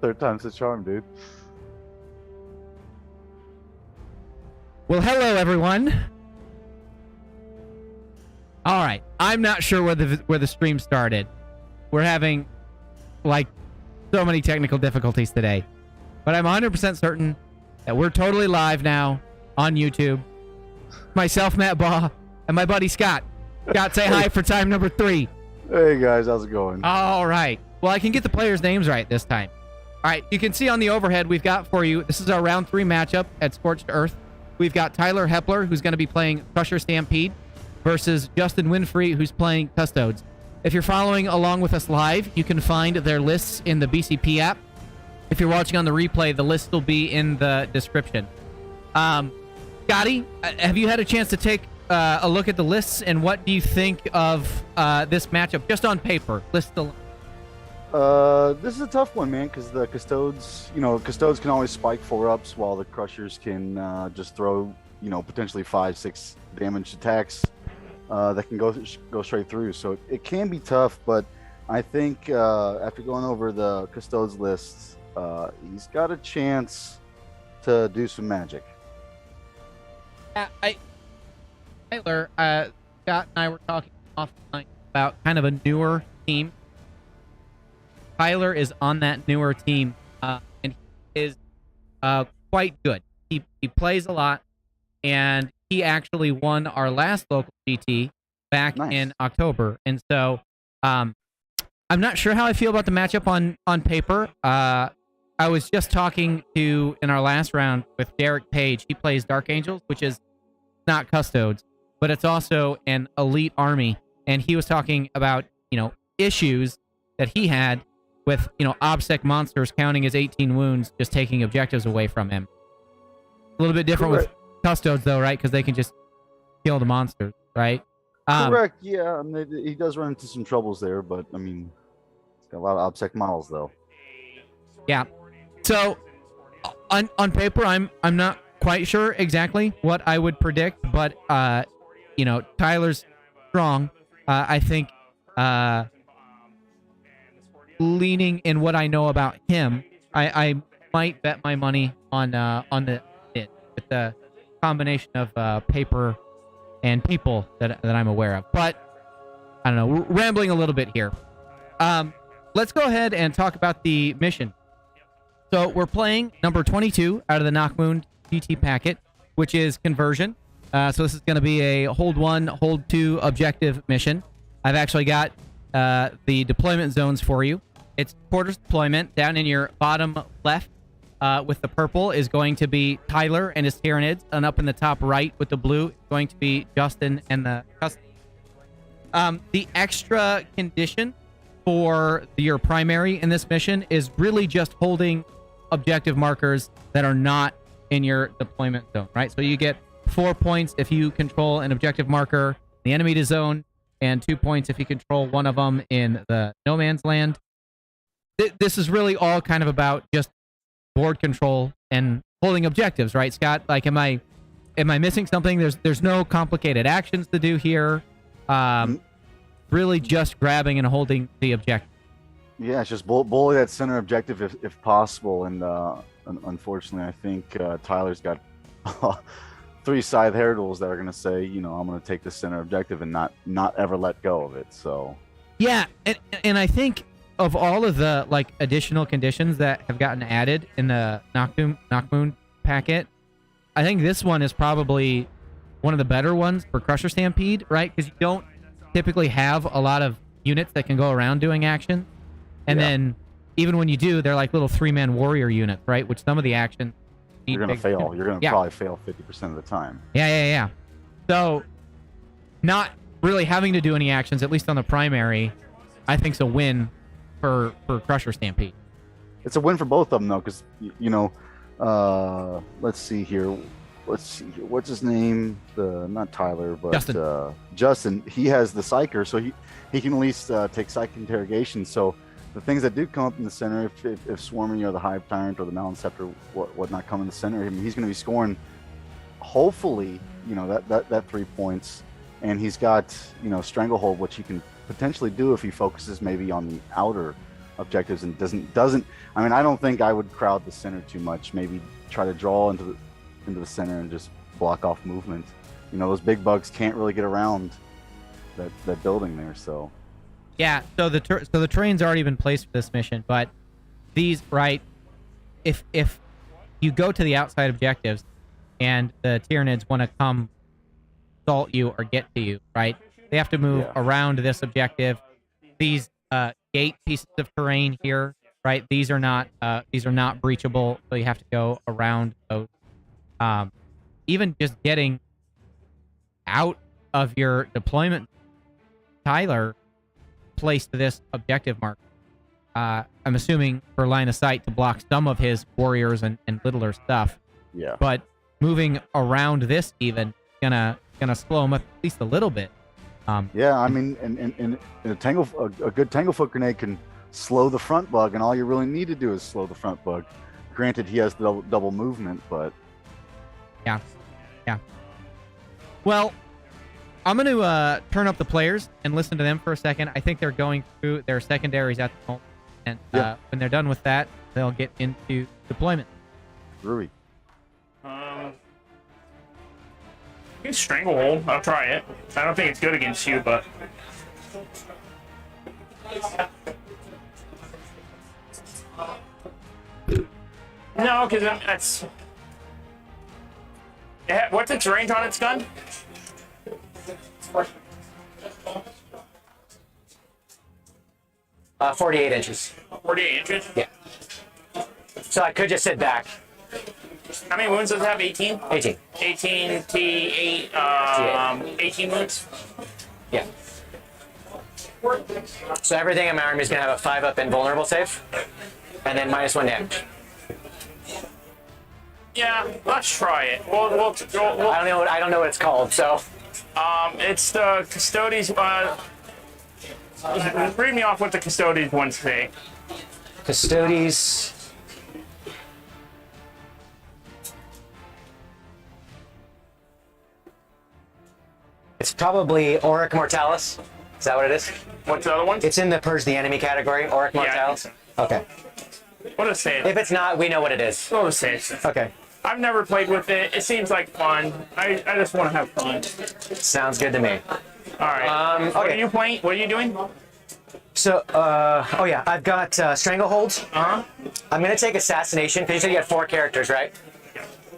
Third time's the charm, dude. Well, hello everyone. All right, I'm not sure where the stream started. We're having like so many technical difficulties today, but I'm 100% certain that we're totally live now on YouTube. Myself, Matt Baugh, and my buddy Scott. Scott, say hi for time number 3. Hey guys, how's it going? All right. Well, I can get the players' names right this time. All right, you can see on the overhead we've got for you, this is our round 3 matchup at Scorched Earth. We've got Tyler Hepler, who's going to be playing Crusher Stampede, versus Justin Winfrey, who's playing Custodes. If you're following along with us live, you can find their lists in the BCP app. If you're watching on the replay, the list will be in the description. Scotty, have you had a chance to take a look at the lists, and what do you think of this matchup, just on paper? List alone. This is a tough one, man, because the Custodes, Custodes can always spike 4-ups, while the Crushers can just throw, potentially 5-6 damage attacks that can go straight through. So it can be tough, but I think after going over the Custodes list, he's got a chance to do some magic. Tyler, Scott and I were talking offline about kind of a newer team. Tyler is on that newer team, and he is quite good. He plays a lot, and he actually won our last local GT back in October. And so I'm not sure how I feel about the matchup on paper. I was just talking in our last round with Derek Page. He plays Dark Angels, which is not Custodes, but it's also an elite army. And he was talking about, issues that he had with, obsec monsters counting as 18 wounds, just taking objectives away from him. A little bit different with Custodes, though, right? Because they can just kill the monsters, right? Correct, yeah. He does run into some troubles there, but, he's got a lot of obsec models, though. Yeah. So, on paper, I'm not quite sure exactly what I would predict, but, Tyler's strong. I think leaning in what I know about him, I might bet my money on the with the combination of paper and people that I'm aware of. But I don't know, we're rambling a little bit here. Let's go ahead and talk about the mission. So we're playing number 22 out of the Knockmoon GT packet, which is conversion. So this is going to be a hold 1, hold 2 objective mission. I've actually got the deployment zones for you. It's quarters deployment. Down in your bottom left with the purple is going to be Tyler and his Tyranids, and up in the top right with the blue is going to be Justin and the Custom. The extra condition for your primary in this mission is really just holding objective markers that are not in your deployment zone, right? So you get 4 points if you control an objective marker in the enemy zone, and 2 points if you control one of them in the no man's land. This is really all kind of about just board control and holding objectives, right, Scott? Like, am I missing something? There's no complicated actions to do here. Really just grabbing and holding the objective. Yeah, it's just bully that center objective if possible. And unfortunately, I think Tyler's got 3 scythe heraldals that are going to say, I'm going to take the center objective and not ever let go of it. So yeah, and I think of all of the additional conditions that have gotten added in the Knockmoon packet, I think this one is probably one of the better ones for Crusher Stampede, right? Because you don't typically have a lot of units that can go around doing action. And then even when you do, they're like little 3-man warrior units, right? Which some of the action you're going to fail. You're going to probably fail 50% of the time. Yeah. So not really having to do any actions, at least on the primary, I think is a win for Crusher Stampede. It's a win for both of them, though, because, let's see here. What's his name? Not Tyler, but Justin. Justin. He has the Psyker, so he can at least take Psych Interrogation. So the things that do come up in the center, if Swarming or the Hive Tyrant or the Mountain Scepter, whatnot come in the center, he's going to be scoring, hopefully, that 3 points. And he's got, Stranglehold, which he can potentially do if he focuses maybe on the outer objectives and doesn't. I mean, I don't think I would crowd the center too much. Maybe try to draw into the center and just block off movement. You know, those big bugs can't really get around that building there. So yeah. So the terrain's already been placed for this mission, but these if you go to the outside objectives and the Tyranids want to come assault you or get to you, right? They have to move around this objective. These gate pieces of terrain here, right? These are not breachable, so you have to go around those. Even just getting out of your deployment, Tyler placed this objective mark. I'm assuming for line of sight to block some of his warriors and littler stuff. Yeah. But moving around this even gonna slow him up at least a little bit. Yeah, I mean, and a good Tanglefoot grenade can slow the front bug, and all you really need to do is slow the front bug. Granted, he has the double movement, but yeah. Well, I'm going to turn up the players and listen to them for a second. I think they're going through their secondaries at the moment, and when they're done with that, they'll get into deployment. Groovy. You can Stranglehold. I'll try it. I don't think it's good against you, but... No, because that's... What's its range on its gun? 48 inches. 48 inches? Yeah. So I could just sit back. How many wounds does it have? 18? 18. 18 T8, 18 wounds? Yeah. So everything in my army is going to have a 5-up invulnerable save, and then -1 damage. Yeah, let's try it. We'll I don't know what it's called, so. It's the Custodes. Read me off what the Custodes ones say. Custodes. It's probably Auric Mortalis. Is that what it is? What's the other one? It's in the Purge the Enemy category, Auric Yeah, I Mortalis. think so. Okay. What does it say? If it's not, we know what it is. What does it say? Okay. I've never played with it. It seems like fun. I just want to have fun. Sounds good to me. All right. Okay. What are you playing? What are you doing? So, oh yeah, I've got Stranglehold. Uh-huh. I'm gonna take Assassination, because you said you had 4 characters, right?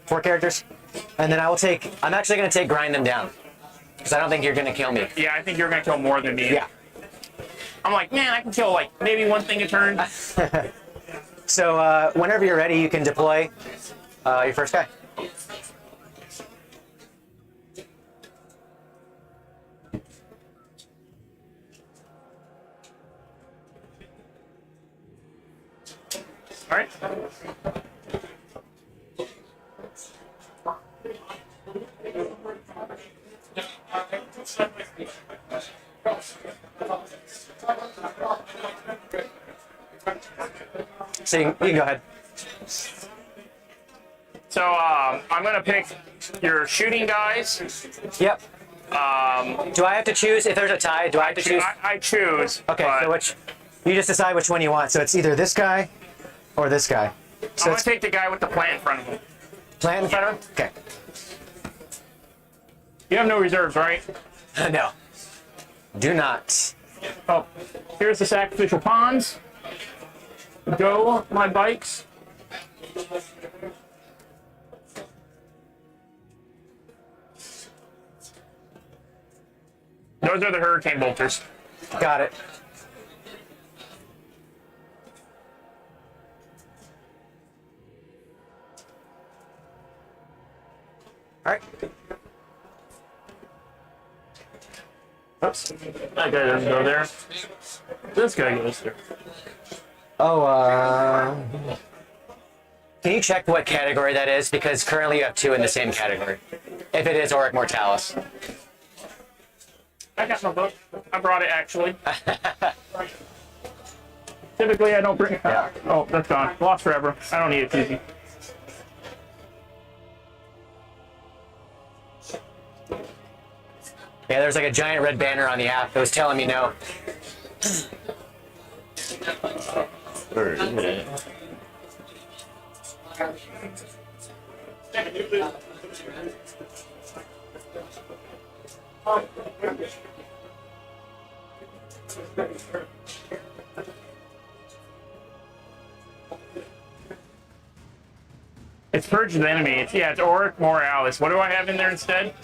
4 characters? And then I'm actually gonna take Grind Them Down. Because I don't think you're gonna kill me. Yeah, I think you're going to kill more than me. Yeah. I'm like, man, I can kill like maybe one thing a turn. So, whenever you're ready, you can deploy your first guy. All right. So you can go ahead. So I'm going to pick your shooting guys. Yep. Do I have to choose if there's a tie? Do I have to choose? I choose. Okay, but so which you just decide which one you want. So it's either this guy or this guy. I'm So going it's to take the guy with the plant in front of him. plant in front of him? Okay. You have no reserves, right? No. Do not. Oh, here's the sacrificial pawns. Go, my bikes. Those are the hurricane bolters. Got it. All right. Oops. That guy doesn't go there. This guy goes there. Oh, can you check what category that is? Because currently you have 2 in the same category. If it is Auric Mortalis. I got my book. I brought it actually. Typically I don't bring it. Oh, that's gone. Lost forever. I don't need it, Susie. Yeah, there's like a giant red banner on the app that was telling me no. Where is it? It's Purge the Enemy. It's Auric Morales. What do I have in there instead?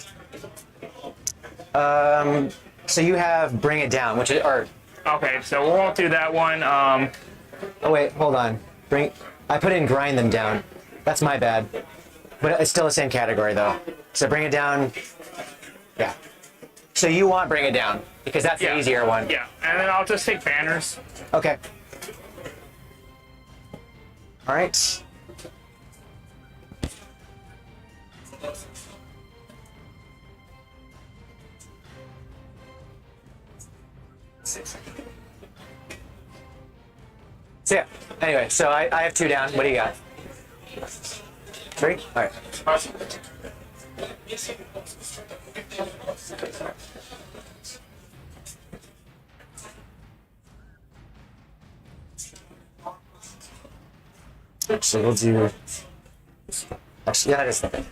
So you have Bring It Down, which is, or... Okay, so we won't do that one. Oh wait, hold on. I put in Grind Them Down. That's my bad. But it's still the same category though. So Bring It Down. Yeah. So you want Bring It Down because that's the easier one. Yeah, and then I'll just take banners. Okay. All right. So yeah. Anyway, so I have 2 down. What do you got? 3? All right. So we'll do. Actually, yeah, that is okay.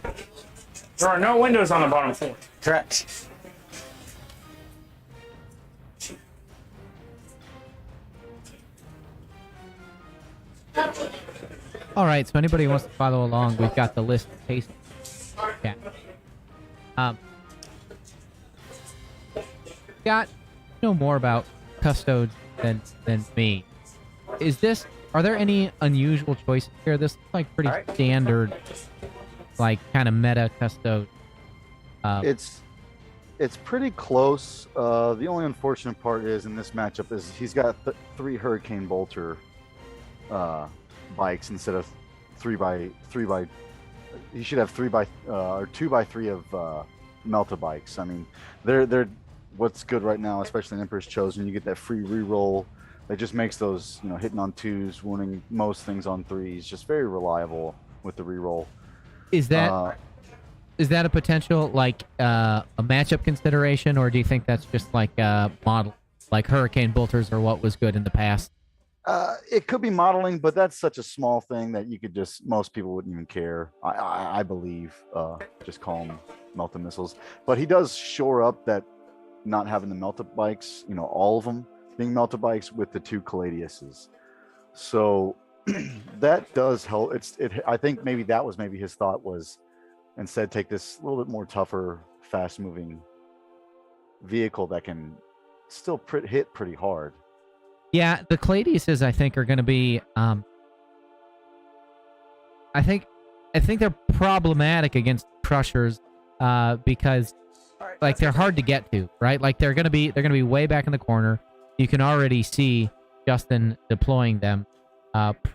There are no windows on the bottom floor. Correct. All right, so anybody who wants to follow along, we've got the list of tastes. Yeah. Got know more about custodes than me. Are there any unusual choices here? This is like pretty standard, like kind of meta custode. It's pretty close. The only unfortunate part is in this matchup is he's got 3 Hurricane Bolter bikes instead of 3x3. He should have 3x or 2x3 of Melta bikes. I mean, they're what's good right now, especially in Emperor's Chosen. You get that free reroll that just makes those, hitting on 2s, wounding most things on 3s, just very reliable with the reroll. Is that a potential like a matchup consideration, or do you think that's just like model, like Hurricane Bolters are what was good in the past? It could be modeling, but that's such a small thing that most people wouldn't even care. I believe, just call them Melta missiles. But he does shore up that not having the Melta bikes, all of them being Melta bikes with the 2 Caladiuses. So that does help. I think maybe that was his thought was instead take this little bit more tougher, fast moving vehicle that can still hit pretty hard. Yeah, the Caladiuses I think are going to be. I think they're problematic against Crushers because like they're hard to get to, right? Like they're gonna be way back in the corner. You can already see Justin deploying them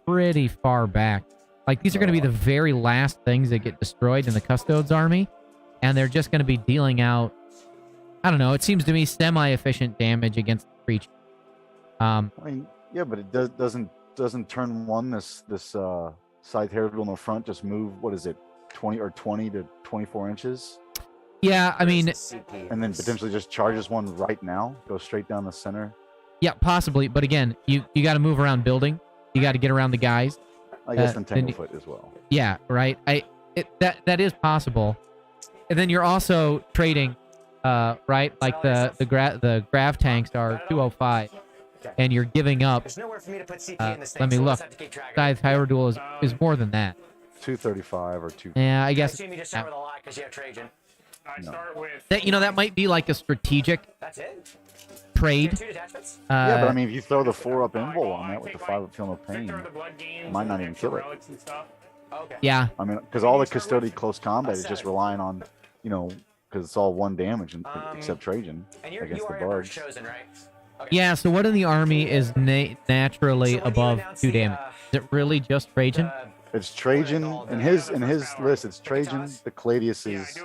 pretty far back. Like these are gonna be the very last things that get destroyed in the Custodes army, and they're just gonna be dealing out. I don't know. It seems to me semi-efficient damage against the creature. I mean, yeah, but it doesn't turn 1 this scythe heraldry in the front just move. What is it, 20 to 24 inches? Yeah, I mean, and then potentially just charges 1 right now, go straight down the center. Yeah, possibly. But again, you got to move around building. You got to get around the guys. I guess then Tanglefoot as well. Yeah, right. That is possible. And then you're also trading, right? Like the grav tanks are 205, and you're giving up. Let me look. Scythe Hyrule is more than that. 235 or 2. Yeah, I guess. I assume you just start with a lot because you have Trajan. I start with That might be like a strategic trade. Yeah, but I mean, if you throw the 4-up invul on that with the 5-up Feel No Pain, it might not even kill it. Yeah. I mean, because all the Custodian close combat is just relying on, because it's all 1 damage except Trajan against the Bards. Yeah, so what in the army is naturally above 2 damage? Is it really just Trajan? It's Trajan in his list. It's Trajan, the Caladiuses,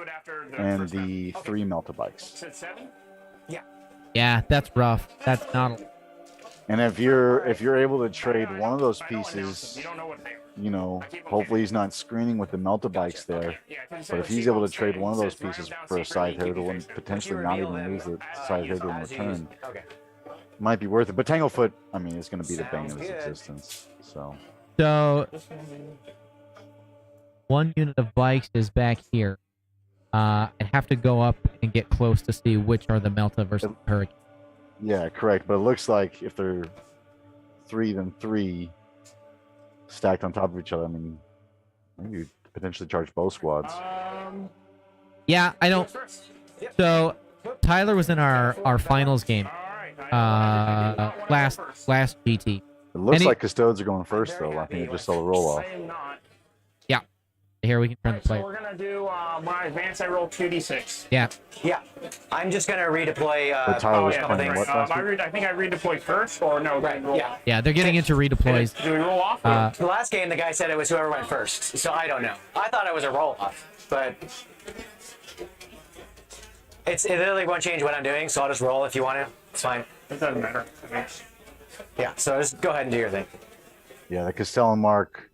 and the 3 Melta bikes. Yeah, that's rough. That's not. And if you're able to trade one of those pieces, hopefully he's not screening with the Melta bikes there. But if he's able to trade one of those pieces for a scythe heraldry and potentially not even lose the scythe heraldry in return, might be worth it. But Tanglefoot, I mean, is going to be the bane Sounds of his good. existence. So So 1 unit of bikes is back here. I'd have to go up and get close to see which are the Melta versus the Hurricane. yeah, correct. But it looks like if they're 3, then 3 stacked on top of each other. I mean, maybe you potentially charge both squads. Yeah, I don't. First. So Tyler was in our finals game last GT. It looks Any- like Custodes are going first, though. I think they just saw the roll off. I am not. Yeah. Here we can turn the So player. we're gonna do when I advance, I roll 2d6. Yeah. Yeah. I'm just gonna redeploy. But Tyler was yeah, playing right. what last week? I think I redeployed first, or no? Right. Roll. Yeah. Yeah, they're getting into redeploys. Do we roll off? Or? The last game, the guy said it was whoever went first, so I don't know. I thought it was a roll off, but it literally won't change what I'm doing. So I'll just roll if you want to. It's fine. It doesn't matter. Yeah. So just go ahead and do your thing. Yeah, the Castellan mark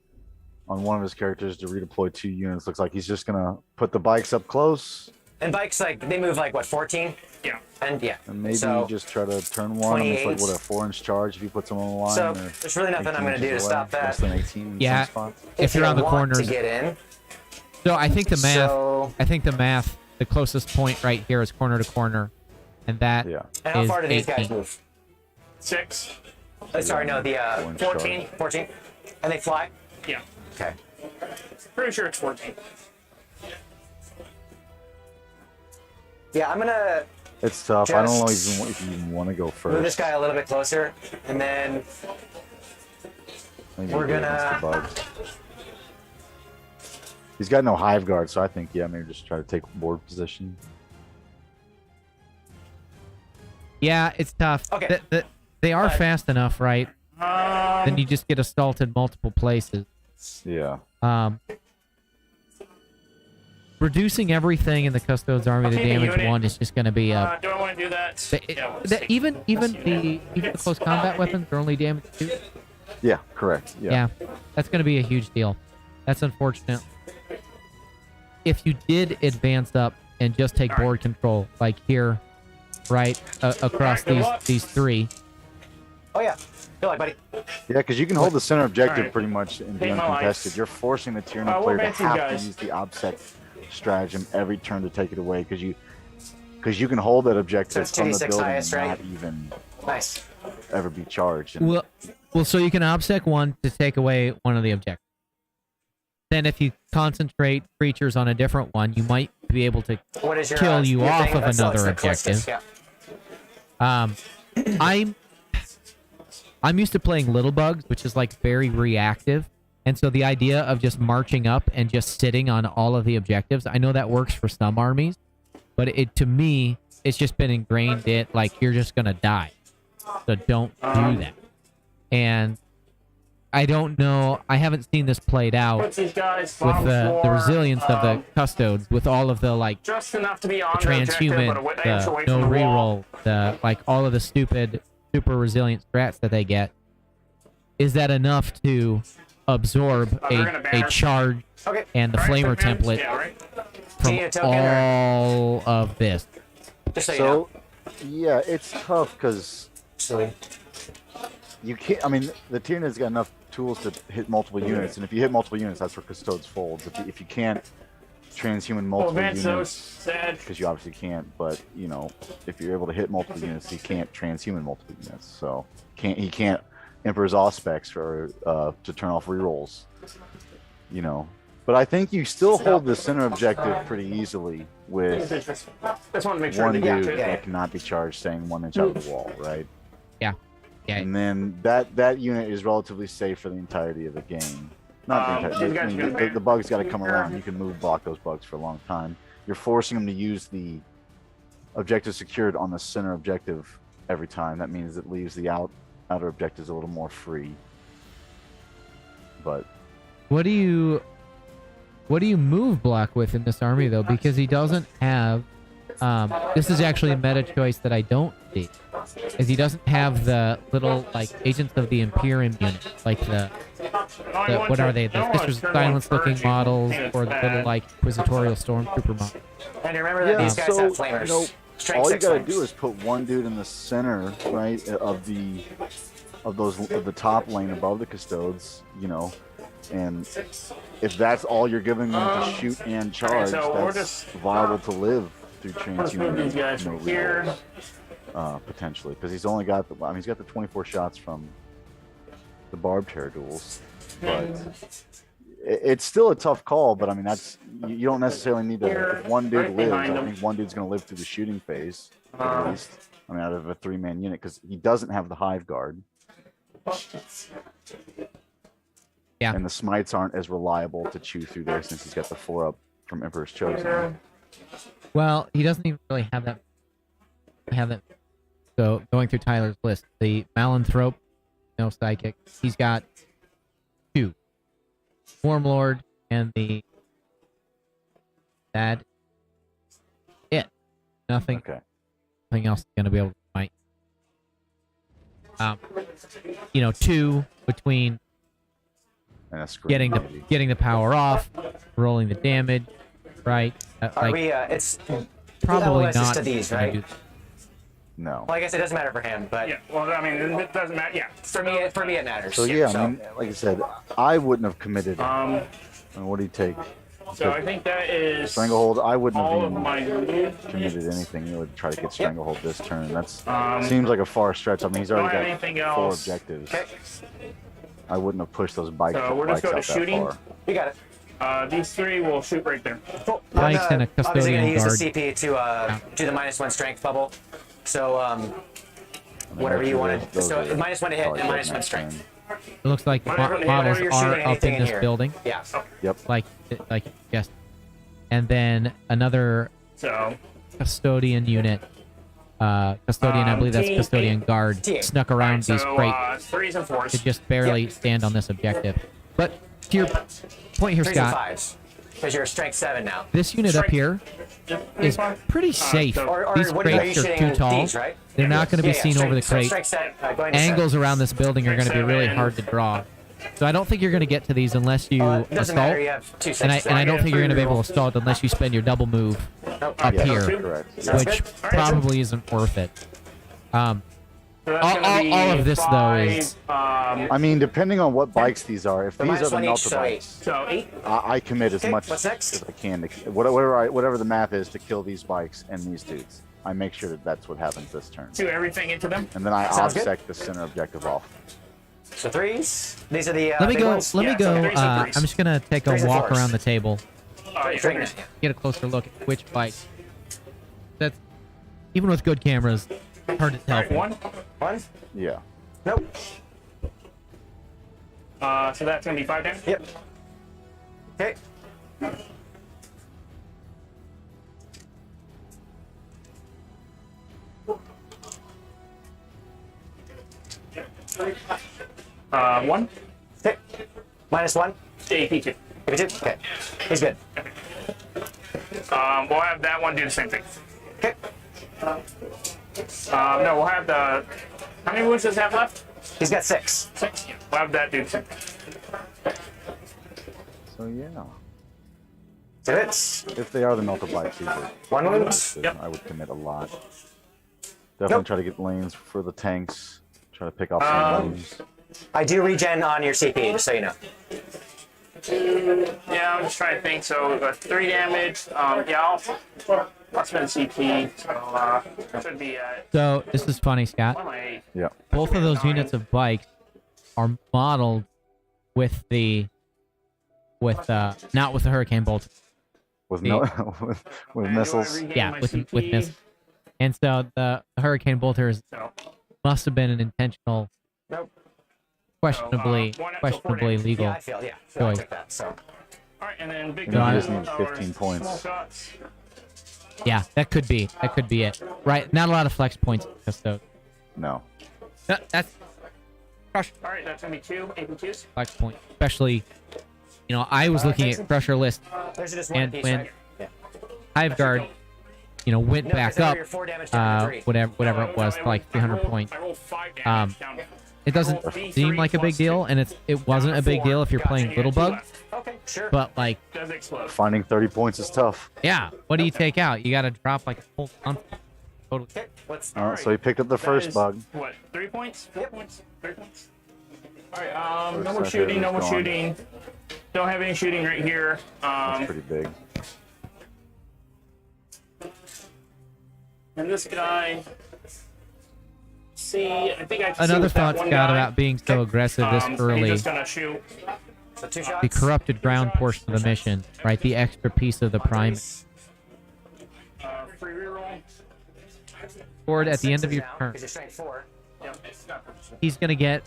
on one of his characters to redeploy 2 units. Looks like he's just going to put the bikes up close. And bikes they move like what 14, Yeah. and yeah. And maybe so, you just try to turn one. I mean, it's like, 28. what, a 4-inch charge if you put someone on the line? So or there's really nothing 18 I'm gonna do to inches stop away, that. Less than 18 in Yeah. some spots. If you're you on the want corners. to get in. So I think the math. So The closest point right here is corner to corner, and that Yeah. and how is far do these guys 18. move? 6. Sorry, no, the 4-inch charge. 14. 14, and they fly. Yeah. Okay. Pretty sure it's 14. Yeah, I'm gonna It's tough. I don't know Just if you even want to go first. move this guy a little bit closer, and then Maybe we're you do it gonna- against the bugs. He's got no hive guard, so I think, yeah, maybe just try to take board position. Yeah, it's tough. Okay. They are But- fast enough, right? Then you just get assaulted multiple places. Yeah. Reducing everything in the Custodes army to Okay, damage unit. 1 is just going to be Do I want to do that? even the close combat weapons are only damage 2. Yeah, correct. Yeah. Yeah, that's going to be a huge deal. That's unfortunate. If you did advance up and just take board control, like here, right, across Alright, good luck. these 3. oh yeah, good luck, buddy. Yeah, because you can hold the center objective Alright. pretty much and be Take my uncontested. life. You're forcing the Tyranid what player to advance you have guys? to use the OBSEC stratagem every turn to take it away because you can hold that objective So it's from the 2d6 building highest, and right? not even Nice. ever be charged. And Well, so you can obsec 1 to take away one of the objectives. Then if you concentrate creatures on a different one, you might be able to What is your kill you your off thing? of That's another the Callistus, objective. Yeah. I'm used to playing little bugs, which is like very reactive. And so the idea of just marching up and just sitting on all of the objectives, I know that works for some armies, but to me, it's just been ingrained it like you're just gonna die. So don't do that. And I don't know, I haven't seen this played out Puts these guys with bottom the floor, resilience of the Custodes, with all of the like just enough to be on the the objective, transhuman, but an inch the away no from the wall. reroll, the like all of the stupid, super resilient strats that they get. Is that enough to absorb they're gonna a banner. charge Okay. and the All right, flamer so fans- template Yeah, right. from Do you need a token or- all of this? Just so you know. so, yeah, it's tough because Silly. you can't. I mean, the Tyrannid's got enough tools to hit multiple units, and if you hit multiple units, that's where Custodes folds. If you can't transhuman Well, multiple advance those units, said. because you obviously can't, but you know, if you're able to hit multiple units, he can't transhuman multiple units. So he can't Emperor's Auspex for to turn off rerolls. You know, but I think you still hold the center objective pretty easily with Just want to make sure one they dude get it. that cannot be charged staying 1 inch out of the wall, right? Yeah. And then that unit is relatively safe for the entirety of the game. Not the these entirety. guys I mean, are gonna the bugs got to come around. You can block those bugs for a long time. You're forcing them to use the objective secured on the center objective every time. That means it leaves the outer objectives a little more free. But What do you move block with in this army though? Because he doesn't have. This is actually a meta choice that I don't see. Is he doesn't have the little like agents of the Imperium unit, like the what are they? The Sisters of Silence looking models, or the little like Inquisitorial Stormtrooper models. And remember that these guys have flamers. Strength all you 6 gotta lanes. do is put one dude in the center, right, of the top lane above the custodes, you know, and if that's all you're giving them to shoot and charge, so we're that's just- viable to live through Let's move these guys from here. potentially, because he's only got he's got the 24 shots from the barbed hair duels, but it's still a tough call. But I mean, that's you don't necessarily need to. If one dude Right lives, behind I him. think one dude's going to live through the shooting phase at least. I mean, out of a 3-man unit, because he doesn't have the hive guard. Yeah. And the smites aren't as reliable to chew through there since he's got the 4-up from Emperor's Chosen. Well, he doesn't even really have that. So going through Tyler's list, the Malanthrope, no psychic. He's got 2, Warmlord and the that it. Nothing. Okay. Nothing else is going to be able to fight. 2 between And a screen, getting maybe. the power off, rolling the damage, right? Are we, it's probably LOS is not to these, gonna right? do- No. Well, I guess it doesn't matter for him, but Yeah, well, I mean, it doesn't matter. Yeah, for me it matters. So yeah, I mean, like I said, I wouldn't have committed. I mean, what do you take? So I think that is Stranglehold. I wouldn't all have of even my committed anything. You would try to get Stranglehold this turn. That's seems like a far stretch. I mean, he's don't already have got anything 4 else. objectives. Okay, I wouldn't have pushed those bikes, So we're just bikes going out to that shooting? far. you got it. These 3 will shoot right there. Cool. Bikes and a obviously custodian going to use guard. the CP to do the -1 strength bubble. So I mean, whatever you actually, wanted. those So are -1 to hit probably and good -1 next strength. turn. It looks like Whenever models you're are shooting up anything in in this here. building, Yeah. Yep. like yes, and then another So custodian unit. Custodian, I believe that's T8. custodian guard, T8. snuck around these so crates 3s and 4s. to just barely stand on this objective. But to your point here, 3s and Scott, 5s. Because you're strength 7 now. this unit up here is pretty safe. so- Or These what are you crates are shooting? too tall. These, right? They're not going to be seen over the crate. Strength 7, going to Angles around this building are going to be really Seven. hard to draw. So I don't think you're going to get to these unless you 7. It doesn't matter. assault. You have 2 And I sixes. don't think you're going to be able to Three-year-old. assault unless you spend your double move Nope. up Yeah, here, correct. Sounds which good. probably isn't worth it. So that's all- gonna be all of this, though, 5, is- I mean, depending on what bikes these are, if So these are the -1 each, melter so bikes, so 8. I commit as Okay, much what's next? as I can to whatever the math is to kill these bikes and these dudes. I make sure that that's what happens this turn, Do everything into them. and then I Sounds good. offsec the center objective off. So 3s. These are the Let me big go. ones. Let me Yeah, go. so threes and threes. I'm just gonna take a Threes and walk fours. around the table, Yeah. Strength. get a closer look at which bike. That's even with good cameras, hard to tell. Alright, 1. 1. Yeah. Nope. So that's gonna be 5 damage. Yep. Okay. One. Okay. -1. AP2. Give it 2. Okay. He's good. We'll have that one do the same thing. Okay. No, we'll have the. How many wounds does it have left? He's got 6. 6. Yeah. We'll have that do the same thing. So yeah, So it's if they are the melter bikes, these are 1 wound. Yep. I would commit a lot. Definitely try to get lanes for the tanks. Try to pick off some lanes. I do regen on your CP, just so you know. Yeah, I'm just trying to think. So 3 damage. Yeah, I'll spend CP. So should be So this is funny, Scott. what am I? Yeah. Both of those units of bikes are modeled with not with the hurricane bolt. With no with missiles. Do I regain Yeah, my with CP? miss. And so the hurricane bolters So, must have been an intentional, Nope. questionably So, 4 questionably damage. legal. Yeah, I feel, yeah. So I Choice. took that, so. all right, and then big No, I guns just need are 15 points. small shots. Yeah, that could be it. Right, not a lot of flex points just those. No. That's crush All right, that's gonna be 2 AP2s. flex point, especially. I was looking at Crusher list. There's just one And piece when- right here. Hive Guard, went No, back because up. you're 4 damage down to 3. Whatever it was, I for like rolled- 300 points. I rolled 5 damage down. It doesn't rolled D3 seem like a big plus deal, 2. and it wasn't a big deal if you're Gotcha, playing you Little got 2 Bug. left. Okay, sure. But like, Does explode. Finding 30 points is tough. yeah, what do you take out? You got to drop like a full month. totally. Okay, what's Oh, so he picked up the first is, bug. What, 3 points? 4 points? 3 points? Alright, First no more side shooting, no more gone. shooting. Don't have any shooting right here. That's pretty big. And this guy. See, I think I can see Another with that thought, one Scott, guy. about being so aggressive this He's early. just gonna shoot. So 2 shots. The corrupted ground portion of the mission, right? The extra piece of the prime. Free reroll. Board at the end of your Now, turn. 'cause you're strength 4. Yep. He's gonna get.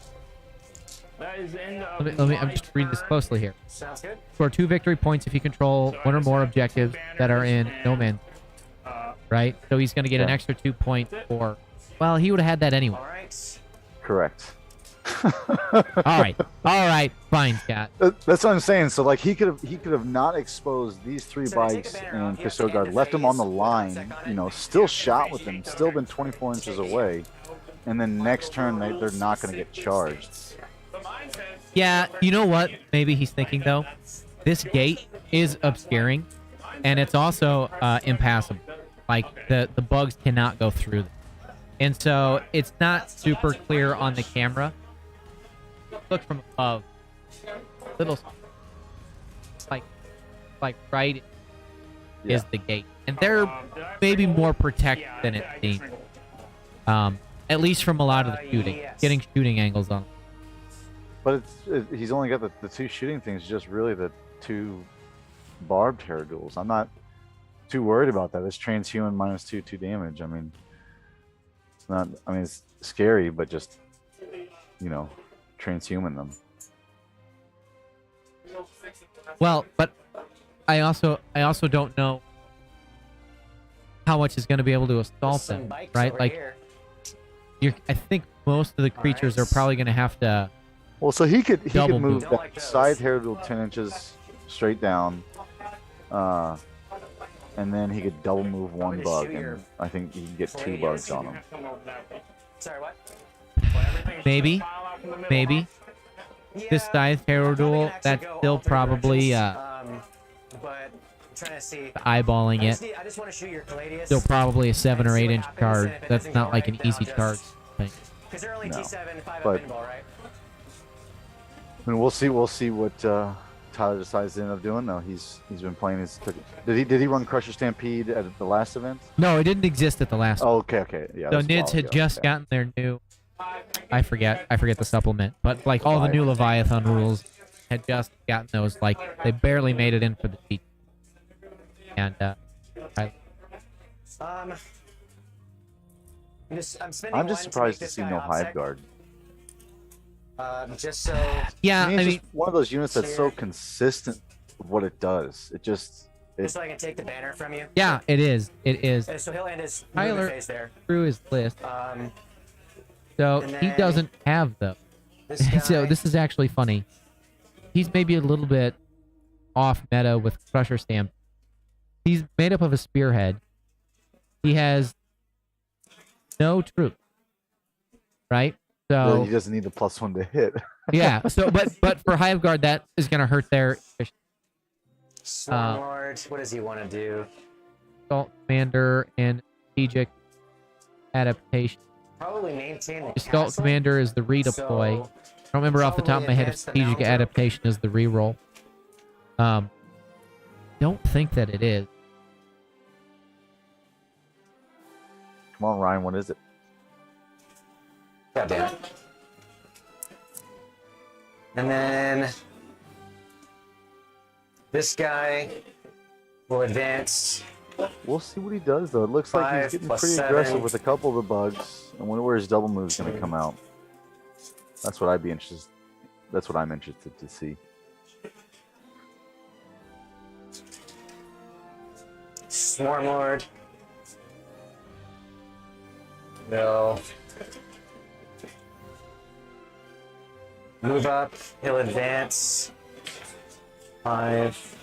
That is the end of Let me. I'm my just reading this turn. closely here. Sounds good. Score 2 victory points if you control So I one or just more have objectives two that are in banners no man. and, Right? So he's gonna get an Yeah. extra 2 points for. Well, he would have had that anyway. All right. Correct. All right, fine, Scott. That's what I'm saying. So like he could have not exposed these 3 So to take bikes a banner and off, you have to Custode Guard, end left the them on the phase, line, sec on you it. know, still shot with them, still been 24 inches away, and then next turn they're not going to get charged. Yeah, you know what? Maybe he's thinking though. This gate is obscuring, and it's also impassable. Like the bugs cannot go through them, and so it's not super clear on the camera. Look from above, little like right Yeah. is the gate, and they're maybe more protected than it seems. At least from a lot of the shooting, Yes. getting shooting angles on. But he's only got the 2 shooting things, just really the 2 barbed hair duels. I'm not too worried about that. It's transhuman -2 damage. I mean, it's not. I mean, it's scary, but just transhuman them. Well, but I also don't know how much is going to be able to assault Some them, bikes right? over Like here. I think most of the creatures are probably going to have to. Well, so he could Double move move. that Don't like those. side hair duel 10 inches straight down, and then he could double move one just bug, shoot your and I think he can get 2 flares. bugs on him. Sorry, what? Maybe. This Yeah, scythe terror I'm probably duel, gonna actually that's go still all 3 probably directions, but I'm trying to see. eyeballing it. I just want to shoot your Caladius. Still probably a 7 or 8 inch happens, charge. and if it That's doesn't not go like right, an then easy I'll charge just- thing. Because they're only No. T7, 5 But- up pinball, right? I mean, we'll see what Tyler decides to end up doing. Though he's been playing his. Did he run Crusher Stampede at the last event? No, it didn't exist at the last one. Oh, okay, yeah. So that was a Nids while had ago, just okay. gotten their new. I forget the supplement, but like all the new Leviathan rules had just gotten those. Like they barely made it in for the cheat. And I'm spending I'm just one surprised to make this see guy no offsec, Hive Guard. Just so. yeah, I mean, I it's mean, just one of those units that's so here. consistent with what it does. Just so I can take the banner from you. yeah, it is. It is. So he'll end his Tyler- movement phase there. Through his list, Um, so and he then- doesn't have those. this guy, So this is actually funny. He's maybe a little bit off meta with Crusher Stamp. He's made up of a spearhead. He has no troops, right? Well, So he doesn't need the +1 to hit. yeah. So but for Hive Guard, that is going to hurt their Swarm Lord, what does he want to do? Assault Commander and Strategic Adaptation. Probably maintain the Assault castle. Commander is the redeploy. So, I don't remember off the top of my head if advance the Strategic mountain. Adaptation is the reroll. Don't think that it is. Come on, Ryan, what is it? God damn it. And then this guy will advance. We'll see what he does, though. It looks like 5 he's getting plus pretty 7. aggressive with a couple of the bugs. I wonder where his double move's going to come out. That's what I'd be interested. That's what I'm interested to see. Swarm Lord. They'll move up. He'll advance. 5.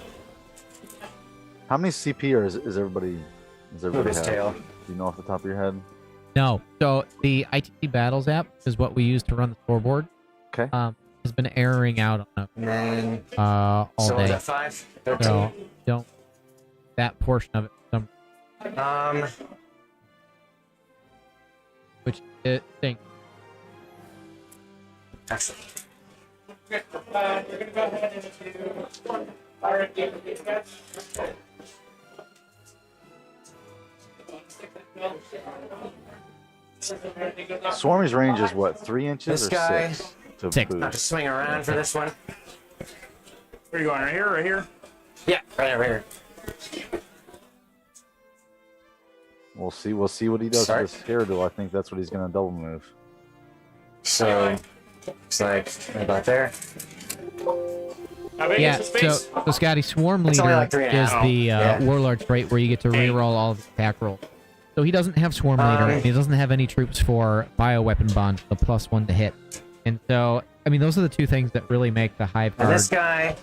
How many CP is everybody? Does Move everybody his have? tail. Do you know off the top of your head? No. So the ITC Battles app is what we use to run the scoreboard. Okay. Has been erroring out on And then. all So is day. that 5? 13. So don't that portion of it. Um. It stinks. Excellent. Swarmy's range is what, 3 inches This or guy- 6? To Six. boost? Not to swing around for this one. Where are you going? Right here? Right here? Yeah, right over here. We'll see. We'll see what he does Start. with this Haradul. I think that's what he's gonna double move. So, it's like right about there. How big Yeah, is the space? so Scotty, Swarm It's only Leader like 3.5. is the Yeah. Warlord trait where you get to reroll all of the attack rolls. So he doesn't have Swarm Leader, and he doesn't have any troops for Bioweapon Bond, the +1 to hit. And so, I mean, those are the two things that really make the Hive And card this guy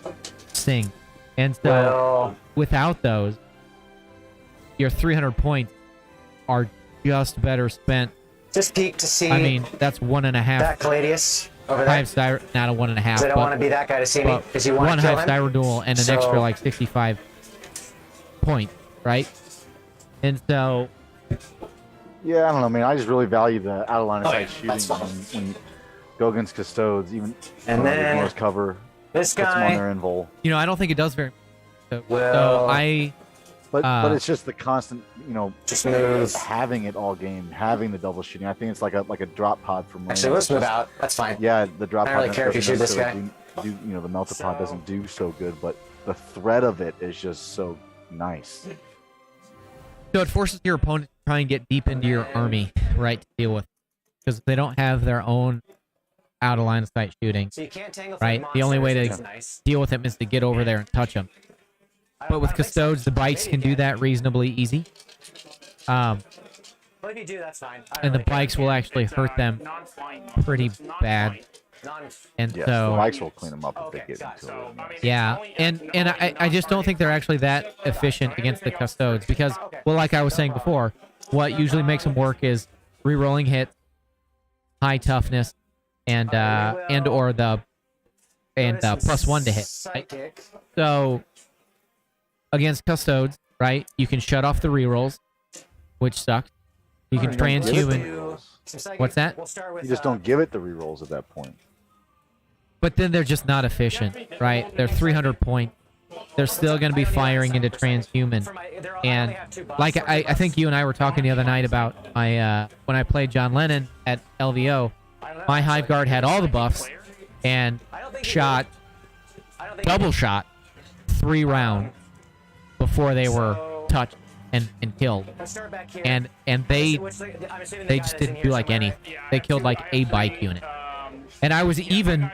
sing. And so, will... without those, your 300 points are just better spent. Just peek to see I mean, that's 1.5 that Caladius over there. Hive Styro, not a 1.5, 'Cause I don't want to but, be that guy to see me, but because you want one to kill Hive him. Styroduel and an So- extra like 65 points, right? And so, Yeah, I don't know, man. I just really value the out of line of Oh, sight yeah, shooting that's fine. when you go against Custodes, even And when then ignores cover, This puts them on guy their invul. you know, I don't think it does very much. So Well- I But it's just the constant, you know, just move. having it all game, having the double shooting. I think it's like a drop pod for Marines. Actually, let's It's move just- out. That's fine. Yeah, the drop I pod don't really care if you doesn't shoot this necessarily do, you know, the melta pod So- doesn't do so good, but the threat of it is just so nice. So it forces your opponent to try and get deep into your army, right, to deal with. Because they don't have their own out of line of sight shooting. So you can't tangle Right, the only way to- It's nice. Deal with them is to get over there and touch them. But with Custodes, the bikes can do that reasonably easy. Well, if you do, that's fine. I don't And the really care. bikes will actually hurt them Non-flying. pretty bad. Non- And Yes, the so, bikes will clean them up if Okay, they get got it. into it. I mean, yeah, only- and I just don't think they're actually that efficient against the Custodes because, well, like I was saying before, what usually makes them work is re-rolling hits, high toughness, and or the +1 to hit. Right? Psychic. So against Custodes, right, you can shut off the rerolls, which sucks. You can Alright, let's transhuman, do some psychic. What's that? We'll start with, You just don't give it the rerolls at that point. but then they're just not efficient, right? They're 300 point. They're still going to be firing into transhuman. for my- they're all- I And only have two buffs, like so two I buffs. think you and I were talking the other night about my when I played John Lennon at LVO, I don't know, my Hive actually. Guard had all the buffs and I don't think you shot I don't think you double shot 3 rounds before they were So- touched and killed. Let's start back here. And I'm they assuming the they guy just is in didn't here do like somewhere, anything. They killed like a bike unit. Um, And I was even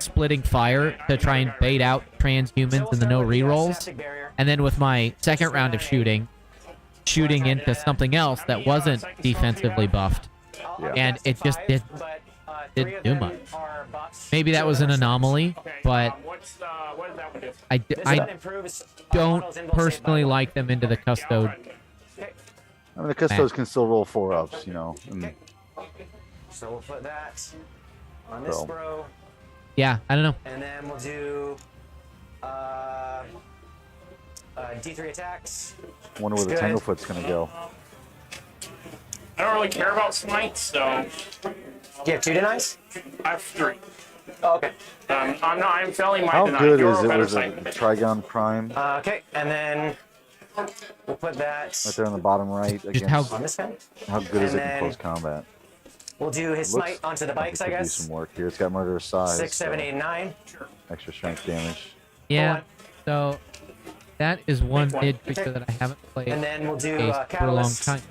splitting fire to try and bait out So transhumans we'll and the start no with the, rerolls. synaptic barrier. And then with my second round of shooting into something else that wasn't defensively buffed. I'll Yeah. And guess it just 5, did- but, didn't three of do them much. are buffs. Maybe that Two was of an them are anomaly, okay, but what does that one do? This I one improves, don't models involve personally save by like them into the custode. Okay, I mean, the Custodes can still roll 4-ups, you know. And so we'll put that on this So. row, Yeah, I don't know. and then we'll do D3 attacks. wonder where the Good. Tanglefoot's gonna go. I don't really care about Smite, so You have 2 denies? I have 3. Oh, okay. I'm failing my How deny. good You're is a it better with a sight. Trigon Prime Okay, and then we'll put that right there on the bottom right? Just how- Against, on this guy. how good is and it in then- close combat? We'll do his Looks smite onto the like bikes, it I could do guess. some work here. It's got murderous size. 6, 7, so 8, 9. extra strength damage. Yeah, so that is one one. mid creature that I haven't played And then we'll do against for a long catalyst. time.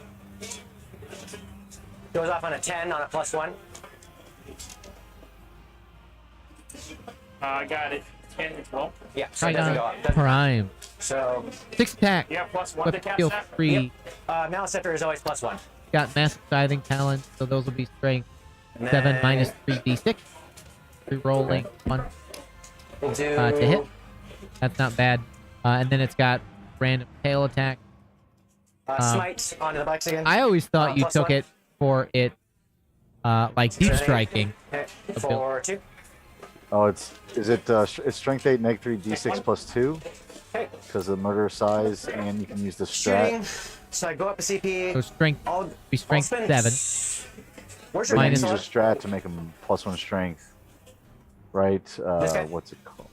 Goes off on a 10 on a +1. I got it. 10 as well. Yeah, so it doesn't go Trigon up. Doesn't- Prime. So 6 attack. Yeah, +1 to Weapon cast skill that. 3. Maliceptor is always +1. Got massive scything talent, so those will be strength And 7 then minus 3d6. Rerolling 1 We'll do to hit. That's not bad. And then it's got random tail attack. smite onto the bikes again. I always thought you +1. took it for it, like deep striking. Okay, for 2. Oh, it's strength 8, neg 3, d6 +2 Okay. because of the murderous size, and you can use the strat. Shooting. So I go up a CP. So strength, I'll be strength spend 7. Where's your But you Minus- use minus a strat to make him +1 strength, right? This guy? What's it called?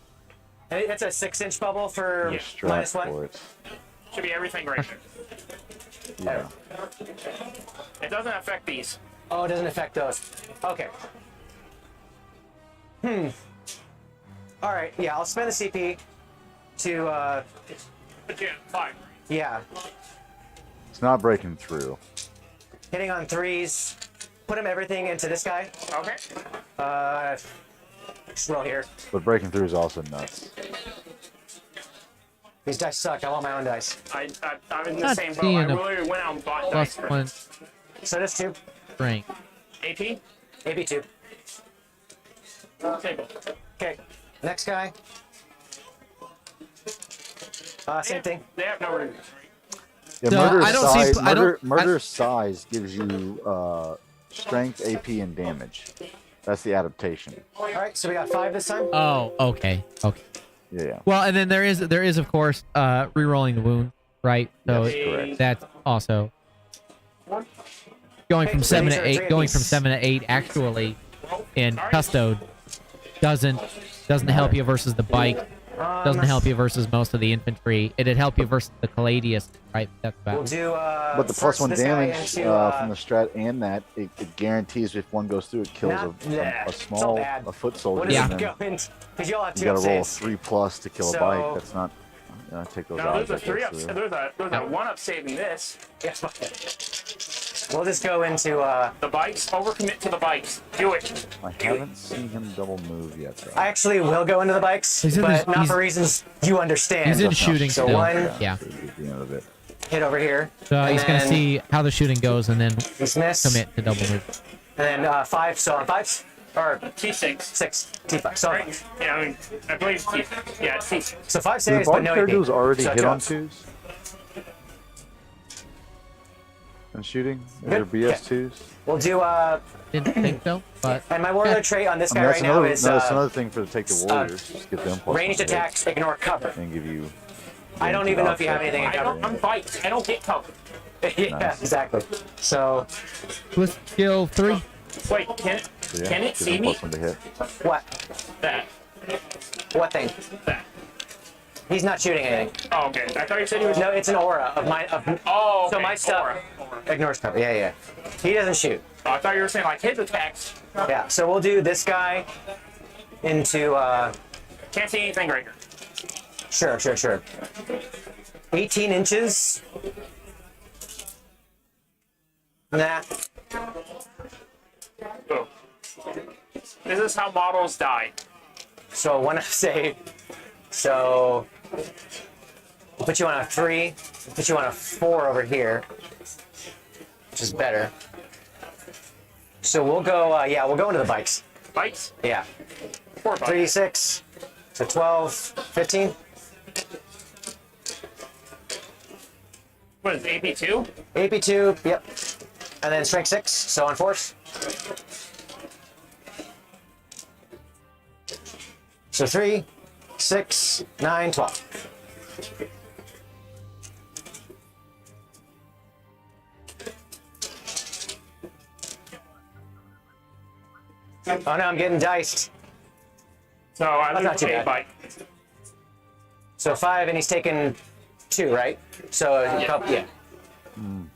It's a 6-inch bubble for Yeah. Strat -1. for it. Should be everything right there. Yeah. It doesn't affect these. Oh, it doesn't affect those. Okay. All right. Yeah, I'll spend the CP to. But yeah, 5. Yeah, It's not breaking through. hitting on 3s. Put him everything into this guy. Okay. Just roll here. But breaking through is also nuts. These dice suck. I want my own dice. I'm in the Not same boat. I seeing a literally went out and bought dice. +1 So this 2. strength. AP? AB 2. Table. Okay. Next guy. Same thing. They have no reason. Yeah, So, murder I don't see- size, I don't- murder size gives you strength, AP, and damage. That's the adaptation. All right. So we got 5 this time. Oh, okay. Okay. Yeah. Well, and then there is of course re-rolling the wound, right? So That's correct. that's also going from Okay, 7 these to are 8. three Going apiece. from 7 to 8 actually in custode doesn't help you versus the bike. Doesn't help you versus most of the infantry. It'd help you versus the Caladius, right? That's about. We'll do. But the first +1 this guy damage into, from the strat and that it guarantees if one goes through, it kills yeah, a it's all small bad. foot What soldier. does Yeah. And it then go into? Because you all have you 2 gotta roll upsaves. 3+ to kill So- a bike. That's not. Take those No, out. there's a 3 up. There's a 1 up saving this. Yeah. We'll just go into. The bikes. Overcommit to the bikes. Do it. I haven't seen him double move yet. Though. I actually will go into the bikes, He's in but the- not he's- for reasons you understand. He's in That's not shooting So still. one- Yeah. So at the end of it. Hit over here. So and he's gonna then see how the shooting goes and then Dismiss. commit to double move. And then 5. So on 5s or T6. 6. T5. So Right? Yeah, I believe it's T6. Yeah, it's T6. so 5 Do the saves, but bike no AP. characters already So it hit on drops. 2s? And shooting? Good. They're BS2s? We'll do. Didn't think so, but And my warrior trait on this I guy mean, that's right now another, is that's another thing for the take the warriors. Just get them +1 ranged hit attacks, ignore cover. and give you. I don't even know if you have anything in cover. I'm biked. I don't get cover. Yeah, Nice. exactly. So with skill 3. Wait, can So yeah, can it give see them me? +1 to hit. what? That. What thing? That. He's not shooting anything. Oh, okay. I thought you said he was. No, it's an aura of my. Oh, okay. So my stuff Aura. ignores cover. Yeah, yeah. He doesn't shoot. Oh, I thought you were saying like his attacks. Yeah. So we'll do this guy into. Can't see anything right here. Sure. 18 inches. Nah. Boom. This is how models die. So one save. So we'll put you on a 3. Put you on a 4 over here, which is better. So we'll go. Yeah, we'll go into the bikes. Bikes? Yeah. 4 bikes. 3d6. So 12, 15. What is it, AP2? AP2. Yep. And then strength 6. So on force. So 3, 6, 9, 12. Oh no, I'm getting diced. So I That's not lose too a bad. bike. So 5, and he's taken 2, right? So yeah,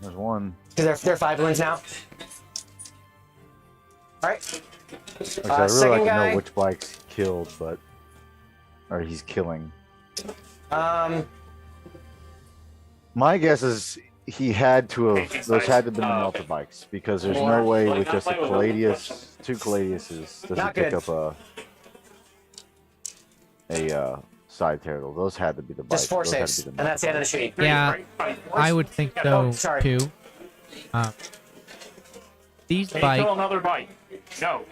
There's one. because they're 5 wounds now. All right. Actually, I really second like to guy. know which bikes he killed, but or he's killing. My guess is he had to have. Those had to have been the Melter bikes because there's no way with just a Caladius, 2 Caladiuses, does he Not pick good. up a side turtle. Those had to be the bikes. Just 4 Those had to saves, be and that's the end of the sheet. Yeah, I would think so Oh, sorry. too. These Can you kill bikes, another bike? No.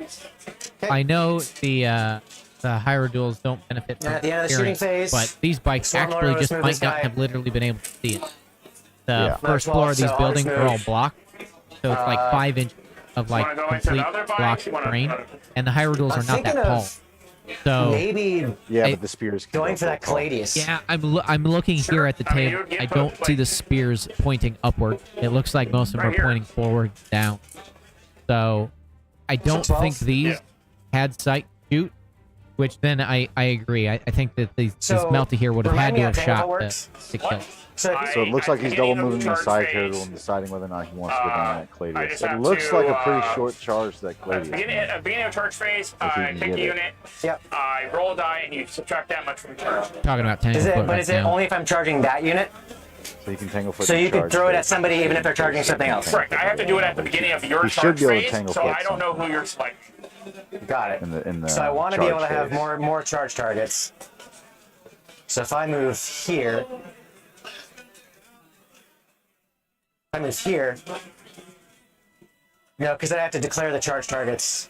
I know the higher duels don't benefit from At the end of the shooting experience, phase, but these bikes Storm actually Lord just move might this not guy. have literally been able to see it. The Yeah. first 12, floor of these so I'll buildings just are all move. blocked, so it's like 5 inches of like Wanna go into complete another bike? block You wanna- terrain, and the higher duels I'm are not that thinking tall. of So Maybe Yeah, I- but the spears can going go for that full call. Caladius. yeah, I'm looking Sure. here at the I mean, table. you'd get I both, don't see like- the spears pointing upward. It looks like most of them Right are here. pointing forward, down. So I don't 12? think these Yeah. had sight shoot. Which then I agree. I think that this So, Melty here would have had remind me to how have Tangle shot works. to kill. So So it looks like he's double moving the side turtle turtle and deciding whether or not he wants to go down that I Cladius. just It have looks to, like a pretty short charge that Cladius. beginning of charge phase, If he I can pick get the it. unit, Yep. I roll a die, and you subtract that much from charge. Talking about tangle Is it? foot But right is it now. only if I'm charging that unit? So you can tangle foot. So and you can charge throw it phase. at somebody even if they're charging something else. Correct. I have to do it at the beginning of your You should charge be able to phase, tangle so foot I don't know who you're selecting. Got it. in the So I want to be able to charge have phase. more charge targets. So if I move here, no, because I have to declare the charge targets.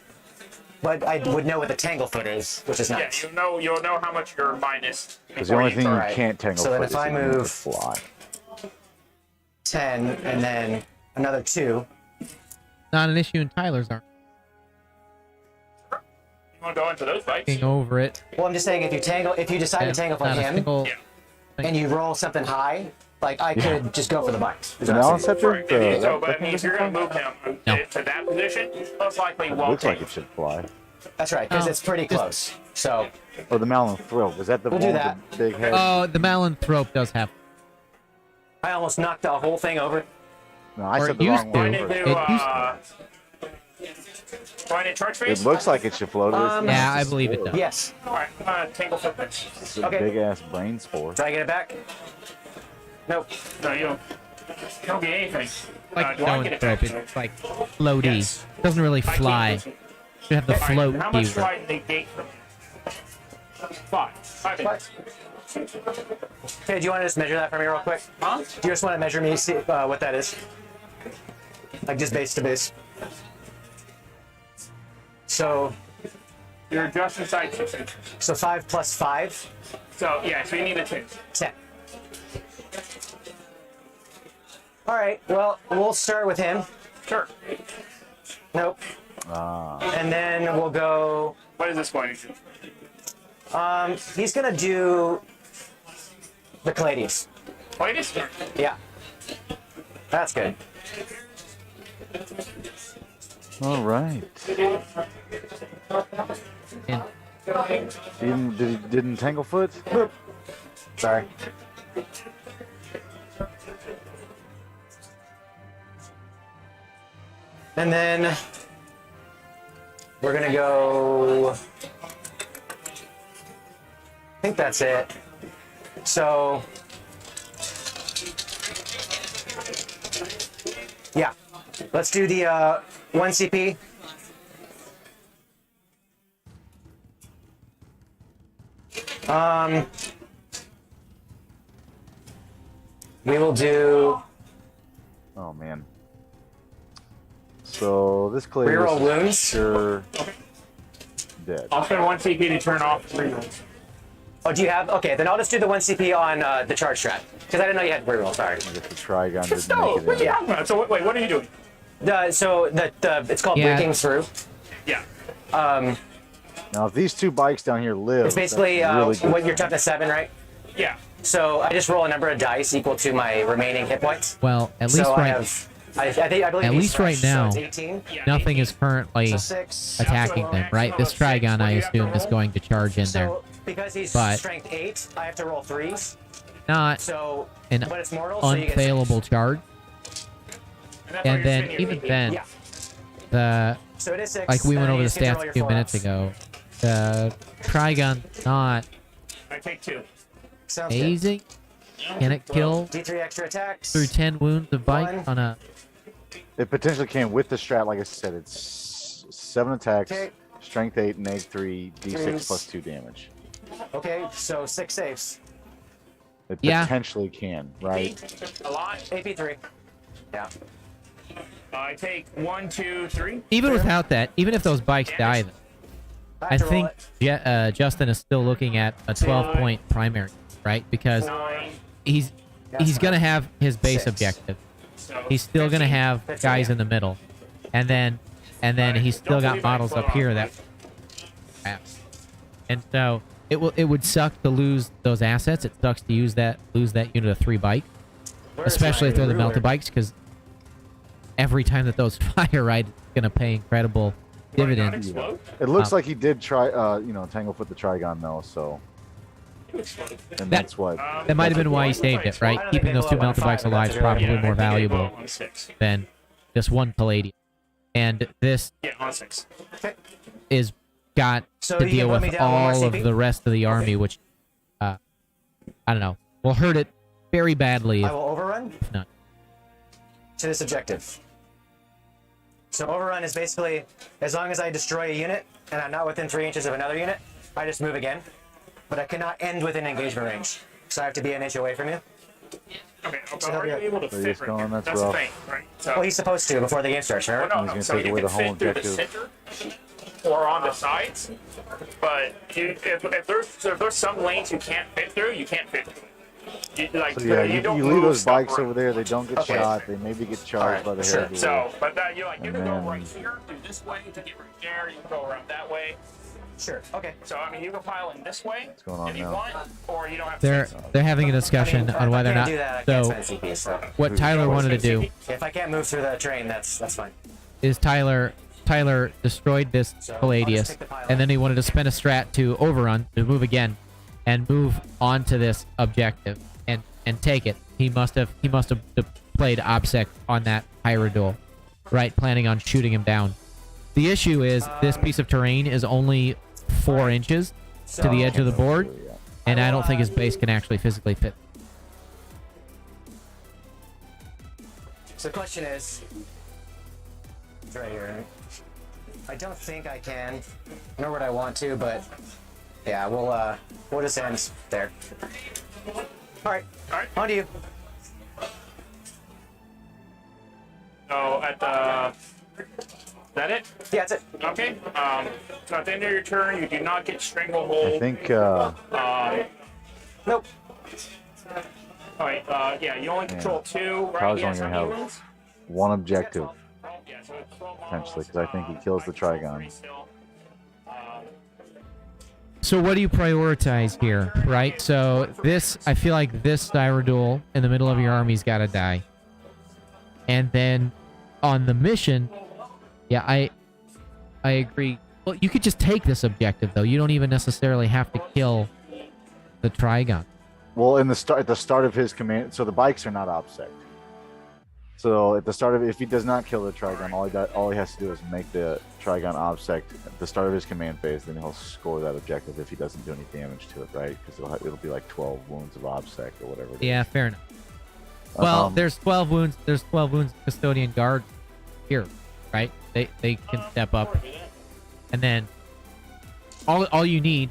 But I would know what the tangle foot is, which is Yeah, nice. you'll know how much you're minus. Because the only thing you Alright. can't tangle So then foot if I is you need to move- fly. 10 and then another 2. Not an issue in Tyler's arm. You want to go into those bikes? Looking over it. Well, I'm just saying if you decide to tangle for Not a him single- Yeah. and you roll something high, like I could just go for the bites. The Malon Scepter? Right, maybe so, but I that mean, if you're going to move him No. to that position, most likely won't looks like take. it should fly. That's right, because Oh, it's pretty just- close. So Oh, the Malon Thrill. Was that the We'll one do with that. the big head? Oh, the Malanthrope does have. I almost knocked the whole thing over. No, I or said it the used wrong to. one. Going first. into, It going in charge phase? It looks like it should float. Yeah, I believe it does. Yes. Alright, tangle foot this. It's a Okay. big ass brain spore. Do I get it back? Nope. No, you don't get anything. Like do I get it Malanthrope, back? it's like floaty. Yes. Doesn't really I can't fly. lose it. Should have the Alright, float how much do keyword. I negate from you? 5 minutes. Okay, do you want to just measure that for me real quick? Huh? Do you just want to measure me, see what that is? Like just base to base. So, You're just inside 6 inches. 5 plus 5, So, yeah, so you need a 2. 10. All right, well, we'll start with him. Sure. Nope. And then we'll go, What is this going to do? he's going to do the Caladius. Wait, it's Yeah. That's good. All right. And Didn't Tanglefoot? Sorry. And then we're gonna go. I think that's it. So yeah, let's do the 1 CP. We will do Oh man. So this Clay reroll is wounds. sure dead. I'll spend 1 CP to turn off 3 rolls. Oh, do you have? Okay, then I'll just do the 1 CP on the charge strat because I didn't know you had reroll. Sorry. I guess the Trigon didn't No, make what are it you in. talking about? So, wait, what are you doing? So it's called Yeah. breaking through. Yeah. Now if these two bikes down here live, It's basically that's really good. what you're toughness 7, right? Yeah. So I just roll a number of dice equal to my remaining hit points. well, at least So I right, have, I believe At he's least right fresh, now, so it's 18. Yeah, nothing is currently So 6. attacking them, right? This Trigon, I assume, is going to charge in there. So because he's But- strength 8, I have to roll 3s. Not So an but it's mortal. So you get unfailable charge. that's why And you're then, saying you're even leaking. then, Yeah. the So it is 6. like we went then over you the just get to roll stats a your few 4 minutes ups. ago. The Trigon not I take 2. Sounds good. phasing. Can it kill D3 extra attacks. through 10 wounds of bite One. on a? It potentially can with the strat. Like I said, it's 7 attacks, Okay. strength 8, neg 3, d6 Threes. plus 2 damage. Okay, so 6 saves. It Yeah. potentially can, right? A lot. AP3. Yeah. I take 1, 2, 3. Even without that, even if those bikes die, then I I have to roll think it. Justin is still looking at a 12-point primary, right? Because 9. he's gonna have his base 6. objective. So He's still gonna 15. have 15, guys yeah. in the middle, and then he's still Don't got believe I models float up here off, that. right? And so it would suck to lose those assets. It sucks to lose that unit of 3 bikes, especially if they're the melted bikes, because every time that those fire, right, it's gonna pay incredible dividends. It looks like he did try, tangle with the Trigon though. So, and that's what. That might have been why he saved it, right? Keeping those 2 melted bikes alive is probably more valuable than this 1 Palladium. And this is got So to you can deal put me with down one more all of CP? the rest of the army, which I don't know, will hurt it very badly. I will overrun If not. to this objective. So overrun is basically, as long as I destroy a unit and I'm not within 3 inches of another unit, I just move again. But I cannot end within engagement range. So I have to be an inch away from you. Okay, but are you able to So fit he's right going, here? that's That's the rough. thing, right? So, Well, he's supposed to before the game starts, well, remember? no, He's so gonna take you away can the whole fit through the objective. center or on the sides, but if there's some lanes you can't fit through, you can't fit through. So yeah, you don't leave move those stuff bikes around. over there. They don't get Okay. shot. They maybe get charged by the sure. hair. So, but that you And can go then- right here, do this way to get right there. You can go around that way. Sure, okay. So I mean, you can pile in this way going on if you now? want, or you don't have to. They're having a discussion on whether or I not. can't do that, I can't So spend CP, so what Tyler wanted to do if I can't move through the terrain, that's fine. is Tyler destroyed this Palladius, take the pile and then he wanted to spend a strat to overrun, to move again, and move onto this objective and take it. He must have played OBSEC on that Pyro duel, right? Planning on shooting him down. The issue is this piece of terrain is only 4 inches to the edge of the board, and I don't think his base can actually physically fit. So the question is, it's right here, right? I don't think I can, nor would I want to, but yeah, we'll just end there. All right, on to you. So at the. Is that it? Yeah, that's it. Okay. So at the end of your turn, you do not get stranglehold. I think Nope. Alright, yeah, you only control 2. Right? Kyle's He only has gonna how many have wounds? one objective Yeah, so it's 12 potentially because I think he kills the Trigon. still. So what do you prioritize here, right? So this, I feel like this Styro duel in the middle of your army's got to die. And then on the mission, yeah, I agree. Well, you could just take this objective, though. You don't even necessarily have to kill the Trigon. Well, at the start of his command, so the bikes are not OBSEC. So at the start of, if he does not kill the Trigon, all he has to do is make the Trigon OBSEC at the start of his command phase. Then he'll score that objective if he doesn't do any damage to it, right? Because it'll be like 12 wounds of OBSEC or whatever. It Yeah, is. fair enough. Well, Um, there's 12 wounds. There's 12 wounds Custodian Guard here, right? They can step up, and then all you need.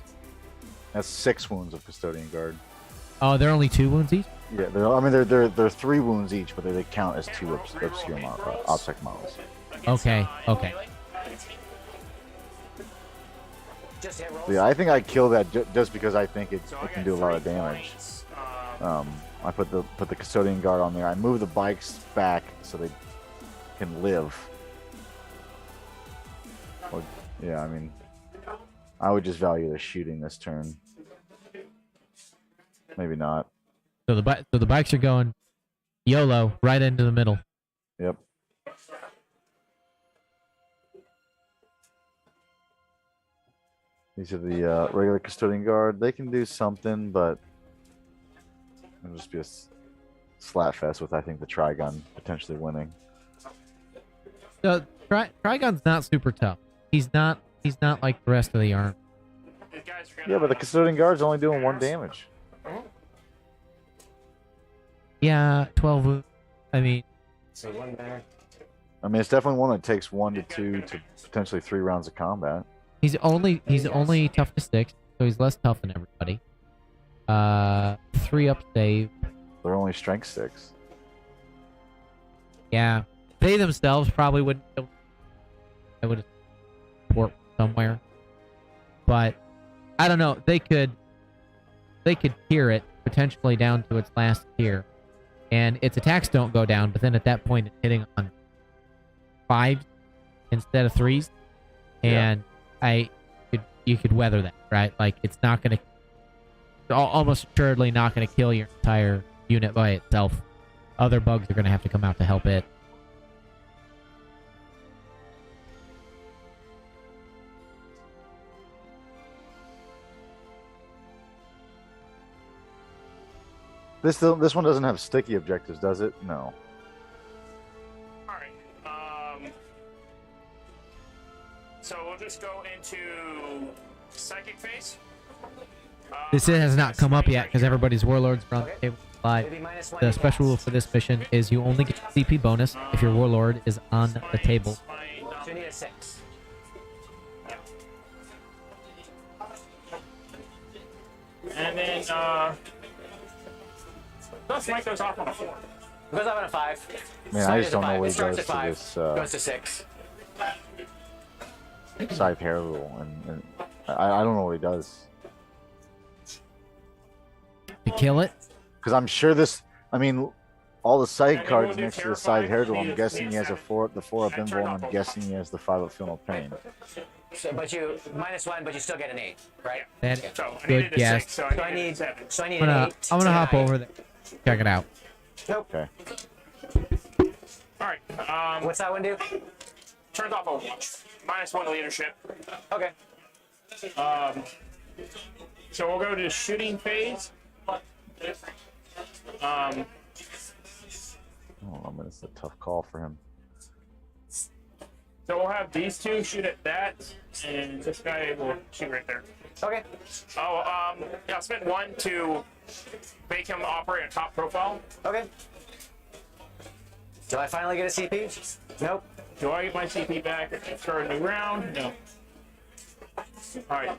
That's 6 wounds of Custodian Guard. Oh, they're only 2 wounds each. Yeah, they're 3 wounds each, but they count as 2 obscure OBSEC models. Okay, okay. Just hit rolls. So yeah, I think I kill that just because I think it can do a lot of damage. I put the Custodian Guard on there. I move the bikes back so they can live. Or, yeah, I mean, I would just value the shooting this turn. Maybe not. So the bikes are going YOLO right into the middle. Yep. These are the regular Custodian Guard. They can do something, but it'll just be a slap fest with, I think, the Trigon potentially winning. So Trigon's not super tough. He's not like the rest of the army. Yeah, but the Custodian Guard's only doing 1 damage. Yeah, 12 wounds. I mean, So one there. I mean, it's definitely one that takes 1 to 2 to potentially 3 rounds of combat. he's only tough to 6, so he's less tough than everybody. 3 up save. They're only strength 6. Yeah, they themselves probably wouldn't. I would support somewhere, but I don't know. They could tier it potentially down to its last tier, and its attacks don't go down. But then at that point, it's hitting on 5s instead of 3s, and you could weather that. right? Like, it's not going to, almost assuredly not going to kill your entire unit by itself. Other bugs are going to have to come out to help it. This one doesn't have sticky objectives, does it? No. Alright. So we'll just go into psychic phase. This has not come up yet because everybody's warlords are on the table live. Maybe -1 The special rule for this mission is you only get CP bonus if your warlord is on the table. My, So you need a 6. and then, Smite goes off on a 4. It goes up on a 5. Man, Smite I is just a don't know 5. what It he starts does at to 5. this Goes to 6. side hair rule, and I don't know what he does. To kill it? Because I'm sure this. I mean, all the side And cards we'll do next to the side terrifying. hair rule. I'm guessing he has the 4-up invul, and I'm guessing he has the 5-up feel no pain. So, but you -1, but you still get an 8, right? That, So I Good needed a guess. 6, so So I I need need 7. So I need I'm an gonna, 8. I'm gonna to hop 9. over there. Check it out. Nope. Okay. Alright, What's that one do? turns off Overwatch. -1 leadership. Okay. So we'll go to shooting phase. Oh, I mean, it's a tough call for him. So we'll have these two shoot at that, and this guy will shoot right there. Okay. Oh, yeah, I'll spend 1 to make him operate a top profile. Okay. Do I finally get a CP? Nope. Do I get my CP back and start a new round? No. Alright,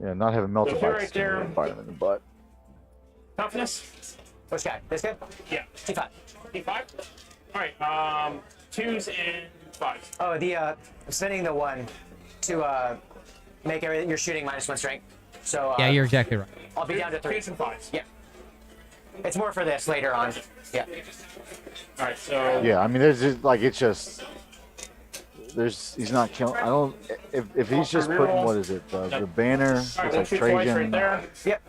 Yeah, not having So melted if you're bites right there- bite him in the butt. toughness? Which guy? This guy? Yeah. T5. T5? Alright, 2s and 5s. Oh, I'm spending the 1 to make everything you're shooting -1 strength. So Yeah, you're exactly right. I'll be down to 3. 2s and 5s. Yeah. It's more for this later on. Yeah. Alright, so. Yeah, I mean, there's just like it's just. He's not killing. I don't. If he's just putting what is it? The banner. It's Alright, we'll like shoot twice right Trajan. there. Yep.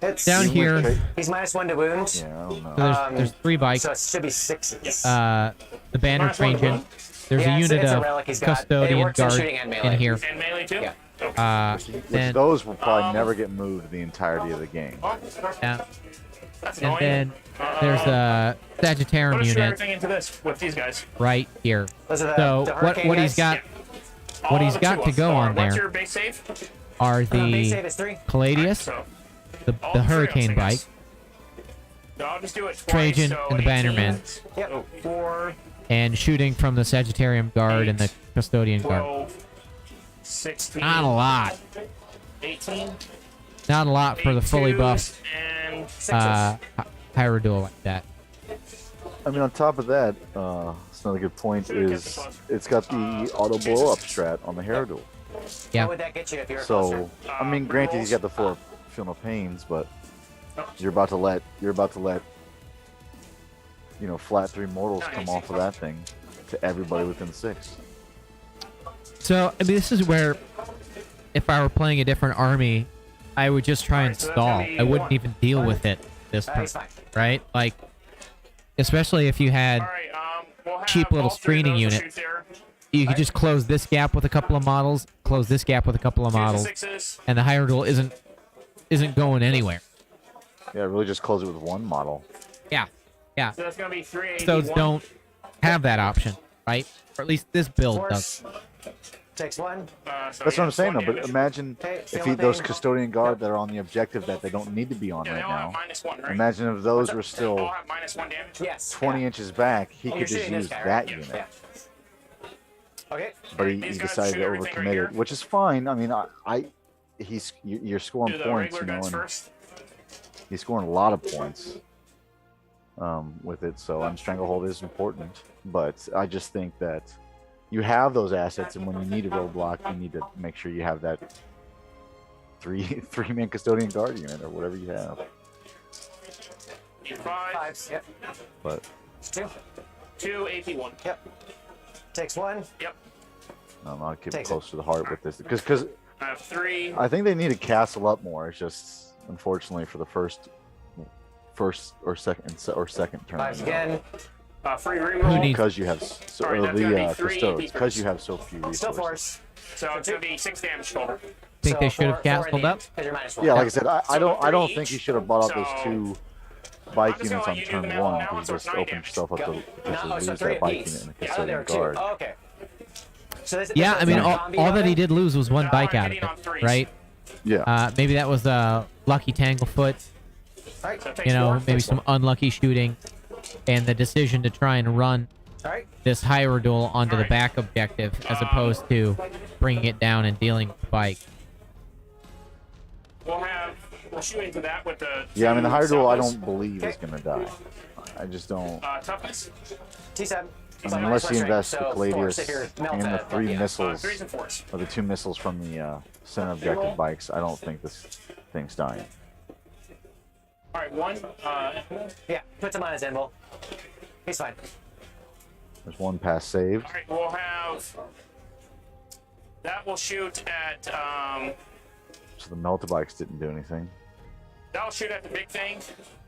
It's Down He's here, like He's -1 to wound. Yeah, I don't know. so there's 3 bikes. So it should be 6s. The banner Minus one to Trajan. wound. There's Yeah, a it's unit a of relic he's got. It custodian works in guard shooting and melee. in here. And melee too? Yeah. Which Then, those will probably never get moved the entirety of the game. Oh, yeah, that's and annoying. then there's a Sagittarian Let's shoot unit everything into this with these guys. right here. Those are the, So the what hurricane he's guys. got All he's the got two to of go them. on What's there your base save? are Base save the is 3. Palladius, So, the all three of Hurricane us, I bike, guess. So I'll just do it twice. Trajan, so and the 18. Bannerman. Yep. So 4, and shooting from the Sagittarian guard and the 8, Custodian guard. 12, 16. Not a lot. 18. Not a lot for the fully buffed And 6s. Hyrule like that. I mean, on top of that, it's another good point is it's got the auto blow up strat on the Hairduel. Yeah. What would that get you if you were closer? So I mean, granted, he's got the 4 feel no pains, but you're about to let flat 3 mortals come off of that thing to everybody within 6. So I mean, this is where, if I were playing a different army, I would just try and Alright, so that's stall. gonna be I wouldn't 1. even deal with it this turn, He's fine. right? Like, especially if you had, Alright, we'll have cheap little all three of screening those unit. shoot there. you could just close this gap with a couple of models, close this gap with a couple of models, 6s. and the Hyrule isn't going anywhere. Yeah, really just close it with 1 model. Yeah, yeah. So that's gonna be 381. Those don't have that option, right? Or at least this build does. Force takes 1. So That's yeah, what I'm saying, though. 1 But damage. imagine Okay, if feel those pain. custodian guard that are on the objective that they don't need to be on Yeah, they right all have now. -1, right? Imagine if those were They all still have -1 damage. Yes. 20 yeah. inches back. He And could you're just shooting this use guy, that right? unit. Yeah. Okay. But he These guys decided shoot to everything right here. overcommit it, which is fine. I mean, you're scoring Do the points, regular you know, guns and first. he's scoring a lot of points with it. So Stranglehold is important, but I just think that you have those assets, and when you need a roadblock, you need to make sure you have that three-man custodian guard unit or whatever you have. 5, 5s. Yep. But 2. 2, AP1. Yep. Takes 1. Yep. I'll keep it Takes close to the heart with this because I have 3. I think they need to castle up more. It's just unfortunately for the first or second turn. 5s again. Free Who reroll. needs- Because you have Sorry, that's gonna be 3 custodes. Because beepers. you have so few resources. Still force. So it's gonna be 6 damage total. Think they should have castled up? Because you're -1. Yeah, like I said, I So don't 3 think he each. should have bought out those So- 2 bike I'm just units gonna on let you do turn the math 1 now, because so you it's just 9 open damage. yourself up to No, potentially so lose 3 that bike apiece. unit in the Yeah, there custodian were 2. guard. Oh, okay. So this Yeah, I mean, is a all combi that he weapon? did lose was one No, bike I'm out of hitting on it, 3s. right? Yeah. Maybe that was lucky Tanglefoot, All right. So it takes you know, 4. maybe some unlucky shooting, and the decision to try and run All right. this Hyrule onto the Alright. back objective as opposed to bringing it down and dealing with the bike. We'll shoot into that with the. Yeah, I mean, the 2 Hyrule I salvos. don't believe is going to die. I just don't. Toughness. T7. Unless you invest the So force if you're Gladius and the melted, 3 yeah. missiles, 3s and 4s. or the 2 missiles from the center objective bikes, I don't think this thing's dying. All right, 1. Yeah, puts him on his anvil. He's fine. There's 1 pass saved. All right, we'll have. That will shoot at. So the melta bikes didn't do anything. That'll shoot at the big thing,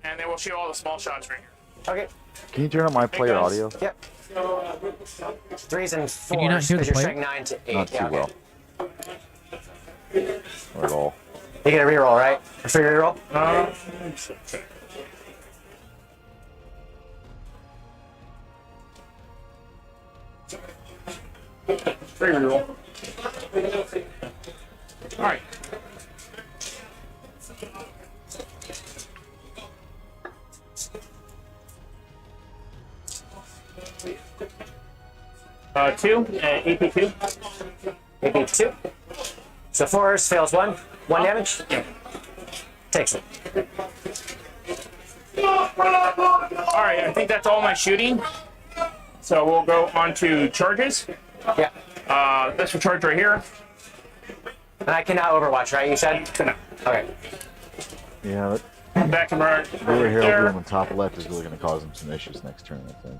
and then we'll shoot all the small shots right here. Okay. Can you turn up my player guys. audio? Yep. 3s and 4s. you not hear the because you're player? strike 9 to 8. Not too yeah, okay. well. Or at all. You get a reroll, right? A free reroll? Free reroll. All right. Two, AP2. Maybe 2. So 4s fails 1. 1 damage? Takes it. Alright, I think that's all my shooting. So we'll go on to charges. Yeah. This will charge right here. And I cannot overwatch, right? You said? No. Okay. Yeah, Back and right Blue Herald there. on the top left is really going to cause him some issues next turn, I think.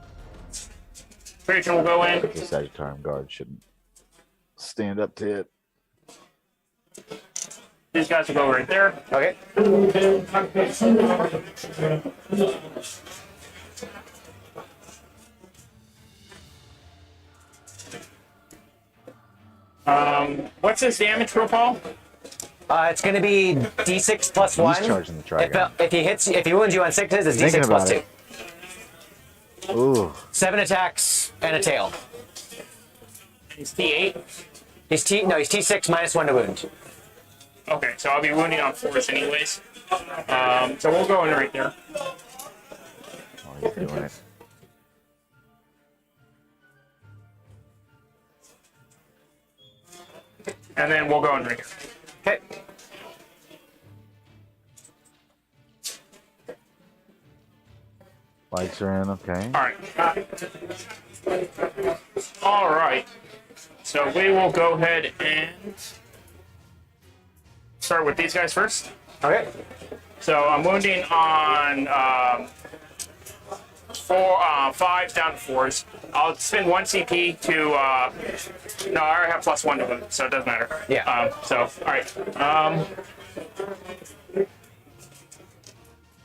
Trajan will go in. The Sagittarium Guard shouldn't stand up to it. These guys will go right there. Okay. What's his damage profile? It's going to be D6 plus 1. He's charging the Trigon. If he wounds you on 6s, it's Thinking D6 plus about 2. it. Ooh. 7 attacks and a tail. He's T8. He's T6 minus 1 to wound. Okay, so I'll be wounding on 4s anyways. So we'll go in right there. Oh, he's doing it. And then we'll go in right here. Okay. Lights are in, okay. All right. So we will go ahead and start with these guys first. Okay. So I'm wounding on 5s down to 4s. I'll spend 1 CP to. No, I already have +1 to wound, so it doesn't matter. Yeah. All right.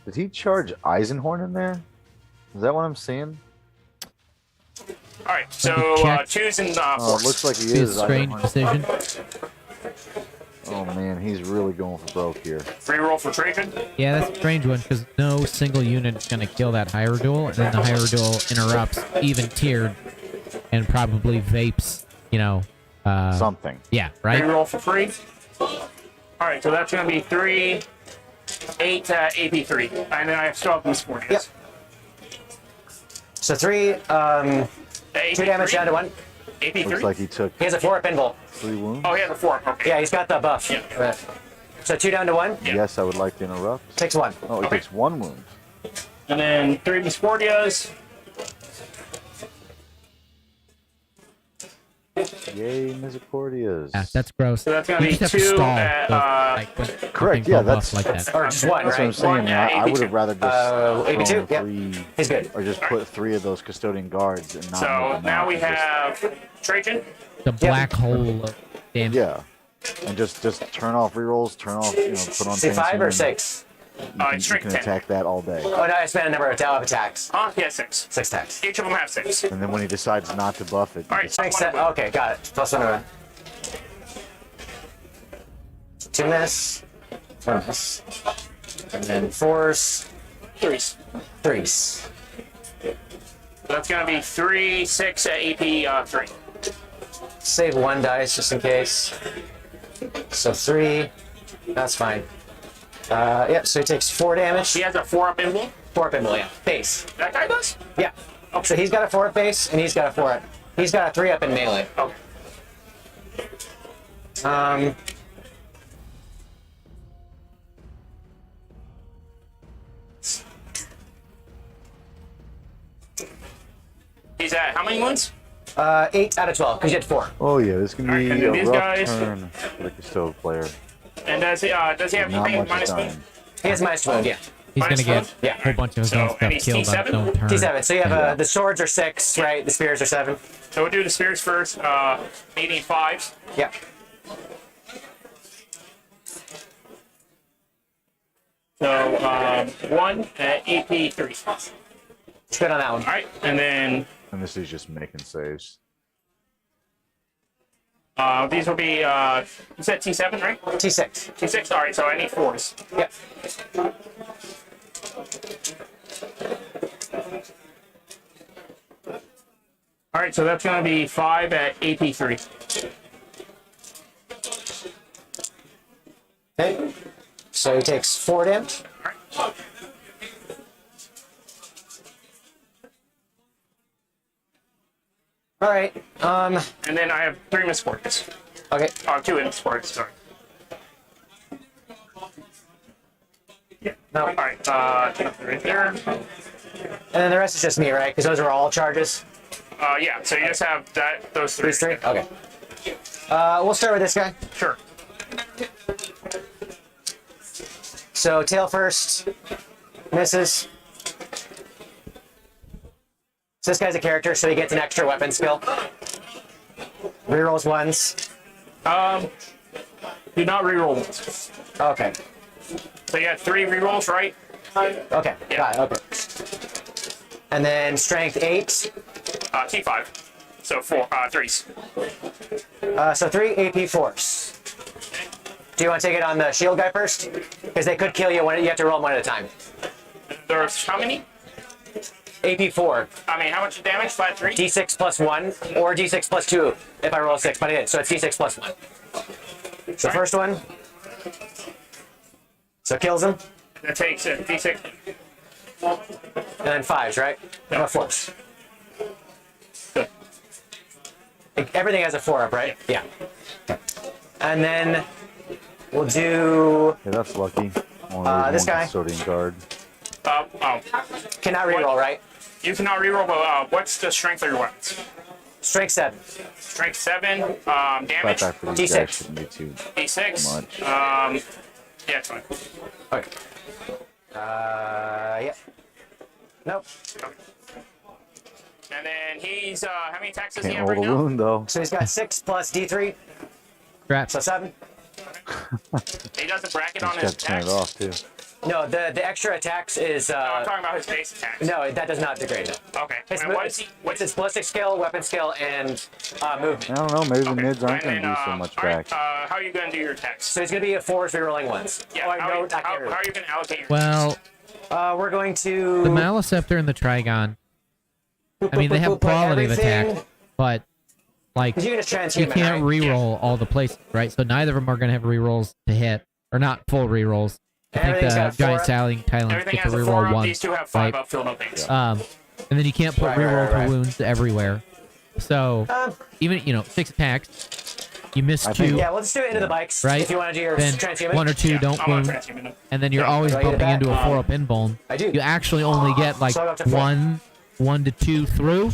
Did he charge Eisenhorn in there? Is that what I'm seeing? All right. So check. 2s and Oh, 4s. it looks like he Be a is. strange Eisenhorn. decision. Oh man, he's really going for broke here. Free roll for Trajan. Yeah, that's a strange one because no single unit is going to kill that Hyrule, and then the Hyrule interrupts even tiered and probably vapes, you know. Something. Yeah, Free right? roll for free. All right. So that's going to be 3, 8 AP3, and then I still have these 4 Yep. So 3, 2 damage down to 1. AP3. Looks like he took He has a 4 up invul. 3 wounds. Oh, he has a 4. Okay. Yeah, he's got the buff. Yeah. So 2 down to 1. Yeah. Yes, I would like to interrupt. Takes 1. Oh, he Okay. takes 1 wound. And then 3 Discordias. Yay, Misericordias. Yeah, that's gross. So that's gonna You be just have to 2 stall. at, like, when Correct, things yeah, go off that's- like that. Or just one, That's what I'm right? saying. One, Man. I would AP2. have rather just AP2, thrown yep. 3, He's good. or just put 3 of those custodian guards and not. So make them now out we and just- have Trajan. The black hole of damage. Yeah, and just turn off rerolls, turn off, put on. See, 5 fancy, or and 6? You can, Strength you can 10. attack that all day. Oh, no, I spent a number of attacks. Yeah, 6. 6 attacks. Each of them have 6. And then when he decides not to buff it, All right, just- Strength 7. Okay, got it. Plus 1 to 2 miss. 1 miss. And then 4s. 3s. 3s. That's gonna be 3, 6 at AP 3. Save 1 dice just in case. So 3. That's fine. Yep, so he takes 4 damage. He has a 4-up emblem. 4 up in melee. Base. That guy does? Yeah. So he's got a 4 up base, and he's got a 4 up. He's got a 3 up in melee. Okay. He's at how many wounds? 8 out of 12, because you had 4. oh yeah, this can be Alright, and then a these rough guys- turn for the Custode player. And does he have Not anything much is minus dying. wound? He has minus wound, yeah. He's gonna Minus get one? a whole bunch of his So, own and stuff he's killed on his T7? own turn. T7. So you have Yeah. the swords are 6, right? The spears are 7. So we'll do the spears first. Needing 5s. Yeah. So 1 at AP 3. It's good on that one. All right, and then And this is just making saves. these will be you said T7, right? T6. T6. All right, so I need 4s. Yep. All right, so that's gonna be 5 at AP 3. Okay. So he takes 4 damage. All right. And then I have 3 misfortunes. Okay. 2 misfortunes. Sorry. Yeah. No. All right. Right there. And then the rest is just me, right? Because those are all charges. Yeah. So you just have those 3. These 3? Okay. We'll start with this guy. Sure. So tail first. Misses. So this guy's a character, so he gets an extra weapon skill. Rerolls 1s. Do not reroll ones. Okay. So you had 3 rerolls, right? Okay. Yeah. Got it. Okay. And then strength 8. T5. So 3s. So 3 AP force. Do you want to take it on the shield guy first? Because they could kill you when you have to roll them 1 at a time. There's how many? AP 4. I mean, how much damage? Flat 3? D6 plus 1 or D6 plus 2 if I roll a 6, but I did. So it's D6 plus 1. So first one. So kills him. That takes a D6. And then 5s, right? No, 4s. Good. Everything has a 4 up, right? Yeah. And then we'll do. Yeah, that's lucky. Only This one guy. Custodian guard. Cannot reroll, right? You cannot reroll, but what's the strength of your weapons? Strength 7. Strength 7, Fight damage, back for these D6. guys shouldn't be too D6. much. Yeah, it's fine. Okay. Yeah. Nope. And then he's, how many attacks does he Can't have roll right a now? wound though. So he's got 6 plus D3, Scratch. so 7. He does a bracket on He's his got to turn attacks. it off too. No, the extra attacks is. I'm talking about his base attacks. No, that does not degrade. No. Okay. His, And what is he? what's his ballistic skill, weapon skill, and movement? I don't know. Maybe the Okay. mids aren't And going to then, do so much all right, back. how are you going to do your attacks? So he's going to be a 4 rerolling ones. Yeah, Oh, how, no, are I you, can't how reroll. are you going to allocate your Well, We're going to. the Maliceptor and the Trigon, I mean, they have quality of attack, but like You're just you transhuman, can't right? reroll all the places, right? So neither of them are going to have rerolls to hit, or not full rerolls. I think Everything's the got 4 giant up. Silent Talons Everything get to has a 4 reroll up. one. These two have 5 right? up. Fill no things. And then you can't put Right, reroll right, for right. wounds everywhere. So even 6 attacks, you miss I 2, think- Yeah, we'll just do it into the bikes. right? If you want to do your Then transhuman. 1 or 2 Yeah, don't I'm on wound, transhuman. and then you're Yeah, always do I get bumping that? into a 4-up invuln. I do. You actually only get like So I go up to 4. 1 to 2 through,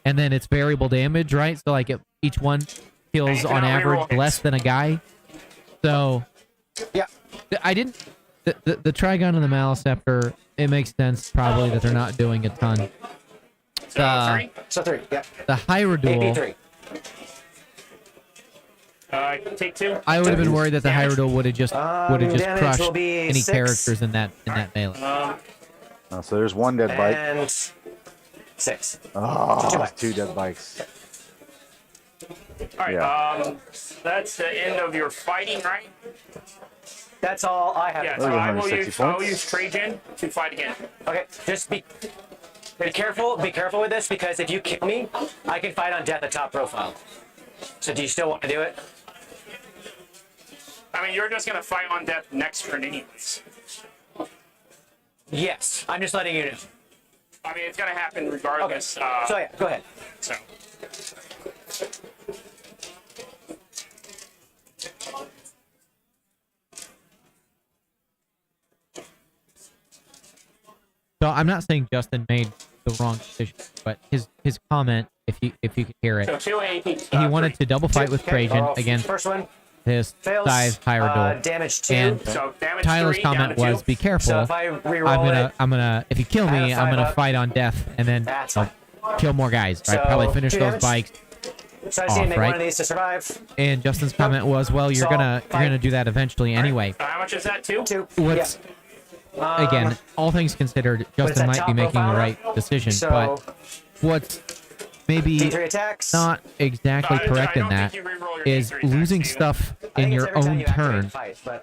and then it's variable damage, right? So like each one kills on average less than a guy. So, Yeah. I didn't. The Trigon and the Maliceptor, it makes sense probably that they're not doing a ton. So 3? So 3. Yeah. The Hyrule, AP3. Take 2. I would have been worried that the Hyrule would have just Damage crushed will be any 6. characters in that melee. So there's 1 dead bike. And 6. Oh, 2 bikes. 2 dead bikes. All right. That's the end of your fighting, right? That's all I have. Yeah. to So say. I will 160 use Trajan to fight again. Okay, just be careful. Be careful with this because if you kill me, I can fight on death at top profile. So do you still want to do it? I mean, you're just gonna fight on death next turn, anyways. Yes. I'm just letting you know. I mean, it's gonna happen regardless. So yeah, go ahead. So. So I'm not saying Justin made the wrong decision, but his comment, if you could hear it, So 2 AP. he wanted to double fight with Okay, Trajan roll. against First one his fails. Scythe Hyrule. Damage 2. And So damage Tyler's 3 comment down to was, 2. "Be careful. So if I reroll I'm gonna. If you kill add a me, I'm 5 gonna up. fight on death, and then That's I'll kill more guys. Right? So, Probably finish 2 those damage. bikes." So I just need to make right? one of these to survive. And Justin's comment was, "Well, you're So, gonna fight. do that eventually anyway." How much is that? 2? 2. What's again, all things considered, Justin that might top be making the profile? right decision, So but what's maybe D3 attacks. not exactly correct in that is losing stuff in your own turn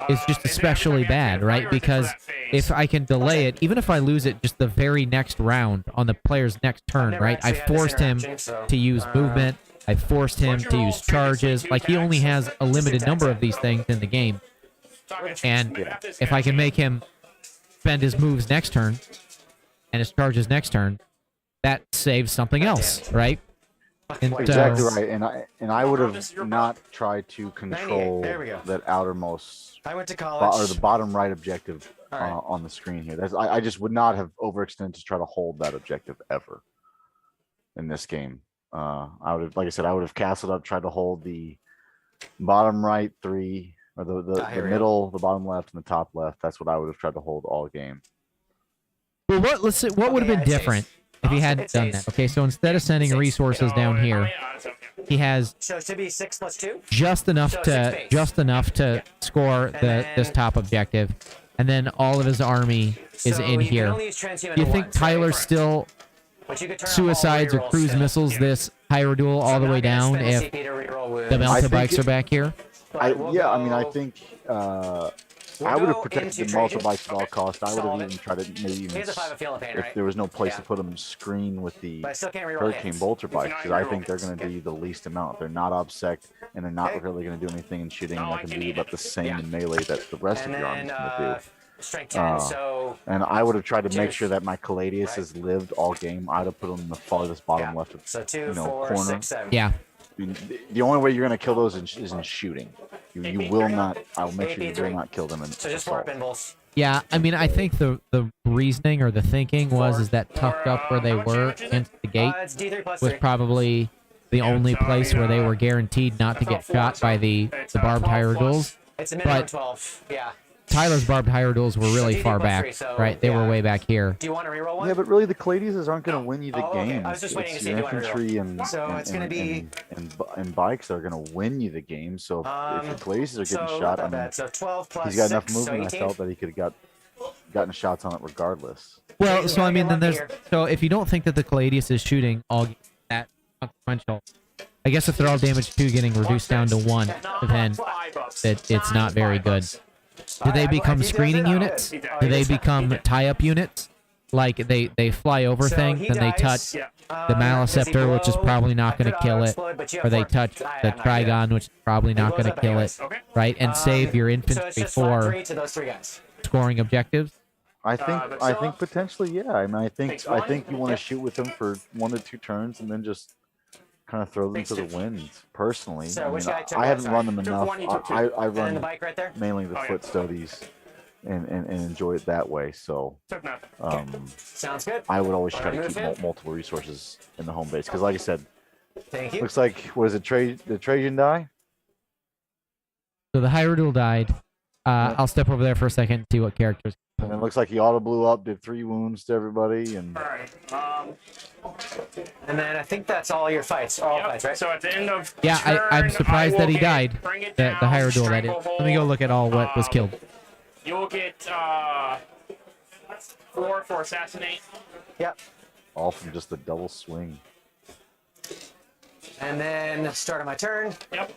is just especially bad, right? Because if I can delay it, even if I lose it just the very next round on the player's next turn, never right? I actually had this forced him interaction, so, to use movement. I forced him to use charges. Like, he only has a limited number of these things in the game. And if I can make him spend his moves next turn and his charges next turn, that saves something else, right? And, Exactly right, and I would have not tried to 98, control there we go. that outermost I went to or college. the bottom right objective All right. on the screen here. I just would not have overextended to try to hold that objective ever in this game. I would have, like I said, I would have castled up, tried to hold the bottom right 3 or the here we go. middle, the bottom left, and the top left. That's what I would have tried to hold all game. Well, let's see, what would have been it's different if he hadn't It's done ace. that? Okay, so instead of sending resources down here, he has So it should be 6 plus 2. just enough So to 6 base. score this then- top objective, and then all of his army is So in you can here. only use transhuman Do you think once, right? Tyler still But you could turn off all suicides or rerolls cruise still. missiles this Hyrule all So the I'm way not gonna down spend if CP to reroll with- the I mountain think bikes it- are back here? but we'll I mean, I go- think we'll I would have go protected into the multi Trajan. bikes at all costs. I would Solve have it. even tried to maybe even Here's a 5 of feeling pain, if right? there was no place Yeah. to put them screen with the But I still can't reroll Hurricane hits. Bolter bikes cannot because I reroll think they're hits. going to be the least amount. They're not obsect and they're not Okay. really going to do anything in shooting. No, And I they can can do eat about it. the same Yeah. in melee that the rest And of your army's then going to do. strength 10, Uh, so And I would have tried to make Juice. sure that my Caladius has lived all game. I'd have put them in the farthest bottom yeah. left of So 2, you know, 4, corner. 6, 7. Yeah. I mean, the only way you're going to kill those is in shooting. You will not. I'll make sure you will not kill them in So just 4 assault. pinballs. Yeah, I mean, I think the reasoning or the thinking is that tucked up where they were against the gate It's D3 plus was 3. probably the only place where they were guaranteed not to get shot by the barbed Hyrules. It's a minimum but- 12. Yeah. Tyler's barbed Hyrules were really D3 far plus back, 3, so, right? They were yeah. way back here. Do you want to reroll one? Yeah, but really, the Caladiuses aren't going to win you the Oh, okay. game. I was just waiting to It's see your if you wanted to infantry and So and, it's gonna and- be- and bikes that are going to win you the game. So if the Caladiuses are getting so shot, not I mean, bad. So 12 plus he's got enough 6, movement. so I 18. felt that he could have gotten shots on it regardless. Well, He's so I gonna mean, get then lucky there's here. so if you don't think that the Caladius is shooting all that consequential, I guess if they're all damage 2 getting reduced down to 1, then it's not very good. Do they become screening units? Do they become tie-up units? Like they fly over So things he and they dies. touch Yeah. the Does he Maliceptor, which is blow? probably I not going could to kill it, auto-explode, but you or have they 4. touch I the have no idea. Trigon, which is probably not blows going to up kill anyways. it, Okay. right? And save your So infantry it's just flat for 3 to those 3 guys. scoring objectives. I but think Zilla potentially, yeah. I mean, I takes think one. you want to Yep. shoot with them for 1 to 2 turns and then just kind of throw them Takes to the 2. wind. Personally, So I which mean, guy took I what haven't side? run them Took enough. one, you took 2. I And then the run bike right there. mainly the Oh, yeah. foot studies and enjoy it that way. So Took nothing. um, Sounds good. I would always try to Wanna keep move in? multiple resources in the home base because, like I said, Thank you. Looks like, what is it, the Trajan die? So the Hyrule died. Yeah. I'll step over there for a second and see what characters. And it looks like he auto blew up, did 3 wounds to everybody, and All right. And then I think that's all your fights. All Yep. fights, right? So at the end of Yeah, I'm turn, surprised I that will he get died. Bring it The down, Hyrule that is. Let me go look at all what was killed. You will get 4 for assassinate. Yep. all from just a double swing. And then start of my turn. Yep.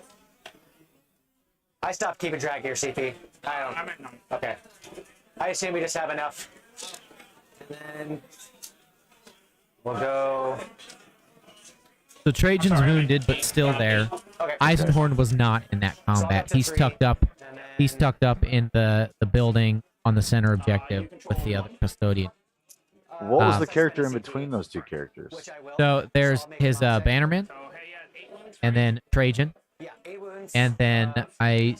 I stopped keeping track of your CP. I don't. I'm at none. Okay. I assume we just have enough. And then we'll go. So Trajan's wounded, but still there. Okay. Eisenhorn was not in that combat. He's tucked up. And then He's tucked up in the building on the center objective with the other custodian. What was the character in between those two characters? which I will. So there's his bannerman, So hey, 8 wounds. and then Trajan, Yeah, 8 wounds. and then I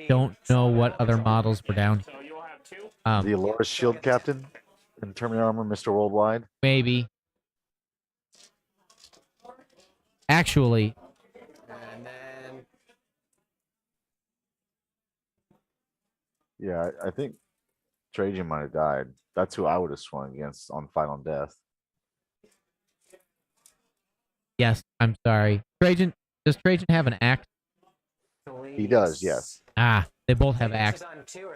don't know what other models were down. So you'll have 2. The Alora's Shield Captain in Terminator Armor, Mr. Worldwide. Maybe. Actually, And then Yeah, I think Trajan might have died. That's who I would have swung against on Final Death. yes, I'm sorry. Trajan, does Trajan have an axe? He does, yes. Ah, they both have axe.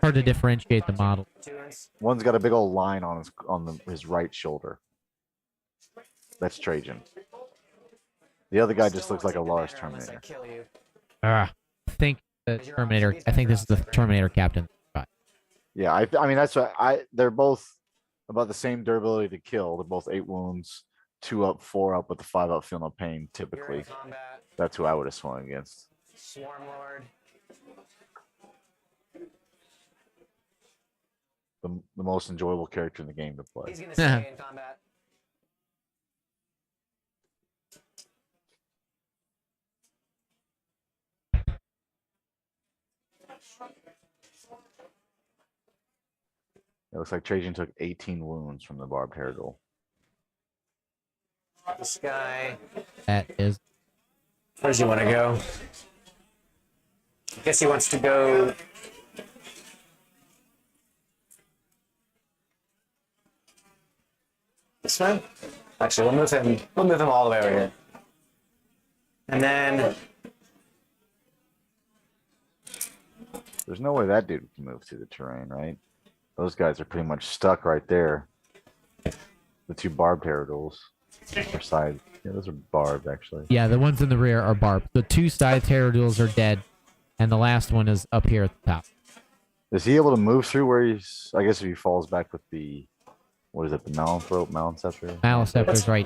Hard to differentiate the model. One's got a big old line on his right shoulder. That's Trajan. The other guy just looks like a Lars Terminator. Ah, I think the Terminator. I think this is the Terminator captain. Right. Yeah, I mean that's what they're both about the same durability to kill. They're both 8 wounds, 2 up, 4 up, with the 5 up feel no pain typically. That's who I would have swung against. Swarm Lord. The most enjoyable character in the game to play. He's gonna stay in combat. It looks like Trajan took 18 wounds from the barbed hair This guy. That is. Where does he want to go? I guess he wants to go. This way? Actually, we'll move him. We'll move him all the way over here. And then There's no way that dude can move through the terrain, right? Those guys are pretty much stuck right there. The 2 barbed hair duels. Or side. Yeah, those are barbed actually. Yeah, the ones in the rear are barbed. The 2 side terror duels are dead, and the last one is up here at the top. Is he able to move through where he's? I guess if he falls back with the, what is it? The Malin Scepter. Maliceptor's right.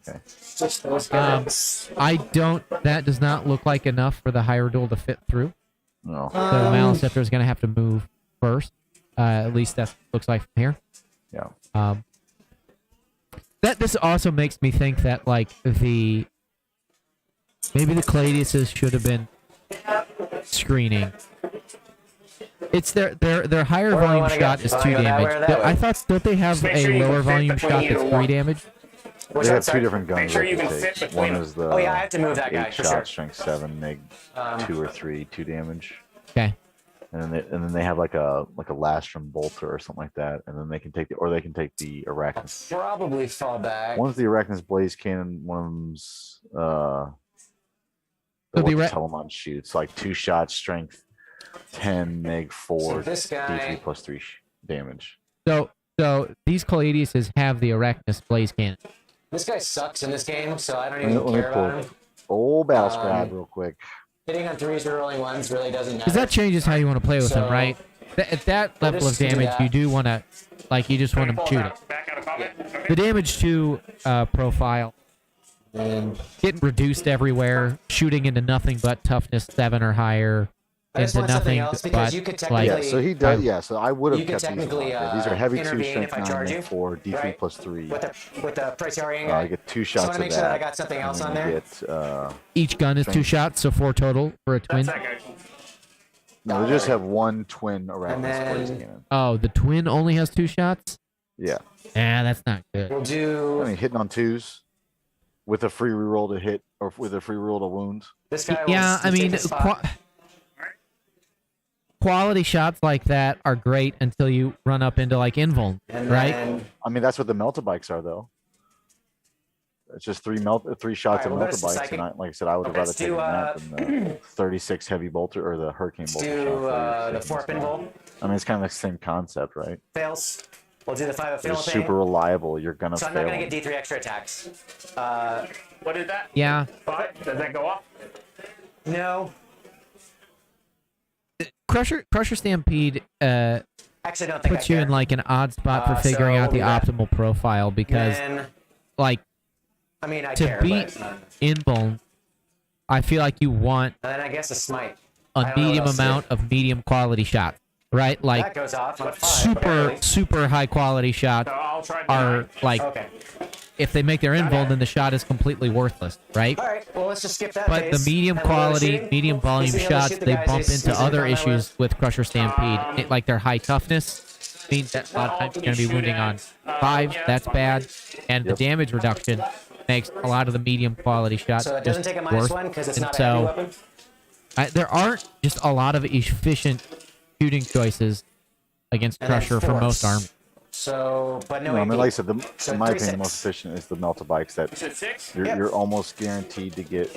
Okay. just those guys. I don't. That does not look like enough for the higher duel to fit through. No. So Maliceptor is going to have to move first. At least that looks like from here. Yeah. This also makes me think that like maybe the Cladiuses should have been screening. It's their higher Where do I volume wanna go? shot is Do I 2 wanna go that way or damage. that way? I thought don't they have Make a sure you can lower fit volume between shot either that's one. 3 damage? Which They one, have 2 sorry? different guns. Make sure they you can can take. fit between One is the Oh yeah, I have to move that guy 8 for shot, sure. strength 7, mig 2 or 3, 2 damage. Okay. And then they have like a Lastrum bolter or something like that, and then they can take the Arachnus. Probably fall back. One's the Arachnus blaze cannon. One's So the the Telemon shoots like 2 shots, strength 10, meg 4, So this guy- d3 plus 3 damage. So these Cladiuses have the Arachnus blaze cannon. This guy sucks in this game, so I don't Let even me care pull about him. old battle scribe real quick. Hitting on 3s or rolling 1s really doesn't matter. Because that changes how you want to play with them, So- right? At that level of just do damage, that. you do want to, you just want to shoot it. Back out of combat. Okay. The damage to profile And getting reduced everywhere, shooting into nothing but toughness 7 or higher, I just into want something nothing else because but you could like Yeah, technically, so he does. Yeah, so I would have you could kept these. technically, These are heavy 2, intervene strength if I 9, charge meg you, 4, d3 right? plus 3. with the Praetorian I guy. get 2 So I shots want to of make sure that I that. got something and else then on you there. Get, each gun is 2 Thanks. shots, so 4 total for a twin. That's that guy. no, they just have 1 twin Arachnus then- blaze cannon. Oh, the twin only has 2 shots? Yeah, Yeah, that's not good. We'll I do. mean hitting on 2s with a free reroll to hit or with a free roll to wound. This guy will Yeah, I take mean, his spot. quality shots like that are great until you run up into like invuln, And right? then, I mean, that's what the melta bikes are, though. It's just three shots Alright, of we'll go melta to bikes, psychic. and like I said, I would have Okay, rather let's taken do, that than the 36 heavy bolter or the hurricane let's bolter do shot. the 4 pinball. I mean, it's kind of the same concept, right? Fails. We'll do the 5 of They're fail super thing. reliable. You're gonna So I'm fail. not gonna them. get D3 extra attacks. What is that? Yeah. 5? Does that go up? No. Crusher Stampede Actually, I don't think puts I you care. in like an odd spot for figuring so out the we'll do that. optimal profile because Then, like I mean, I to care, beat but... invuln, I feel like you want And then I guess a smite. a I don't know what medium else to do. amount of medium quality shots, right? That Like goes off on 5. okay. super high quality shots So I'll try the are 9. like Okay. if they make their invuln, then the shot is completely worthless, right? All right. Well, let's just skip that. But the phase, medium and we'll go to quality, shooting. medium volume Let's see how shots, shoot the they guys bump he's into gonna other come out issues with Crusher Stampede. Like their high toughness means that a lot of times you're going to be wounding on 5. yeah, That's fine. bad. And the damage reduction makes a lot of the medium quality shots So it doesn't just take a worse. -1 because it's And not a heavy so weapon. there aren't just a lot of efficient shooting choices against And then Crusher for most force. arms. So, but no. No, I mean, AP. like I said, So in my 3, opinion, the 6. most efficient is the melta bikes that Is it 6? you're, Yep. you're almost guaranteed to get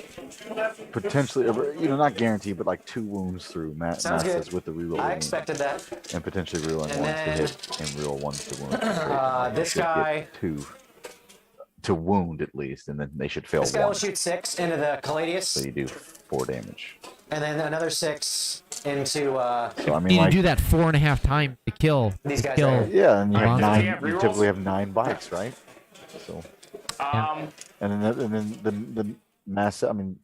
potentially, not guaranteed, but like 2 wounds through Sounds masses good. with the reroll. I wound, expected that. and potentially rerolling And 1 to then- hit and reroll 1 to wound. This Should get guy. 2 to wound at least, and then they should fail This guy will 1. shoot 6 into the So Caladius, you do 4 damage. and then another 6 into So I You mean, need to like, do that 4.5 times to kill. These to guys kill. are- yeah, and you Does have he 9. have You rerolls? typically have 9 bikes, right? So, and then the mass. I mean,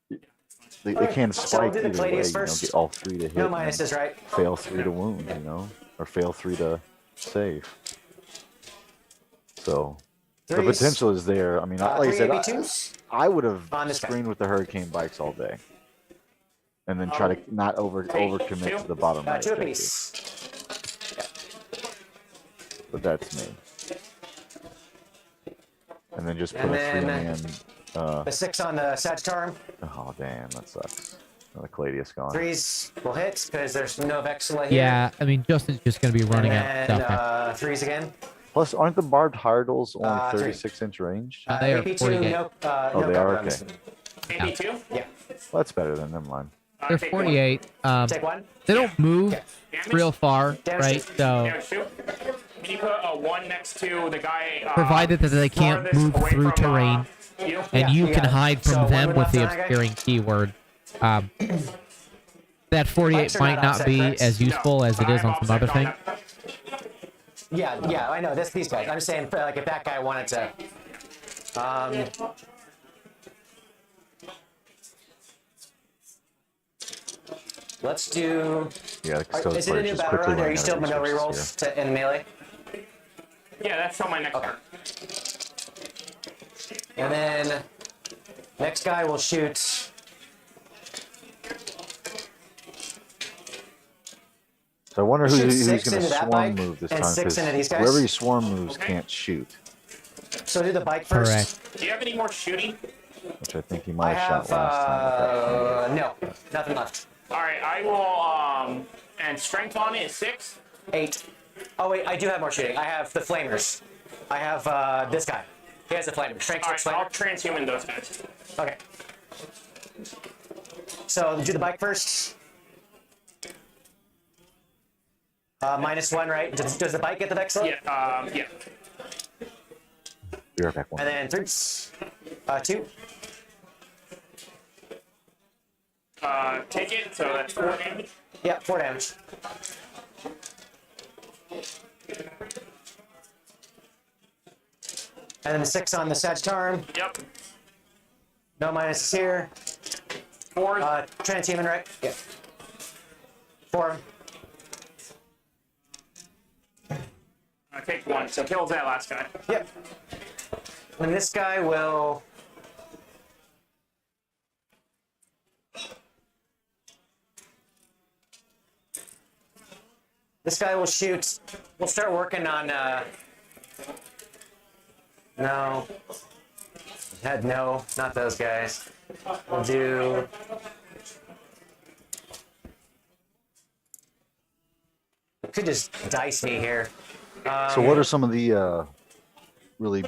they can So we'll spike do the either way. Caladius first. Get all 3 to hit. no and then minuses, right? fail 3 to wound, or fail 3 to save. So the Threes. potential is there. I mean, like I 3 said, AB2s. I would have On this guy. screened with the hurricane bikes all day, and then try to not overcommit to the bottom right 2 objective. apiece. But that's me. And then just put And a then- 3-man. The 6 on the Sagittarium. Oh damn, that sucks. The Caladius gone. 3s will hit because there's no Vexilla here. Yeah, I mean, Justin's just going to be running out of And stuff. 3s again. Plus, aren't the barbed hurdles only 3. 36-inch range? They are AP2, 48. no, Oh, no they are? cover. Maybe 2? Yeah. Well, that's better than them, line. They're Take one. 48. Take 1. They don't move Damage? real far, Damage right? two. So Damage 2. Can you put a 1 next to the guy? provided that they can't farthest move away through from, terrain, you? and Yeah, you you can got it. hide So from one them would with left the on that guy? obscuring keyword. That 48 Bikes are might not not offset, be correct? as useful as it is on some other things. Yeah, I know. These guys. I'm just saying, like, if that guy wanted to. Let's do. Yeah, the Custodes Is it a players new just battle quickly round, or are running you out still of no resources rerolls in melee? Yeah, that's on my next turn. And then next guy will shoot. So I wonder Shoot who's 6 going to into that swarm bike move this and time, 6 into these because guys? whoever you swarm moves can't shoot, So do the bike first. Correct. Do you have any more shooting? which I think he I might have have shot last time. no, nothing left. All right, I will. And strength on it is 6. 8. Oh wait, I do have more shooting. I have the flamers. I have this guy. He has the flamer. Strength All 6 right, I'll flamer. transhuman those guys. Okay. So do the bike first. -1, right? Does the bike get the Vexilla? Yeah. Yeah. Be right back. One. And then 3s. 2. Take it. So that's 4 damage. Yeah, 4 damage. And then the 6 on the Sagittarium. Yep. No minuses here. 4. Transhuman, right? Yeah. 4. Take 1. So kills that last guy. Yep. And this guy will. This guy will shoot. We'll start working on. No. No, not those guys. We'll do. Could just dice me here. So what are some of the really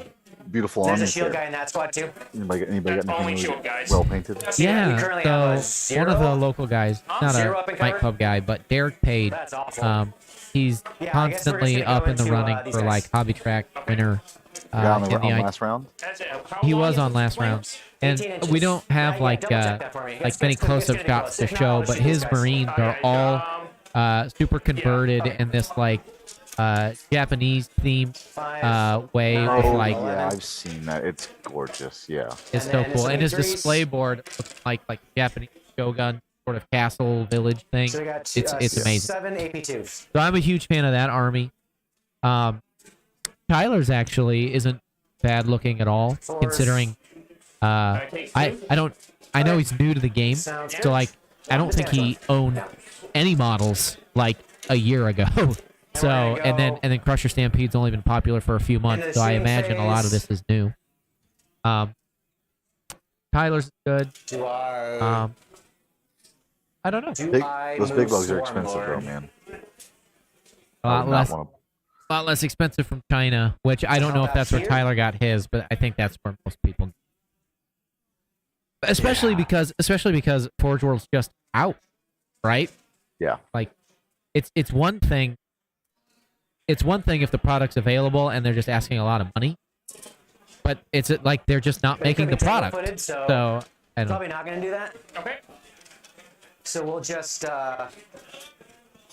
beautiful There's a armies shield there? guy in that squad too. Anybody got Only anything shield really guys. well painted? Yeah, we currently have a so one of the zero. local guys, not Zero a up and Smite cover? Club guy, but Derek Page. That's awful. He's Yeah, I guess we're just constantly gonna up go in the into, running these for guys. like Hobby Track winner. Yeah, on in the the I- last round. That's it. How he long was is on this last plane? round, and 18 inches. we don't have Yeah, like double check that for me. It's many gonna close-up be shots close. to If not, show, I'll but shoot his these guys. Marines are Okay, all super converted in this like Japanese theme way Oh, with Oh, like yeah, I've seen that. It's gorgeous. Yeah. it's And so then cool. And his 73s. display board looks like Japanese shogun sort of castle village thing. So we got It's amazing. 7 AP2s. So I'm a huge fan of that army. Tyler's actually isn't bad looking at all, Fours. considering I know he's new to the game, Sounds so like I don't think he owned any models like a year ago. So we're gonna and then Crusher Stampede's only been popular for a few months, the so I same imagine a lot of phase. this is new. Tyler's good. Do I? I don't know. Those big bugs are Swarm expensive Lord? though, man. A I lot would not less. wanna- A lot less expensive from China, which I don't How know if about that's where here? Tyler got his, but I think that's where most people. Especially because Forge World's just out, right? Yeah. Like, it's one thing. It's one thing if the product's available and they're just asking a lot of money, but it's like they're just not But it could making be the product. tangle-footed, so So I don't know. probably not going to do that. Okay. So we'll just.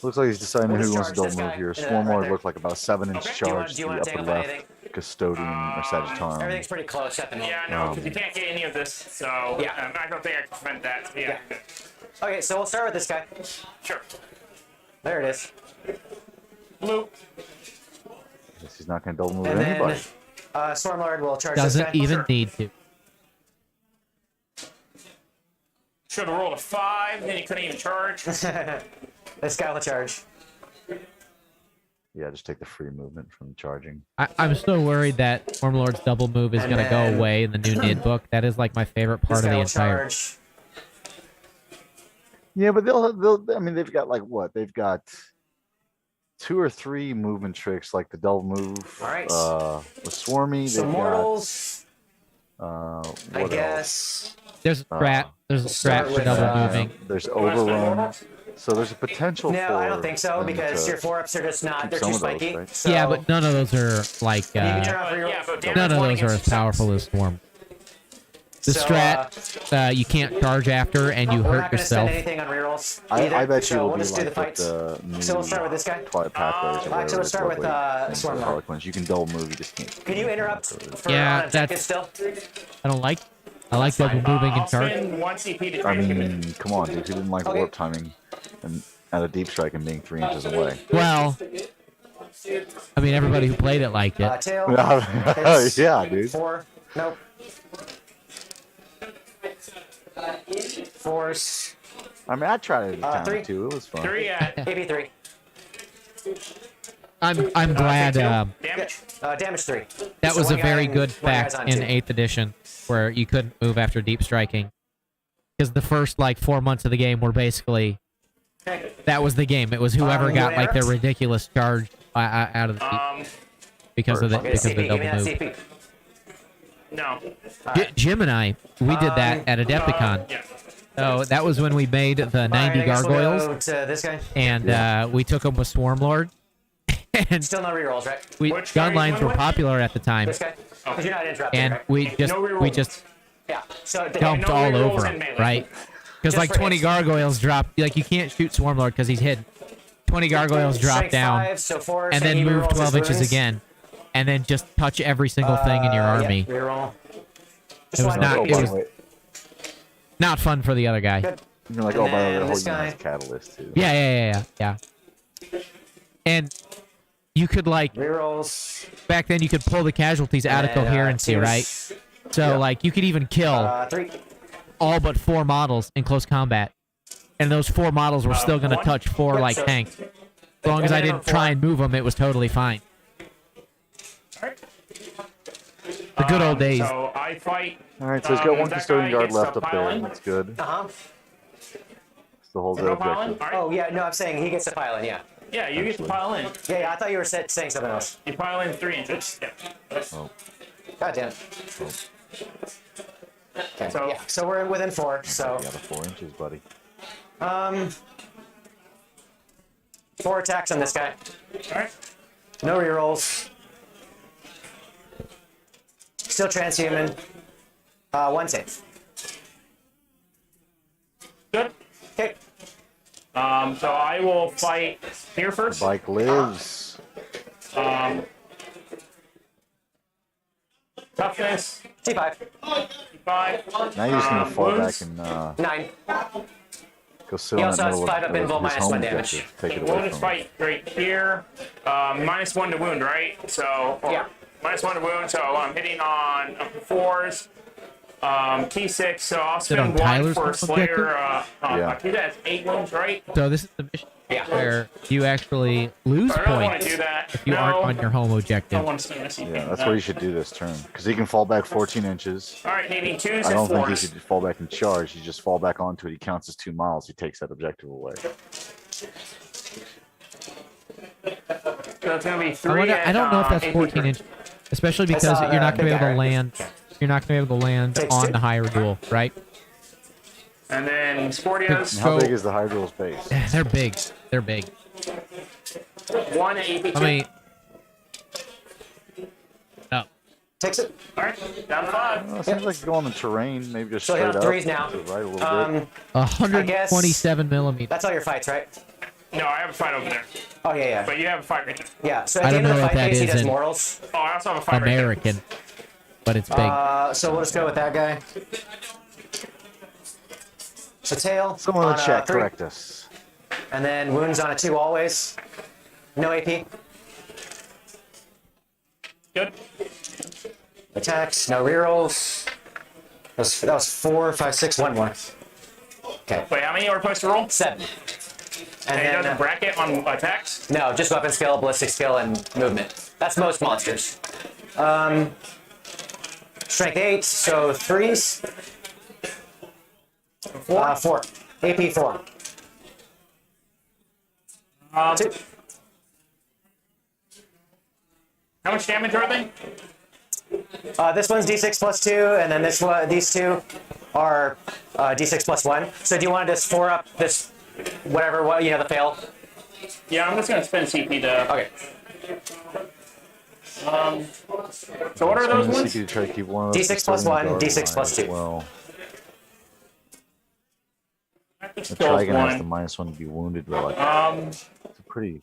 Looks like he's deciding We'll who just wants to charge double this move guy. here. Yeah, Swarm right Lord there. looked like about 7-inch Okay. charge Do to you the want to upper tangle left. anything? Custodian or Sagittarian. Everything's pretty close at the moment. Yeah, no, because you can't get any of this, so Yeah. I don't think I can prevent that. Yeah. Okay, so we'll start with this guy. Sure. There it is. Blue. Guess he's not going to double move And anybody. then Swarm Lord will charge this Doesn't guy. even Sure. need to. Should have rolled a 5, then you couldn't even charge. This guy will charge. Yeah, just take the free movement from charging. I'm still worried that Swarm Lord's double move is And going to go then- away in the new NID book. That is like my favorite part This of guy the will entire. charge. Yeah, but they'll. I mean, they've got like what? They've got 2 or 3 movement tricks, like the double move. All right. With Swarmy, So they've mortals, got. I What guess. There's a strat. There's a start strat for with, double moving. There's wanna spend overrun. mortals? So there's a potential for. No, I don't think so them because to your 4-ups are just not. keep They're some too of those, spiky. right? So Yeah, but none of those are like. you can turn off your Yeah, but None damage of one those are as against powerful as Swarm. The So, strat, you can't charge after, and you we're hurt not gonna yourself. spend anything on rerolls. I either, bet you so it'll we'll be just do the like with fights. the new So we'll start with this guy. Twilight Pathways or actually, whatever let's start with, lovely things Swarm with Lord. Harlequins. You can double move, you just can't. Can you interrupt for Yeah, on objective that's- still? I don't like. I like double moving I'll and charge. spend 1 CP to I transmit it. mean, come on, dude. Who didn't like Okay. warp timing and at a deep strike and being 3 inches away? Well, I mean, everybody who played it liked it. Tail. Yeah, dude. 4. Nope. Force. I mean, I tried it a time 3. or 2. It was fun. 3 at AP3. I'm glad damage. Damage 3. that So was a one guy very and good one guy's fact on in 2. 8th edition, where you couldn't move after deep striking, because the first like 4 months of the game were basically Okay. that was the game. It was whoever You got wanna like their interrupt? ridiculous charge out of the because of the Okay, because of CP. the Give me double that move. CP. No. Jim and I, we did that at Adepticon. Yeah. So that was when we made the 90 Alright, I guess gargoyles, We'll go to this guy. and we took them with Swarm Lord. And Still no rerolls, right? Which guy gun you lines went were with? popular at the time, This guy. Because you're not interrupting, and right? we No rerolls. just Yeah. So dumped no all rerolls over and him, melee. right? Because Just like for 20 hits. gargoyles dropped. Like you can't shoot Swarm Lord because he's hidden. 20 gargoyles drop Strike down, 5, so 4, and so then he move rerolls 12 his inches wounds. again, and then just touch every single thing in your army. Yeah, reroll. It was one. not- Oh, it by was- the way, not fun for the other guy. Good. you're like, And oh, by the way, then the whole this unit guy. has catalyst too. Yeah. And you could like Rerolls. back then you could pull the casualties out of And, coherency, twos. right? So like you could even kill 3. all but 4 models in close combat, and those 4 models were still going to 1. touch 4 like so- tanks. As long as I didn't try and move them, it was totally fine. Alright. The good old days. So I fight. All right, so he's got one that custodian guy guard gets to left up pile there. in. That's good. Uh-huh. Still holds No that piling? objective. All right. Oh, yeah, no, I'm saying he gets to pile in, yeah. Yeah, you get to pile in. Yeah, yeah, I thought you were saying something else. You pile in 3 inches. Yeah. Oh, God damn. oh. Okay, So- yeah, so we're within 4, so... You got a 4 inches, buddy. 4 attacks on this guy. All right. No rerolls. Still transhuman. 1 save. Good. Okay. So I will fight here first. Bike lives. Toughness. T5. 5. Now you just need to fall wounds. back and 9. go sit He on also that has middle 5 up of invul, his minus home 1 damage. objective. Take it We'll away just from him. fight right here. -1 to wound, right? So Yeah. -1 to wound. So I'm hitting on 4s. T6. So I'll it spend on 1 Tyler's for home Slayer. Yeah. I think that's 8 wounds, right? So this is the mission Yeah. where you actually lose I really want points to do that. if you no, aren't on your home I objective. don't want to spend this. Yeah, that's what he should do this turn. Because he can fall back 14 inches. All right, needing 2s I and don't think he 4s. should fall back and charge. He just fall back onto it. He counts as 2 miles. He takes that objective away. So it's gonna be 3. I don't know if that's 14 inches, especially because saw you're not the going to be able big to guy. land. You're not going to be able to land Takes on 2. the higher duel, right? And then Sportias. And how So- big is the Hydrol's base? They're big. They're big. 1 AP2. I mean, no. Takes it. All right, down to 5. Well, it seems like you go on the terrain, maybe just So straight yeah, up. 3s now. to the right a little bit. 127 millimeters. That's all your fights, right? No, I have a fight over there. Oh, yeah, yeah. But you have a fight right there. Yeah, so I at the don't end of the know if fight that phase, he is does in mortals. Oh, I also have a fight right there. American, but it's big. So we'll just go with that guy. So tail Someone in on the a chat 3, correct us. and then wounds on a 2 always. No AP. Good. Attacks, no rerolls. That was 4, 5, 6, 1 more. Okay, Wait, how many are we supposed to roll? 7. And And it then, doesn't bracket on attacks? no, just weapon skill, ballistic skill, and movement. That's most monsters. Strength 8, so 3s. 4. AP 4. 2. How much damage are they? This one's D6 plus 2, and then this one, these 2 are D6 plus 1. So do you want to just 4 up this, whatever, what, you know, the fail? Yeah, I'm just gonna spend CP to. Okay. So what are those Spend the ones? CP to try to keep one of those D6 plus custodian 1, guards D6 plus alive 2. Well, the Still Trigon has the one. -1 to be wounded relic. It's a pretty.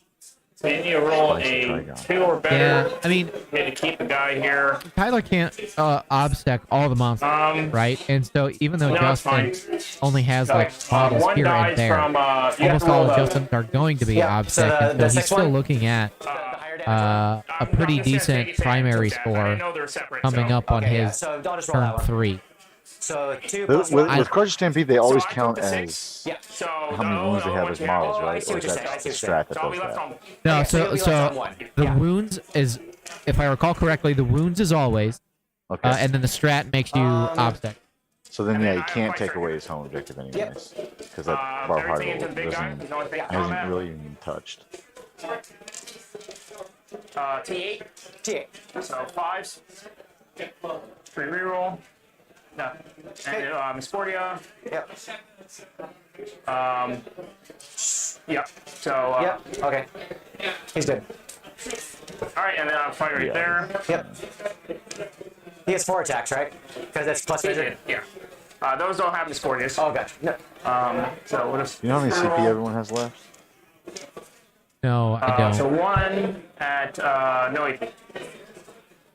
So you need to roll Spicy a Trigon. 2 or better. Yeah, I mean, You need to keep the guy here. Tyler can't obstack all the monsters, right? And so even though No, it's Justin fine. only has like models one here dies and there, from. You have almost to roll all of the, Justin's are going to be Yeah, so obstack, and the so he's sixth still one? looking at The higher damage one. a pretty I'm just gonna decent take it primary to that. I didn't score know they were separate, coming so- up on Okay, yeah, his so I'll just roll that turn one. 3. So 2 With, plus with, 1. with Crush Stampede, they always I took count the 6. as Yeah. So how many wounds they have as models, right? see Or what is you're that saying, I see the what you're strat that So I'll be does left that? on. No, Okay, so you'll be left on one. the Yeah. wounds is, if I recall correctly, the wounds is always, Okay. and then the strat makes you obstack. So then, yeah, you I can't have take fight away right his home objective anyways. Because that bar hard Everything into the big guy. doesn't He's the only thing in hasn't combat. really even touched. T8. T8. So 5s. 3 reroll. No. And Sportia. Yep. Yep. So. Yep. Okay. He's good. All right, and then I'll fight right Yeah. there. Yep. He has 4 attacks, right? Because that's plus measure. Yeah. Those don't have the Sportias. Oh, gotcha. No. So we'll just. You know how many CP everyone has left? No, I don't. So 1 at no AP.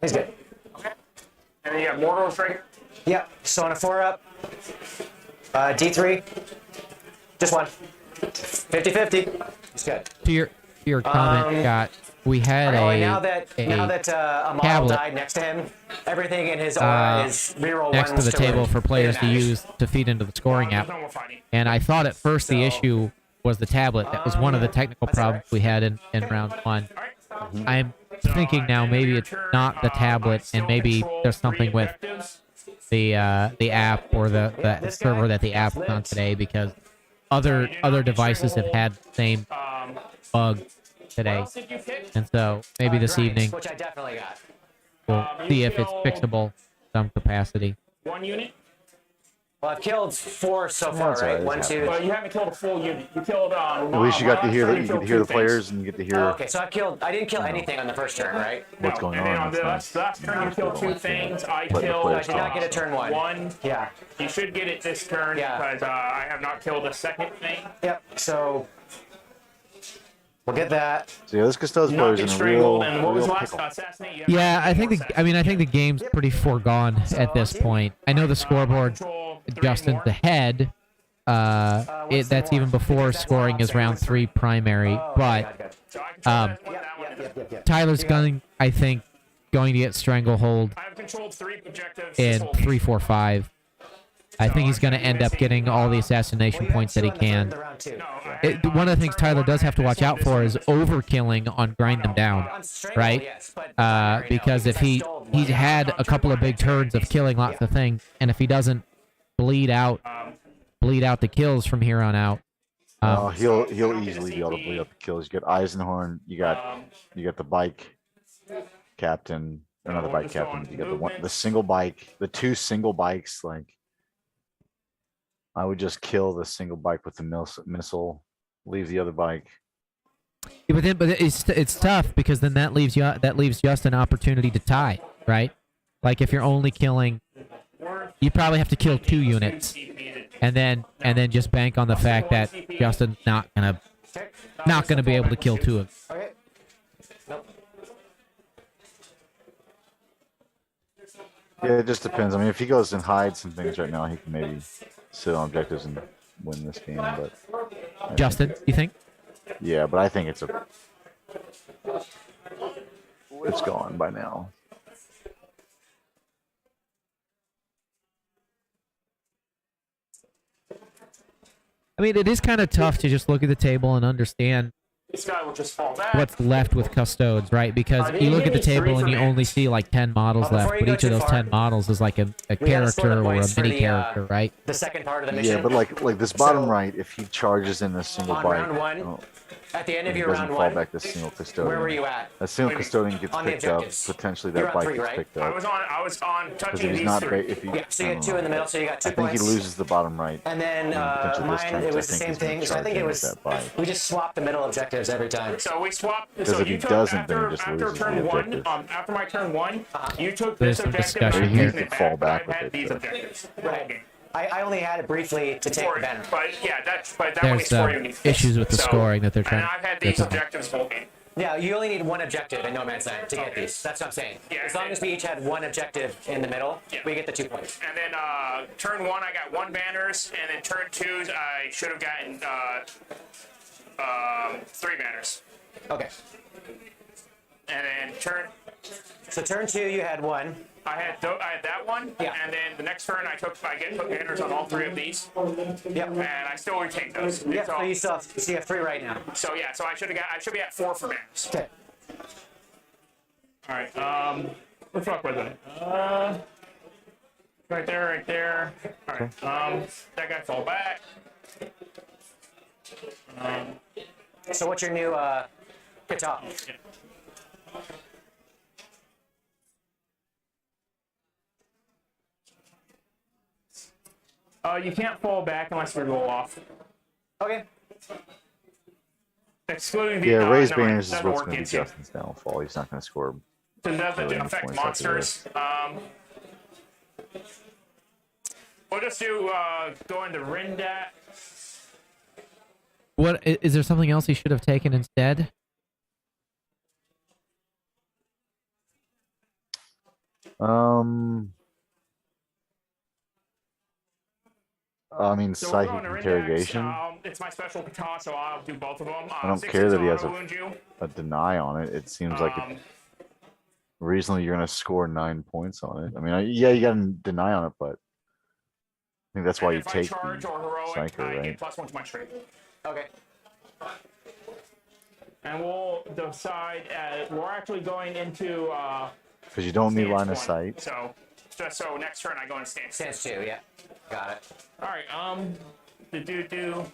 He's good. And then you have mortals right here. Yep. So on a 4 up, D3, just 1. 50-50. He's good. To your comment, Scott, we had Oh, a, and now that a model tablet. died next to him, everything in his aura is reroll next to ones the table wound. for players to Advantage. use to feed into the scoring There's app. no more fighting. And I thought at first the So- issue was the tablet. That was one of the technical That's all problems we had in round 1. All right. I'm thinking now maybe it's not the tablet, and maybe there's something with the app or the server that the app's on today, because other devices have had the same bug today, and so maybe this evening which I definitely got. we'll see if it's fixable some capacity. 1 unit. Well, I've killed 4 so far, That's right? alright, 1, it's 2. But you haven't killed a full unit. You killed At least you got to hear that. You get to hear the players and you get to hear Okay, so I didn't kill anything on the first turn, right? what's going and then on. on the last turn you killed 2 things. I killed. I did not get a turn 1. 1. Yeah. You should get it this turn because I have not killed a second thing. Yep. So we'll get that. So yeah, this Custodes Not player's get in a strangled. real, And what was real last pickle. assassinate? Yeah, I think the game's pretty foregone at this point. I know the scoreboard, Justin's ahead. That's even before scoring his round 3 primary, but Tyler's I think, going to get stranglehold I have controlled 3 objectives. in 3, 4, 5. I think he's going to end up getting all the assassination points that he can. One of the things Tyler does have to watch out for is overkilling on grind them down, right? Because if he's had a couple of big turns of killing lots of things, and if he doesn't bleed out the kills from here on out, he'll easily be able to bleed up the kills. You got Eisenhorn, you got the bike captain, another bike captain. You got the single bike, the 2 single bikes. Like, I would just kill the single bike with the missile, leave the other bike. Yeah, but it's tough, because then that leaves just an opportunity to tie, right? Like, if you're only killing, you probably have to kill 2 units, and then just bank on the fact that Justin's not gonna be able to kill 2 of them. Okay. Nope. Yeah, it just depends. I mean, if he goes and hides some things right now, he can maybe sit on objectives and win this game. But Justin, you think? yeah, but I think it's gone by now. I mean, it is kind of tough to just look at the table and understand This guy will just fall back. what's left with Custodes, right? Because you look at the table and you only see like 10 models left, but each of those 10 models is like a character or a mini character, right? The second part of the mission. Yeah, but like this bottom right, if he charges in a single On bike, round 1, at the end of he your doesn't round fall 1, back to single custodian. where were you at? A single custodian gets On the picked up. objectives. Potentially You're that on bike 3, gets right? picked I up. was on Because touching if he's these not, 3. if he, Yeah, so you I had don't 2 in the know. middle, so you got 2 I think points. he loses the bottom right. And then potentially this mine, turn, it 'cause was I the think same he's gonna thing. So I charge think in it with was, that bike. we just swapped the middle objectives every time. So we swapped. Because So if you he took doesn't, then he just after loses turn the 1. objective. After my turn 1, you took There's this some objective. discussion and here. I've You could fall back I've with had it, these so. objectives. Right. I only had it briefly to take the banner. But yeah, that one is There's for you. issues with the So, scoring that they're trying. And I've had these that's- objectives whole game. Yeah, you only need 1 objective in No Man's Land to get these. That's what I'm saying. Yeah, As long as we each had 1 objective in the middle, Yeah. we get the 2 points. And then turn 1, I got 1 banners, and then turn 2, I should have gotten 3 banners. Okay. And then So turn 2, you had 1. I had that one, Yeah. and then the next turn I put banners on all 3 of these, Yep. and I still retained those. Yeah, So, so you still have, so you have 3 right now. so yeah, so I should be at 4 for banners. Okay. All right. Where the fuck was it? Right there. All right. That guy fell back. So what's your new guitar? You can't fall back unless we roll off. Okay. Excluding the Yeah, raised no, banners is that what's work going to be against you. Justin's downfall. He's not going to score. So that really any affect points after monsters. We'll just do go into Rindat. What is there something else he should have taken instead? I mean, So we're psychic going to Rindat. interrogation. It's my special guitar, so I'll do both of them. I don't 6 care that he inches has auto wound you. a deny on it. It seems like reasonably you're going to score 9 points on it. I mean, yeah, you got a deny on it, but I think that's why and you if I take charge the or heroic, psycho, I right? get +1 to my strength. Okay. and we'll decide. We're actually going into. Because you don't need Stance line of one. sight. So, just so next turn I go in stance. Stance 2, yeah. Got it. All right. The do.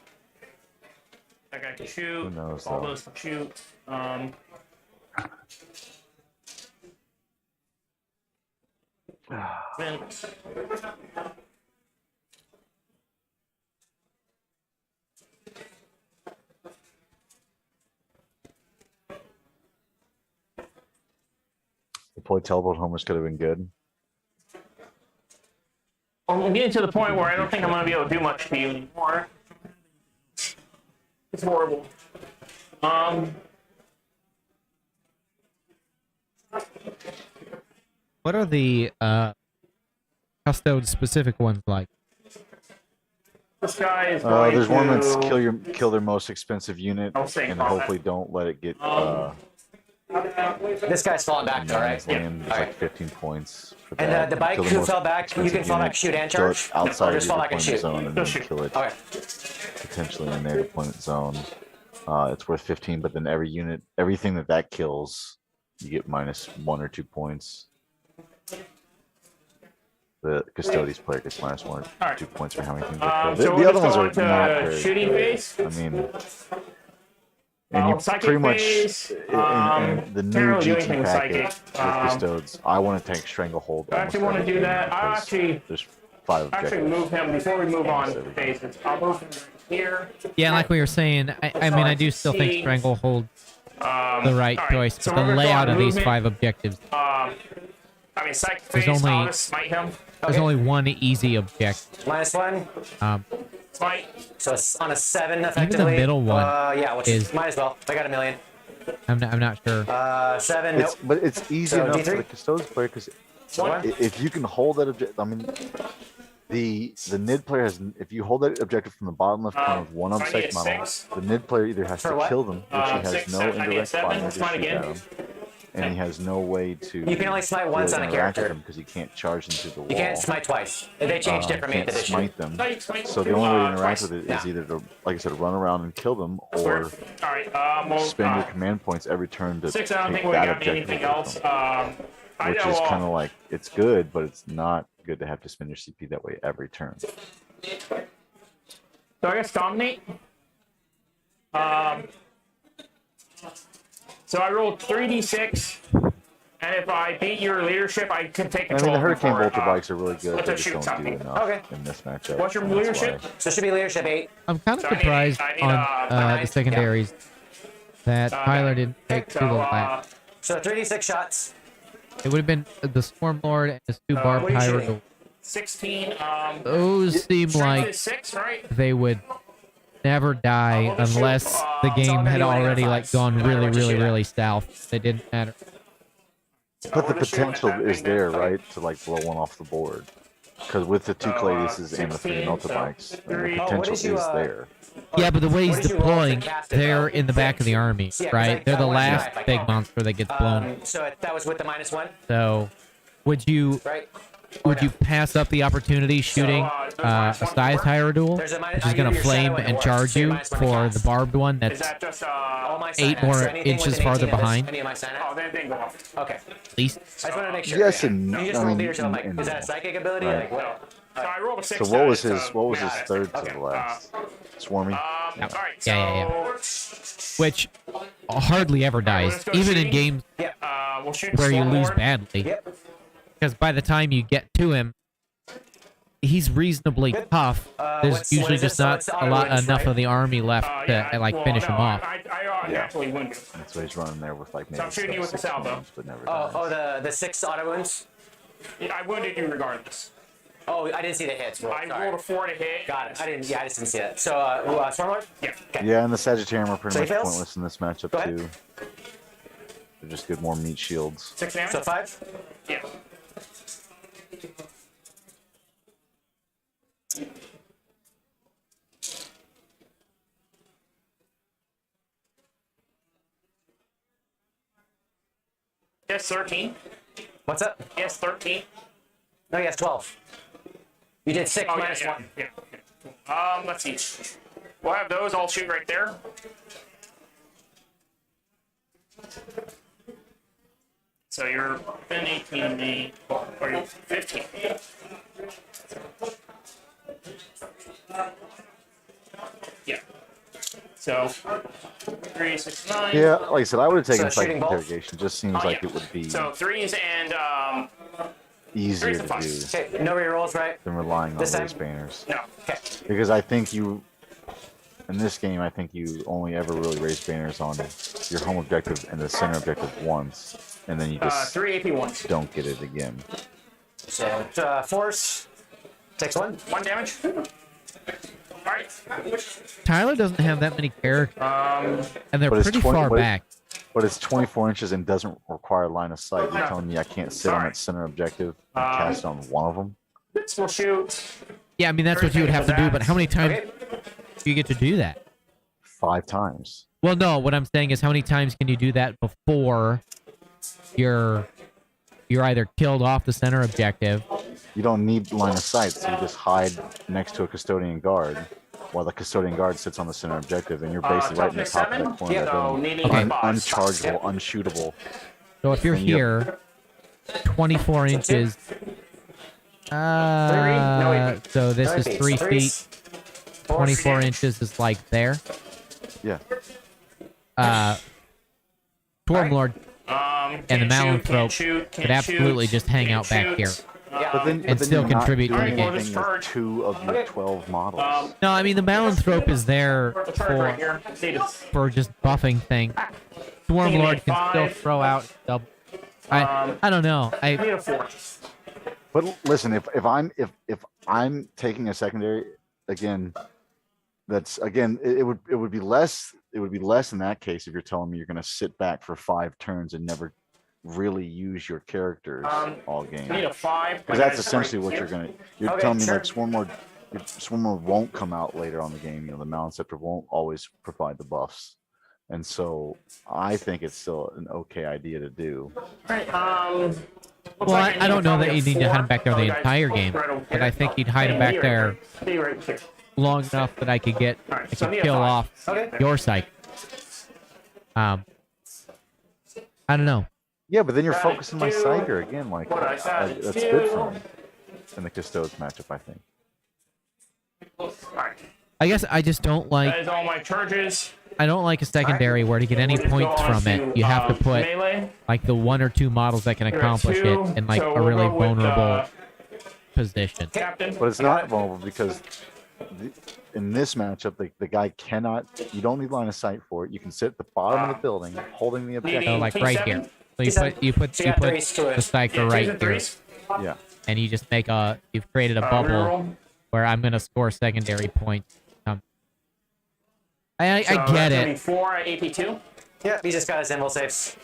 That guy can shoot. Who knows, All though? those can shoot. Vent. Deploy teleport homers could have been good. I'm getting to the point where I don't think I'm going to be able to do much to you anymore. It's horrible. What are the custode specific ones like? This guy is going There's to... one that's kill their most expensive unit, I'll say and combat. hopefully don't let it get This guy's falling back, though, right? land. It's All like right. 15 points for And that. the bike Kill who most fell back, you can expensive fall back, unit, shoot, and kill it charge? outside Or of just your fall back and deployment shoot? zone, and then Just shoot. kill it Okay. potentially in their deployment zone. It's worth 15, but then everything that kills, you get minus 1 or 2 points. The Custodes player gets minus 1 or Alright. 2 points for how many things So they kill. we'll The other just ones go are not into very shooting good. phase. I mean, and you Psychic pretty much phase, in the can't new really do GT anything with packet psychic. with Custodes, I want to tank Stranglehold. I actually want to do that. I'll actually There's 5 actually objectives. move him before we move on to phases. I'll move him here. Yeah, like we were saying, I mean, I do still think Stranglehold the right alright, choice, so but the we're gonna go layout on of these movement. 5 objectives, I mean, psychic There's phase. only- I'll just smite him. there's only one easy objective. Minus 1. Smite. So it's on a 7, effectively. middle one Yeah, which is- is... Might as well. I got a million. I'm not sure. 7, nope. But it's easy So, enough D3? for the Custodes player because What? if you can hold that objective, I mean, the NID player has, if you hold that objective from the bottom left corner of one so I need object a model, 6. the NID player either has For to what? kill them, which he has 6, no 7, I need a indirect 7, fire to smite shoot again. at him, and he has no way to. You can only smite once on a character. because he can't charge them through the wall. You can't smite twice. They changed it from 8th Can't edition. smite them. No, you smite So the two, only way to interact twice. with it is Yeah. either to, like I said, run around and kill them, or Alright, well, spend your command points every turn to 6, I don't take think we that got objective anything away else. from them. I Which know, is kind of like, it's good, but it's not good to have to spend your CP that way every turn. So I guess dominate. So I rolled 3d6, and if I beat your leadership, I can take I mean, control. the of Hurricane them for, Vulture bikes are really good. let's They just just shoot don't do something. enough Okay. in this matchup. What's your and that's leadership? why. So it should be leadership 8. I'm kind of So I need- surprised I need, on nine. the secondaries that Tyler didn't take So, to the lap. So 3d6 shots. It would have been the Storm Lord and his 2 what barbed are you Hyrule. shooting? 16. Those seem Strength like is 6, right? they would never die well, let's shoot, unless the it's game all had about you already and like fives, gone no matter really, what you really, shoot at. really south. They didn't matter. But the We'll just shoot with potential that is thing there, then. right, to like blow one off the board. Because with the 2 Claydises and the 3 16, Melta so bikes, the three. Oh, what potential did you, is there. Yeah, but the way he's What did you roll to deploying, cast it, they're though? in the back of the army, Yeah, 'cause right? They're I the wanted to last knife, like, big monster that gets blown. So that was with the minus 1, So, would you right? pass up the opportunity shooting there's a minus one Scythe for? Hyrule, There's a minus- which is I'll gonna give you your flame shadow when it and works. charge So you minus one for cast. the barbed one Is that's that just All my 8 sign-ups. more So anything inches within farther 18 of this- behind? Any of my sign-ups? Oh, they didn't go off. Okay. at least? I just wanted to make sure. Yes yeah. and no. You just I rolled mean, leadership. I'm like, and is that a no. psychic ability? Right. Like, what? So I rolled a 6. So what was dice, his so what was yeah, his it's third okay. to the last? Swarmy. Alright, so Yeah. Which hardly ever dies, let's go to even in shooting. games we'll shoot where you Storm lose Lord. badly. Yep. Because by the time you get to him, he's reasonably tough. There's what usually is it? just So not it's a auto lot wins, enough right? of the army left Yeah, to like well, finish no, him off. I naturally wounded. That's why he's running there with like maybe I'm shooting you with the 6 salvo. wounds, but never Oh, dies. the 6 auto wounds. Yeah, I wounded you regardless. Oh, I didn't see the hits. Roll. I Sorry. rolled a 4 to hit. Got it. I didn't. Yeah, I just didn't see it. So, Stormlord. Yeah. Okay. Yeah, and the Sagittarium are pretty So he much fails? pointless in this matchup Go ahead. too. They just get more meat shields. 6 damage? So 5. Yeah. Yes, 13. What's up? Yes, 13. No, yes, 12. You did 6 Oh, minus yeah, 1. yeah. Let's see. We'll have those all shoot right there. So you're been 18 me, or you're 15. Yeah. So 3, 6, 9. Yeah, like I said, I would have taken So psychic shooting bolt? interrogation. Just seems like it would be So 3s and easier 3s to and do 5s. Okay, no rerolls, right? than relying on This time? race banners. No. Okay. Because I think you, in this game, I think you only ever really race banners on your home objective and the center objective once, and then you just 3 AP ones. don't get it again. So force takes 1. 1 damage. Alright. Tyler doesn't have that many characters, and they're But it's pretty 20 far but it- back. But it's 24 inches and doesn't require line of sight. You're telling me I can't sit on that center objective and cast on one of them? This will shoot. Yeah, I mean that's what you would have to do. But how many times do you get to do that? 5 times. Well, no. What I'm saying is, how many times can you do that before you're either killed off the center objective? You don't need line of sight, so you just hide next to a custodian guard while the custodian guard sits on the center objective, and you're basically right in the Toughness top of 7. the corner of the So building. needing Okay. a boss. Unchargeable, unshootable. So if you're Then you- here, 24 inches. So this is 3 feet. 24 inches is like there. Yeah. Stormlord and the Malanthrope shoot, could absolutely just hang out back here. But still you're not contribute to the doing game. anything with 2 of your 12 models. No, I mean the Malanthrope is there right here. See this. for just buffing thing. Stormlord can still throw out double. I don't know. I need a 4. But listen, if I'm taking a secondary again, it would be less in that case if you're telling me you're going to sit back for 5 turns and never really use your characters all game. I need a 5. Because that's essentially what you're going to. You're Okay, telling me sure. like Swarmlord won't come out later on the game. You know, the Malinceptor won't always provide the buffs, and so I think it's still an okay idea to do. Right, Well, I don't know that you need to hide him back there the entire game, but I think you'd hide him back there Be right here. long enough that I could get, Alright, I so I could need a kill 5. off Okay. your psych. I don't know. Yeah, but then you're Right, focusing my do Psyker again. Like what I said, that's do- good for me in the Custodes matchup, I think. Alright, I guess I just don't that like. is all my charges. I don't like a secondary where to get any We'll just points go on from it, you have to put melee. like the 1 or 2 models that can You're at accomplish 2, it in like so a we'll really go with, vulnerable position. Captain. But it's not vulnerable because in this matchup, the guy cannot. You don't need line of sight for it. You can sit at the bottom of the building, holding the objective. So like right P7? here. So you put So you got threes to the it. psyker right here, Threes. Yeah. and you just make you've created a bubble Reroll. where I'm gonna score secondary points. I So get that's gonna be it. 4 AP2. Yeah, he just got his invul saves.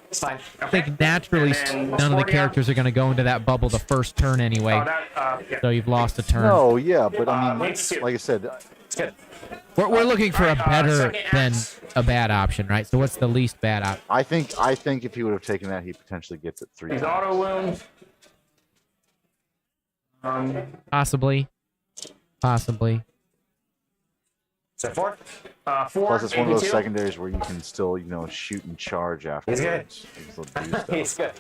It's fine. I think naturally And then none of the Scordia. characters are gonna go into that bubble the first turn anyway. Oh, that, yeah. So you've lost a turn. No, yeah, but I mean, Let's see. like I said, It's good. We're looking for a Alright, better second than axe. a bad option, right? So what's the least bad option? I think if he would have taken that, he potentially gets it 3 He's times. auto wound. Possibly. So 4. 4 Plus, it's one of those AP2. secondaries where you can still, shoot and charge afterwards. good. You can still do stuff. He's good.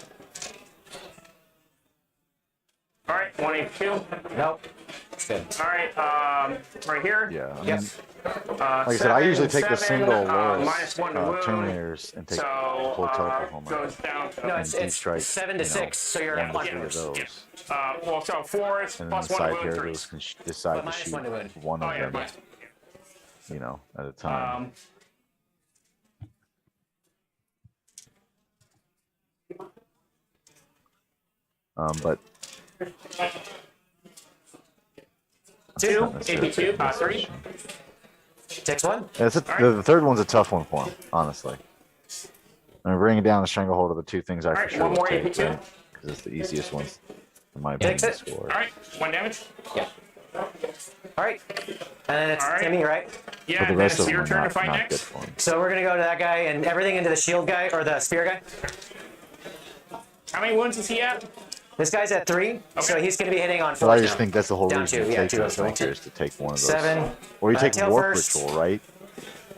All right, 1 AP2. Nope. It's good. All right, right here. Yeah, I mean, Yep. like I said, I usually take the single minus 1 to wound. Terminators and take So full teleport home goes down to No, and it's D-strike. 7 to 6, so you're at 1 1 to 3 of wound. those. well, so 4 is And then the plus 1 side to wound, 3. characters can decide to minus shoot 1 to wound. one Oh, of yeah, them, but, at a time. But 2 not necessarily AP2, a 3. Takes 1. yeah, the third one's a tough one for him, honestly. I mean, bringing down the stranglehold are the 2 things I for Alright, sure one would more take, AP2. right? Because it's the easiest ones, in my opinion, Takes to it. score. All right, 1 damage. Yeah. All right. And then it's All right. Timmy, right? Yeah, But the and then rest it's of your them turn are to fight not good next. for him. So we're going to go to that guy and everything into the shield guy or the spear guy. How many wounds is he at? This guy's at 3, so Okay. he's going to be hitting on 4. But I just think that's the whole Down reason 2, to yeah, take 2 those goes fighters, to take one of those. 7. Or you take tail Warp first. Ritual, right?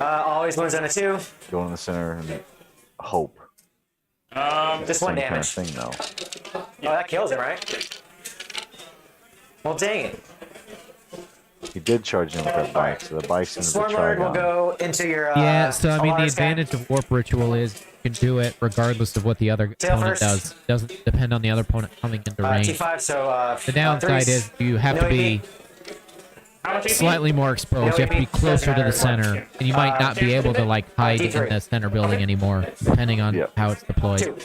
Always wounds on a 2. Go in the center and hope. Just one Same kind of damage. thing, though. Oh, that kills him, right? Well, dang it. He did charge in with that bike, so the bike's into the Stormlord will Trigon. go into your. Yeah, so I mean, the Alar's guy. advantage of Warp Ritual is you can do it regardless of what the other Tail opponent first. does. Doesn't depend on the other opponent coming into range. T5, so. The downside is you have no to be How much AP? slightly more exposed. You have to be closer to the center, and you might not be able to like hide in D3. the center building anymore, depending on Yep. how it's deployed. 2.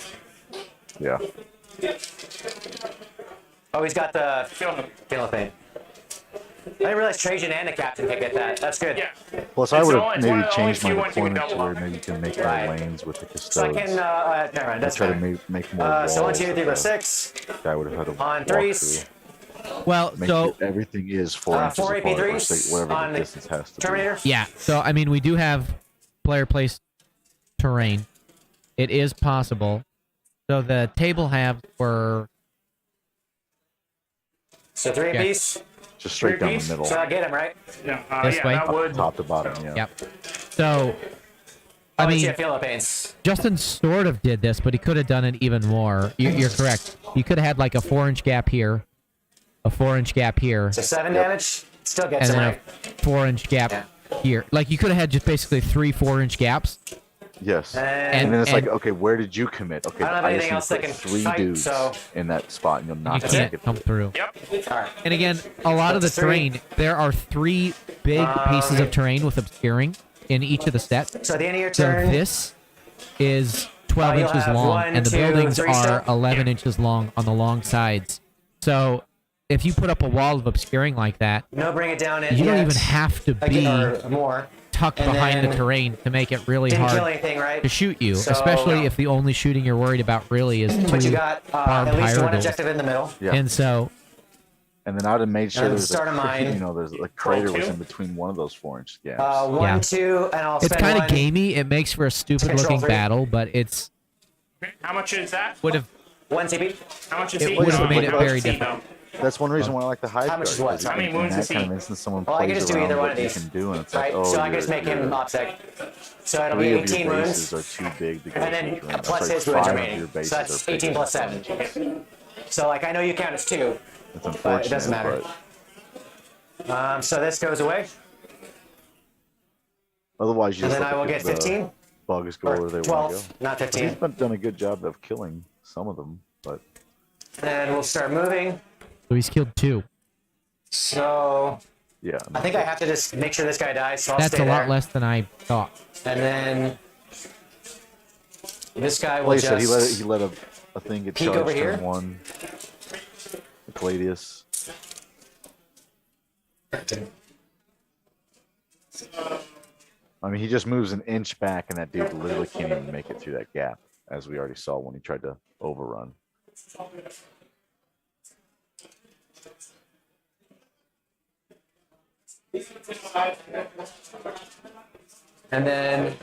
Yeah. Oh, he's got the Kill him. Feel Pain. I didn't realize Trajan and the captain could get that. That's good. Yeah. Plus, I It's would the only- have it's one maybe of the only changed my few ones you can deployment to double where up. maybe you can make Right. more lanes with the So I custodes. can, never mind, that's Try to fine. make more walls. So 1, 2, 3, 4, so 6. Guy would have had to On walk threes. through. Well, Make so sure everything is 4 inches 4 apart, or AP3s 6, whatever on the distance has to Terminator. yeah, so I mean, we do have player placed terrain. It is possible. So the table halves were So 3 Yeah. apiece. be. Just straight down the Piece. middle. So I get him, right? Yeah, This yeah, way? that would. Top to bottom, yeah. yep. So I Oh, mean, yeah, Philippines. Justin sort of did this, but he could have done it even more. You're correct. He could have had like a 4-inch gap here, a 4-inch gap here, So 7 damage. Still gets and him, then right? a 4-inch gap Yeah. here. Like you could have had just basically 3 4-inch gaps. Yes. And And then it's like, and- okay, where did you commit? Okay, I don't have I anything just else need to that put can 3 fight, dudes so- in that spot, and you'll You not can't make it. come through. Yep. all right. And again, a lot of the That's 3. terrain, there are 3 big pieces of terrain with obscuring in each of the sets. So at the end of your So turn, this is 12 you'll inches have long, 1, and the 2, buildings 3 are still? 11 inches long on the long sides. So if you put up a wall of obscuring like that, no bring it down. you don't even have to be or more. tucked and behind the then terrain to make it really Didn't kill hard anything, right? to shoot you, So- especially if the only shooting you're worried about really is But you 2 got barbed at least wire one goals. objective in the middle. Yeah. And so, And then I would have made sure And there was start a, of mine. you know, there's a crater was 2. in between one of those 4-inch gaps. 1, Yeah. 2, and I'll it's spend kind 1. of gamey. It makes for a stupid Control looking 3. battle, but it's How much is that? would have 1 CP. How much is it he? would have No, made it how much very is he, different. though? That's one reason why I like the hide How much is guard, what? because How many in wounds that is kind he? of instance, someone Well, I can plays just do around either one what of you these. can do, and it's Right, like, oh, so I can just your- make him your OPSEC. So it'll be 3 of 18 your wounds, bases are too big to go and then through the ring. plus Sorry, his wounds 5 of remaining. your So bases that's are 18 bigger plus than 7. So like I know you count as 2. It's But unfortunate, it doesn't matter. but So this goes away, otherwise you and just then I let will the get 15 bugs go or where they want to 12, go. not He's 15. done a good job of killing some of them, but And we'll start moving. so he's killed 2. So yeah. I think I have to just make sure this guy dies. So I'll That's stay a lot there. less than I thought. And then this guy will Like I said, just he let a thing get peek charged over here. turn 1. The Gladius. I mean, he just moves an inch back, and that dude literally can't even make it through that gap, as we already saw when he tried to overrun. And then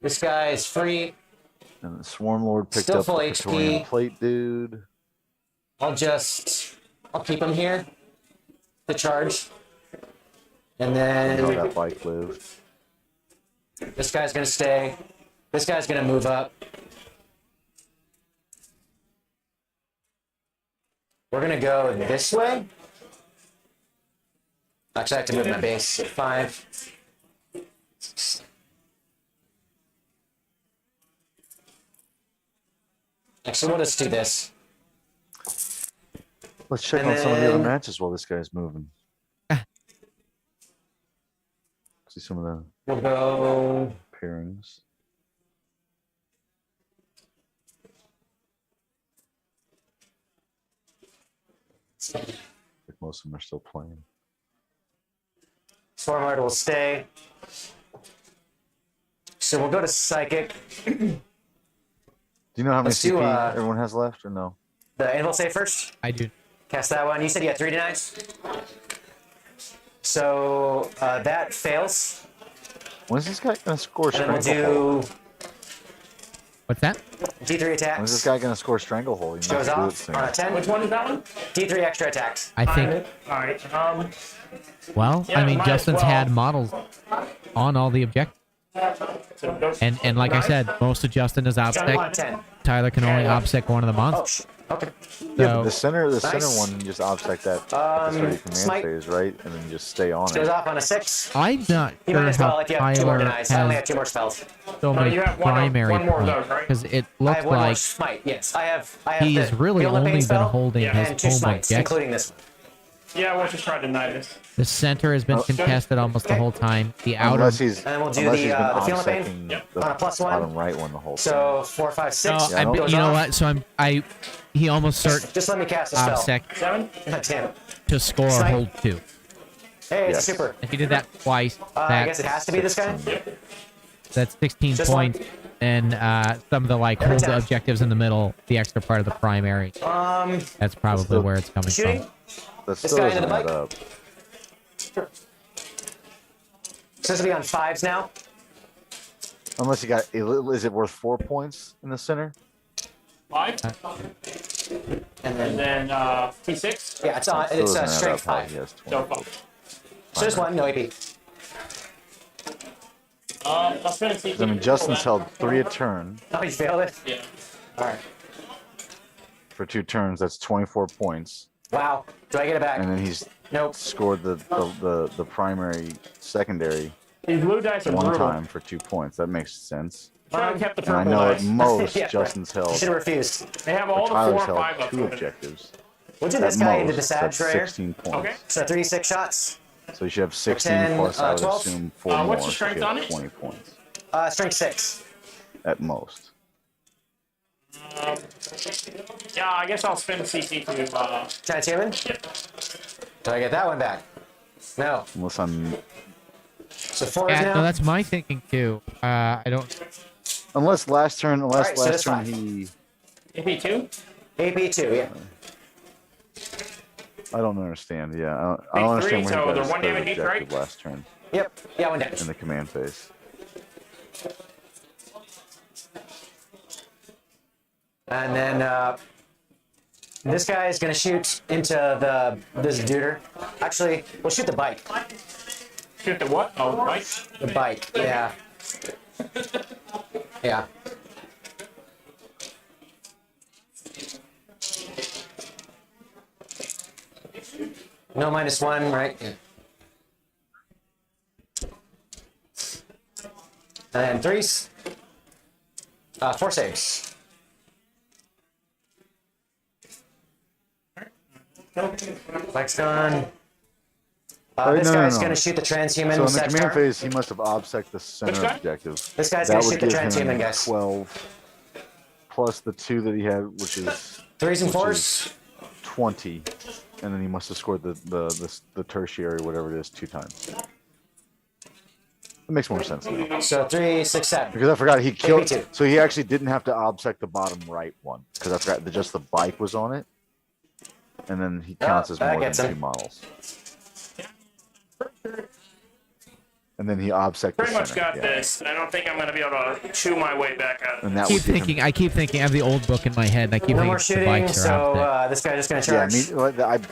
this guy is free. And the Swarm Lord picked Still up full the Praetorian HP. Plate dude. I'll keep him here to charge. And And how then that bike lived. this guy's gonna stay. This guy's gonna move up. We're gonna go this way. Actually, I have to move my base. 5. Actually, we'll just do this. Let's check And on some of the other then- matches while this guy's moving. See some of the We'll go. pairings. I think most of them are still playing. Stormlord will stay. So we'll go to Psychic. Do you know how many Let's do, CP everyone has left, or no? The Anvil save first. I do. Cast that one. You said you had 3 denies. So that fails. When's this guy gonna score And then we'll Stranglehold? do What's that? D3 attacks. When's this guy gonna score Stranglehold? He Goes must do it off soon. on a 10. Which one is that one? D3 extra attacks. I think. Alright, Well, Yeah, I mean, might as Justin's well. had models on all the objectives. So go And like I 9. said, most of Justin is Johnny OBSEC. wanted 10. Tyler can only Yeah. OBSEC one of the Oh, months. okay. Yeah, but So the center Nice. one, you just obstacle that at the start of your command Smite. phase, right? And then you just stay on Goes it. off on a 6. I'm not You might sure as well how if you have 2 more Tyler denies. I only have has 2 more spells. so many you have one primary more of points those, right? because it I looks have 1 more like smite. Yes, I have. he's the really Field of only Pain been spell holding Yeah. his and 2 home smites, objective. including this one. Yeah, we'll just try to deny this. The center has been contested almost the whole time. The outer. Unless he's And we'll do unless the, he's been the Field of Pain offsetting Yeah. the on a +1. bottom right one the whole time. So 4, 5, 6. No, I don't- goes you know off. what? So he almost cert Just let me cast a spell. OBSEC 7. God damn it. to score Smite. hold 2. Hey, it's Yes. super. If he did that twice, I guess it has to be this guy. that's 16 Just one. points. And some of the like Every hold time. objectives in the middle, the extra part of the primary. That's probably still- where it's coming Shooting. from. That This still guy into doesn't the add bike? up. Supposed to be on 5s now. Unless you got, is it worth 4 points in the center? 5. And And then, then T6. yeah, it's on. That still It's doesn't add strength up how 5. he has So 20. 5. So just 1, no AP. I'll spend a CP. I mean, Justin's held 3 a turn Uh, Oh, you failed it? Yeah. Alright. for 2 turns. That's 24 points, Wow. Do I get it back? and then he's Nope. scored the primary secondary These blue dice are one brutal. time for 2 points. That makes sense. Should have kept the And I purple know dice. at most Yeah, Justin's You held, should have refused. They have all or the 4 Tyler's and held 5 up. 2 objectives. We'll do At this guy into most, the Sag that's Trayer. 16 points. Okay. So 3, 6 shots. So you should have 16 10, plus, I would 12. assume, 4 more. what's the so you strength have on it? 20 points Strength 6. at most. Yeah, I guess I'll spend a CP to. Transhuman? Do I get that one back? No. Unless I'm, So 4 is Yeah, now. no, that's my thinking too. I don't. unless last turn, Alright, so that's fine. he, AP2? AP2, yeah. I don't understand. Yeah, I Big don't understand three, where he so got they're 1 his third damage each, objective right? last turn Yep. Yeah, 1 damage. in the command phase. And then this guy is gonna shoot into this duder. Actually, we'll shoot the bike. Shoot the what? Oh, right. The bike, yeah. Yeah. No -1, right? Yeah. And 3s. 4 saves. Bike's gone. This no, guy's no. gonna shoot the transhuman. So in the Sag command Trayer. phase, he must have obsec the center Which guy? objective. This guy's That gonna would shoot the give him transhuman, guys. 12 plus the 2 that he had, which is 3s and which 4s. is 20, and then he must have scored the tertiary, whatever it is, 2 times. It makes more sense now. So 3, 6, 7. Because I forgot he killed. me too. So he actually didn't have to obsec the bottom right one because I forgot that just the bike was on it, and then he counts as that more than gets him. 2 models. And then he obsec the Pretty much center, got yeah. this. I don't think I'm going to be able to chew my way back out of And it. that Keep would give him- thinking. I keep thinking. I have the old book in my head. And I keep No thinking more the shooting, bikes are so out this guy's just gonna Yeah, charge.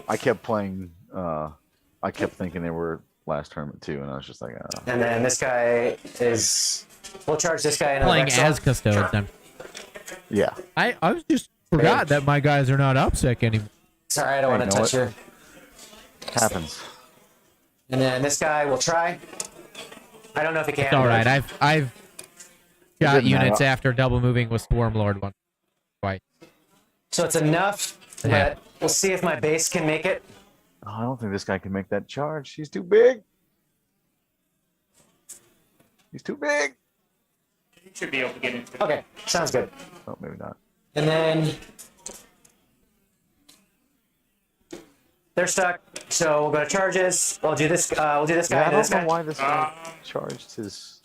I kept playing. I kept thinking they were last tournament too, and I was just like, And then this guy is. We'll charge this guy into playing the next as one. custodes. I'm- yeah. I was just forgot that my guys are not OBSEC anymore. Sorry, I don't Hey, want to you know touch what? your. Happens. And then this guy will try. I don't know if he can. It's all right. I've got didn't units matter. after double moving with Swarm Lord one twice. So it's enough, Yeah. but we'll see if my base can make it. Oh, I don't think this guy can make that charge. He's too big. He's too big. You should be able to get into it. Okay, sounds good. Oh, maybe not. And then they're stuck. So we'll go to charges. We'll do this. We'll do this guy. Yeah, I and don't this know guy. why this guy charged his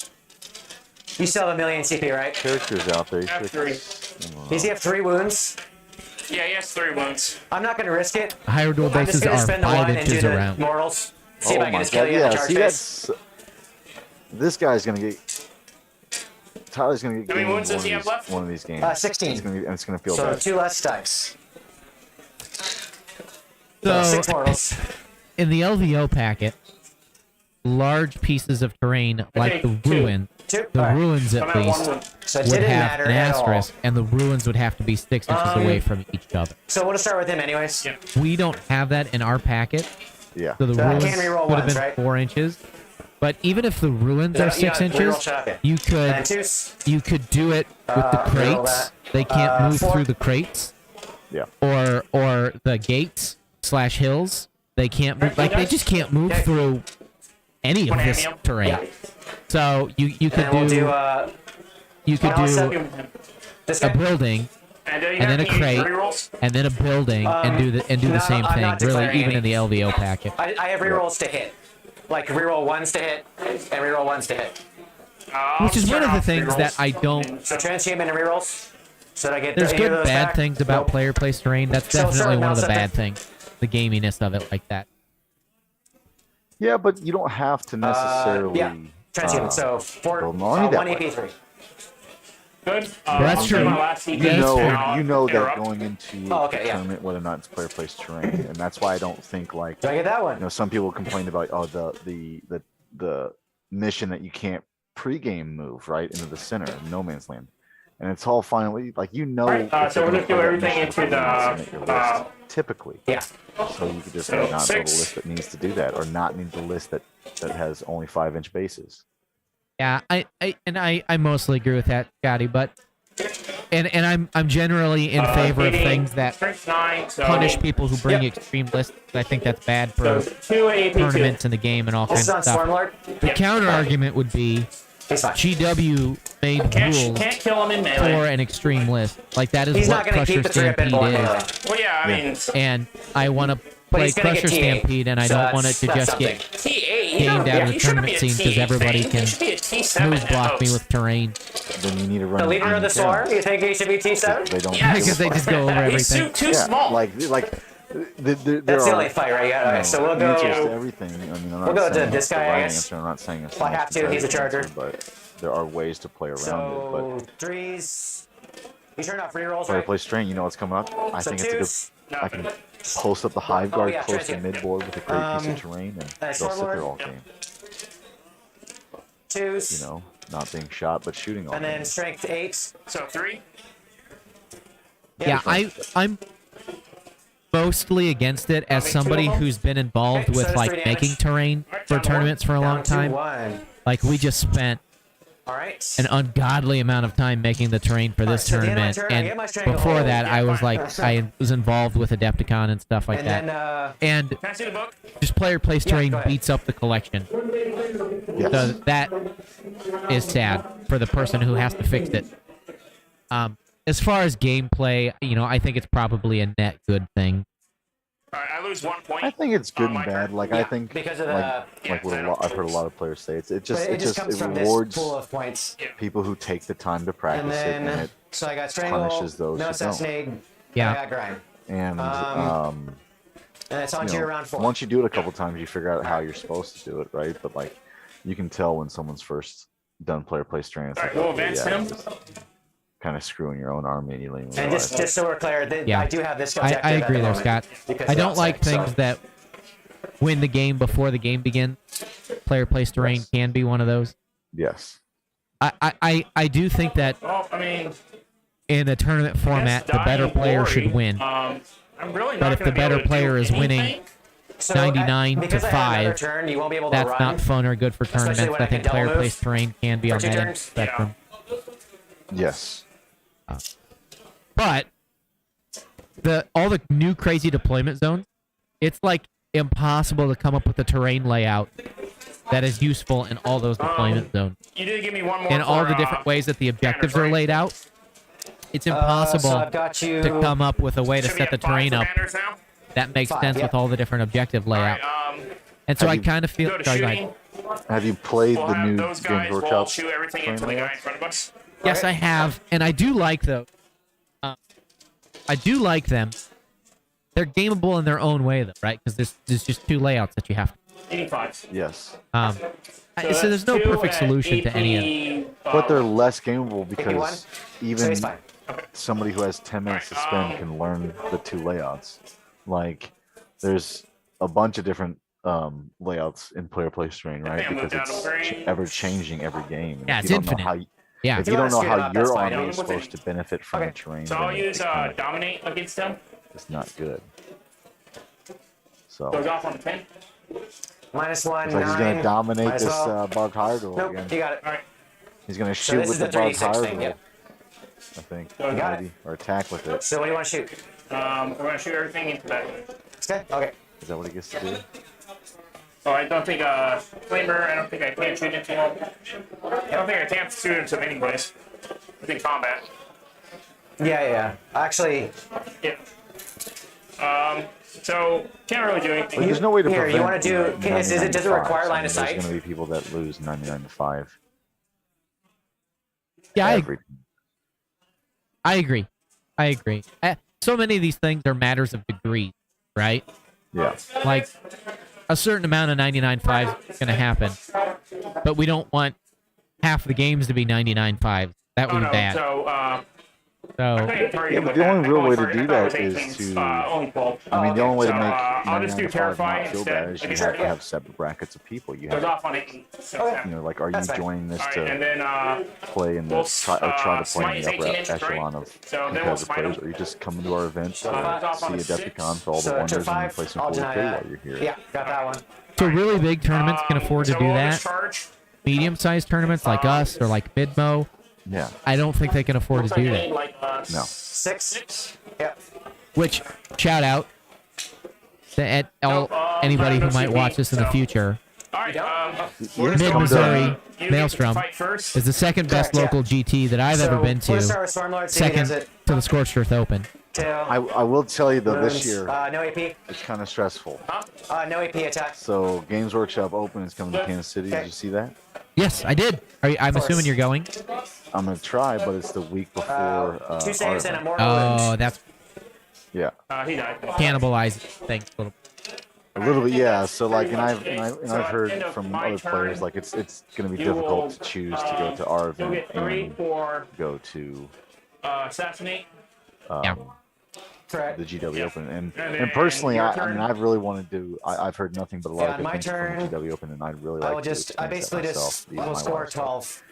You still have a million CP, right? characters out there. He Have should've- Does he have 3 wounds? Yeah, he has 3 wounds. I'm not going to risk it. Higher dual I'm bases just going to are spend the 5 1 and do inches the around. mortals. See if Oh I can my just kill God, you in the yeah, charge see, phase. this guy's gonna get. Tyler's gonna get How many gamed wounds does he have left? one of these games. 16. It's gonna feel So bad. 2 less dice. So 6 mortals. in the LVO packet, large pieces of terrain like take the 2. ruin 2. The All right. ruins So at that least one So it would didn't have matter an at all. asterisk, and the ruins would have to be 6 inches away from each other. So we'll just start with him anyways. Yeah. We don't have that in our packet, Yeah. so the So I ruins can reroll would have once, been right? 4 inches. But even if the ruins are 6 inches, you And could 2. do it with the reroll crates. that. They can't move 4. through the crates Yeah. or the gates / hills. They can't move, like they just can't move through any of this terrain. Yeah. So you could And we'll do you could I'll set do this a guy. building And you and have then a to use crate rerolls? and then a building and do the no, same I'm thing. not Really, declaring even any. in the LVO packet. I have rerolls to hit. Like reroll 1s to hit and reroll 1s to hit. Which is one of the Turn off things that rerolls. I don't. So transhuman and rerolls. So that I get There's either good of those bad back? things about Nope. player place terrain. That's So definitely start one of the mouse bad up things. The gaminess of it, like that. Yeah, but you don't have to necessarily. Yeah. Transhuman. So 4, well, not only that 1 way. AP3. Good. that's I'll true. do my last CP Yeah, that's know, true. now. you know that Interrupt. going into Oh, okay, a yeah. tournament, whether or not it's player place terrain, and that's why I don't think like Do I get that one? you know some people complain about the mission that you can't pregame move right into the center of no man's land, and it's all finally like you know. Alright, if so you're we'll gonna just do play that everything mission into before you the, submit your list, typically. Yeah. So you could just So, not build a 6. list that needs to do that, or not need the list that has only 5-inch bases. Yeah, I mostly agree with that, Scotty. But and I'm generally in favor of hitting things that strength 9, so punish people who bring Yep. extreme lists. I think that's bad So for 2 AP2. tournaments in the game and all This kinds is of on stuff. Stormlord. The counter argument would be He's fine. GW made rules Can't kill him in melee. for an extreme list. Like that is He's what not going to Crusher keep the 3 up in Stampede blood melee. is. Well, yeah, I mean, And I want to But play he's gonna Crusher get T8, Stampede, and I so don't want it that's- to that's just something. get T8. gamed out of the you shouldn't tournament be a scene because T8 everybody thing. can You should be a T7 move block at me most. with terrain. Then you need to run The leader of the Green swarm, Terror. you think he should be T7? They don't. Yeah, give a Because they fuck. just go over He's everything. too Yeah, small. like there That's the are, only fight, right? Yeah, you okay, know, so we'll answers to go. everything. I mean, I'm We'll not go to saying this it's the guy, I right guess. answer. I'm not saying it's If I the have most to, he's a competitive charger. answer, but there are ways to play around it. But So 3s. You turn off rerolls, player right? play strain, you know what's coming up. I So think it's a 2s. good. I can post up the hive guard yeah, close to transient. mid board with a great piece of terrain, and they'll sit Stormlord. there all game. 2s. You know, not being shot but shooting all And then game. strength 8s. So 3. Yeah, I'm mostly against it as somebody who's been involved Okay, so with that's like 3 making damage. terrain for tournaments for a long Down to time. 1. Like we just spent All right. an ungodly amount of time making the terrain for this so at the end of my tournament, turn, I and get my strength before hold. that, I was like, I was involved with Adepticon and stuff like And that. then, And Can I see the book? just player place Yeah, terrain go ahead. beats up the collection. Yes. So that is sad for the person who has to fix it. As far as gameplay, you know, I think it's probably a net good thing. Alright, I lose 1 point. I think it's good and my bad. turn. Like Yeah, I think, because of like what I've heard a lot of players say. It but just it just comes from this rewards pool of points. people who take the time to And practice it, and then, it so I got strangle, punishes those no who don't. assassinate, Yeah. I got grind. and And it's on you to your know, round 4. once you do it a couple times, you figure out how you're supposed to do it, right? But like, you can tell when someone's first done player play strain. It's Alright, like, we'll okay, advance yeah, him. kind of screwing your own army, and you leave And just so we're clear, Yeah. I do have this I objective agree at the there, moment, Scott. because I they're don't like outside, things so- that win the game before the game begins. Player place terrain Yes. can be one of those. Yes. I do think that Well, I mean, in a tournament format, the better Dying player Glory, should win. I'm really But not if the gonna be better able to player do is winning, anything. So 99 because to I have another 5, turn, you won't be able to That's run. not fun or good for Especially tournaments. when I I think can player double place move terrain can be for on 2 that turns. spectrum. Yes. But all the new crazy deployment zones, it's like impossible to come up with a terrain layout that is useful in all those deployment zones. You did give me one more In all for, the different ways that the objectives are right? laid out, it's So impossible I've got you. to come up with a way to Should we set the have 5 terrain for up banners now? that makes 5, sense yeah. with all the different objective layout. Alright, And so Have I you- kind of feel. go to Sorry, go shooting. ahead. Have you played We'll the have new those Games guys will Workshop? shoot everything terrain into the guy in layouts? front of us. Yes, I have, and I do like those. I do like them. They're gameable in their own way, though, right? Because there's just 2 layouts that you have. 85. Yes. So there's no perfect solution to any of them. But they're less gameable because one? So even he's fine. somebody who has 10 minutes to spend can learn the 2 layouts. Like, there's a bunch of different layouts in player place terrain, right? think I moved Because out of it's green. ever changing every game. And Yeah, if it's you don't know infinite. how Yeah. if you don't know If you wanna how shoot it up, your that's fine. army is Yeah, supposed to benefit from Okay. the terrain, So then I'll use it's kinda, dominate against them. it's not good. So Goes off on the 10. -1, it's like he's 9. gonna dominate Might as this well. barbed hire duel Nope, again. you got it. All right. He's gonna So shoot this with is the the barbed 36 hire thing, duel, yeah. I think, You got maybe, or attack with it. So what do you want to shoot? We're gonna shoot everything into that. Okay. Okay. Is that what he gets to do? Oh, I don't think flamer. I don't think I can shoot into him. I don't think I can shoot into him anyways. I think combat. Yeah. Actually, Yeah. So can't really do anything. There's no way to Here, you prevent wanna do- does it 99 require to line 5s. of I mean, sight? There's gonna be people that lose 99 to 5. Yeah, Every I agree. I agree. So many of these things are matters of degree, right? yeah. Like a certain amount of 99.5 is going to happen, but we don't want half the games to be 99.5. That would be bad. So Yeah, but the only real way to do that is to. I mean, the only way to make I'll just do 99 to 5 terrify not feel instead. bad is you Like, have to have separate brackets of people. You Goes have, off on an 8. you know, like, are you That's fine. joining this Alright, and to then play in the we'll, try to play in Smite the is 18 upper inches, right? echelon of So then we'll competitive smite players, them. or you just come to our events to goes off on see a a 6. Adepticon for all the so wonders took and then 5. play some I'll 40K deny while that. you're here. Yeah, got that one. so really big tournaments can afford to so do we'll that. discharge. Medium-sized tournaments like us or like Midmo, Yeah. I don't think they can afford to Looks like do I need, that. like, No. 6. Yep. Which, shout out to anybody who might watch this in the future. All right. Mid-Missouri, Maelstrom Fight first. is the second best Correct, yeah. local GT that I've ever been We'll to. start with Stormlord, see if he Second does it to the Scorched Earth Open. till I will tell you though, this moons. year No AP. it's kind of stressful. No AP attack. So Games Workshop Open is coming to Kansas City. Did Okay. you see that? Yes, I did. I'm assuming you're going. I'm gonna try, but it's the week before. 2 saves our and a event. mortal Oh, wound. that's He died. cannibalizing things a little. A little bit, yeah. So like, and I've heard from other players like it's gonna be difficult to choose to go to our You'll event get 3 and for go to assassinate. Yeah. Correct. the GW Open. And then personally, your I turn. mean, I've really wanted to. I've heard nothing but a lot Yeah, of on good my things turn, from the GW Open, and I'd really I like will to just, I experience basically that myself. just via will my score wife. 12.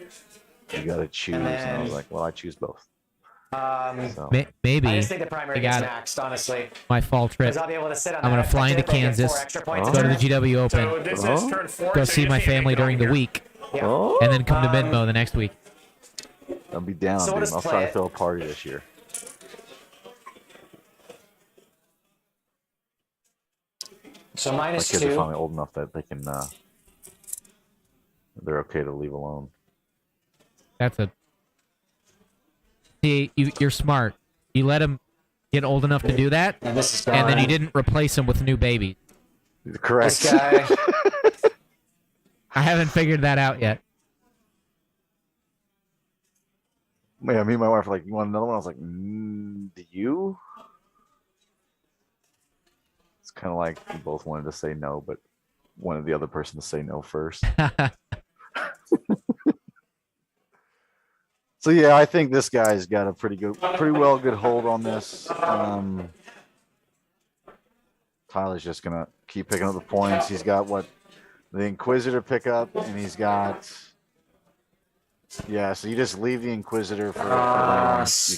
You gotta choose, and I was then- like, well, I choose both. So. Maybe I just think the primary I gets got it. maxed, honestly. My fall trip. Because I'll be able to sit on I'm gonna that, fly into typically get 4 Kansas, extra points a go to the turn. GW Open, So this is Oh. turn 4. go so see you my just need to family make it during over the here. week, Yeah. Oh, and then come to Midmo the next week. I'll be down, So we'll dude. just I'll play try to it. throw a party this year. So My minus kids are 2. finally old enough that they can. They're okay to leave alone. That's a. See, you're smart. You let them get old enough to do that, And this is and then you gone. didn't replace them with new babies. Correct. This guy. I haven't figured that out yet. Yeah, me and my wife were like, "You want another one?" I was like, "Do you?" It's kind of like we both wanted to say no, but wanted the other person to say no first. So yeah, I think this guy's got a pretty good hold on this. Tyler's just gonna keep picking up the points. He's got what the Inquisitor pick up, and he's got. Yeah, so you just leave the Inquisitor for.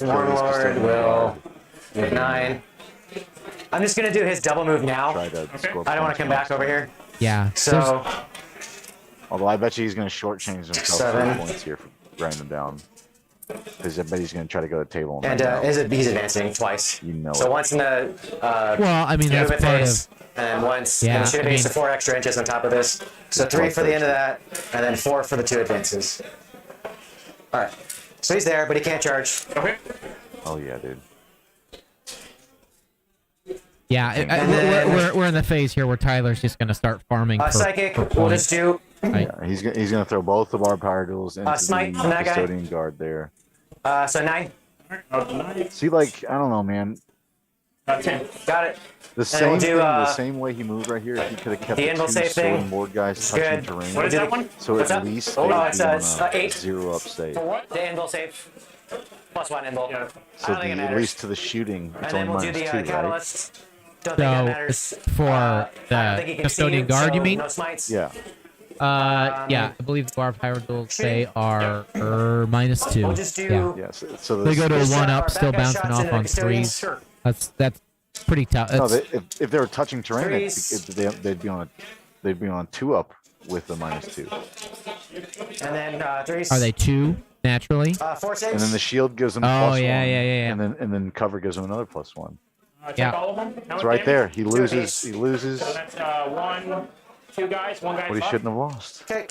Warlord will move 9. I'm just gonna do his double move now. Try to score I don't want points to come back next over time. here. Yeah. So Although I bet you he's going to shortchange himself 7. 3 points here for grinding him down. Because I bet he's going to try to go to the table. and he's advancing twice. You know So it. once in the Well, I mean that's movement part phase, of. and once Yeah, in the shoot I phase, mean- so 4 extra inches on top of this. So 3 for the end of that, and then 4 for the 2 advances. All right. So he's there, but he can't charge. Okay. Oh, yeah, dude. Yeah, And then- we're in the phase here where Tyler's just gonna start farming for, Psychic, for we'll points. just do Right. Yeah, he's going to throw both of our power duels into Smite the from that guy. custodian guard there. so 9. See, like, I don't know, man. 10. Got it. The then same we'll do, thing, the same way he moved right here, if he could have kept the the invul 2 save sword thing. and board guys It's touching good. terrain. What is that one? So What's at up? least Oh, they'd it's, be on it's, a 8. 0-up save. For what? The invul save. +1 invul. Yeah. I So don't think it at matters. least to the shooting, And it's then only we'll do minus the 2, right? catalyst. Don't think that matters. For I don't think he the can custodian see guard, you so mean? No smites. Yeah. Yeah, I believe the Dwarf High rules say are -2. We'll just do. Yeah. Yes. So They go to a Just 1 our up, still backup bouncing shots off into on the custodians. 3s. Sure. That's pretty tough. No, That's, if they were touching terrain, Threes. they'd be on 2 up with the -2, And then 3s. are they 2 naturally? 4 saves. and then the shield gives them Oh, +1, yeah. and then cover gives them another +1. Take Yeah. all of them. How It's much right damage? there. He hits. loses. He loses So that's 1, 2 guys, 1 guy. what he shouldn't have lost. Okay.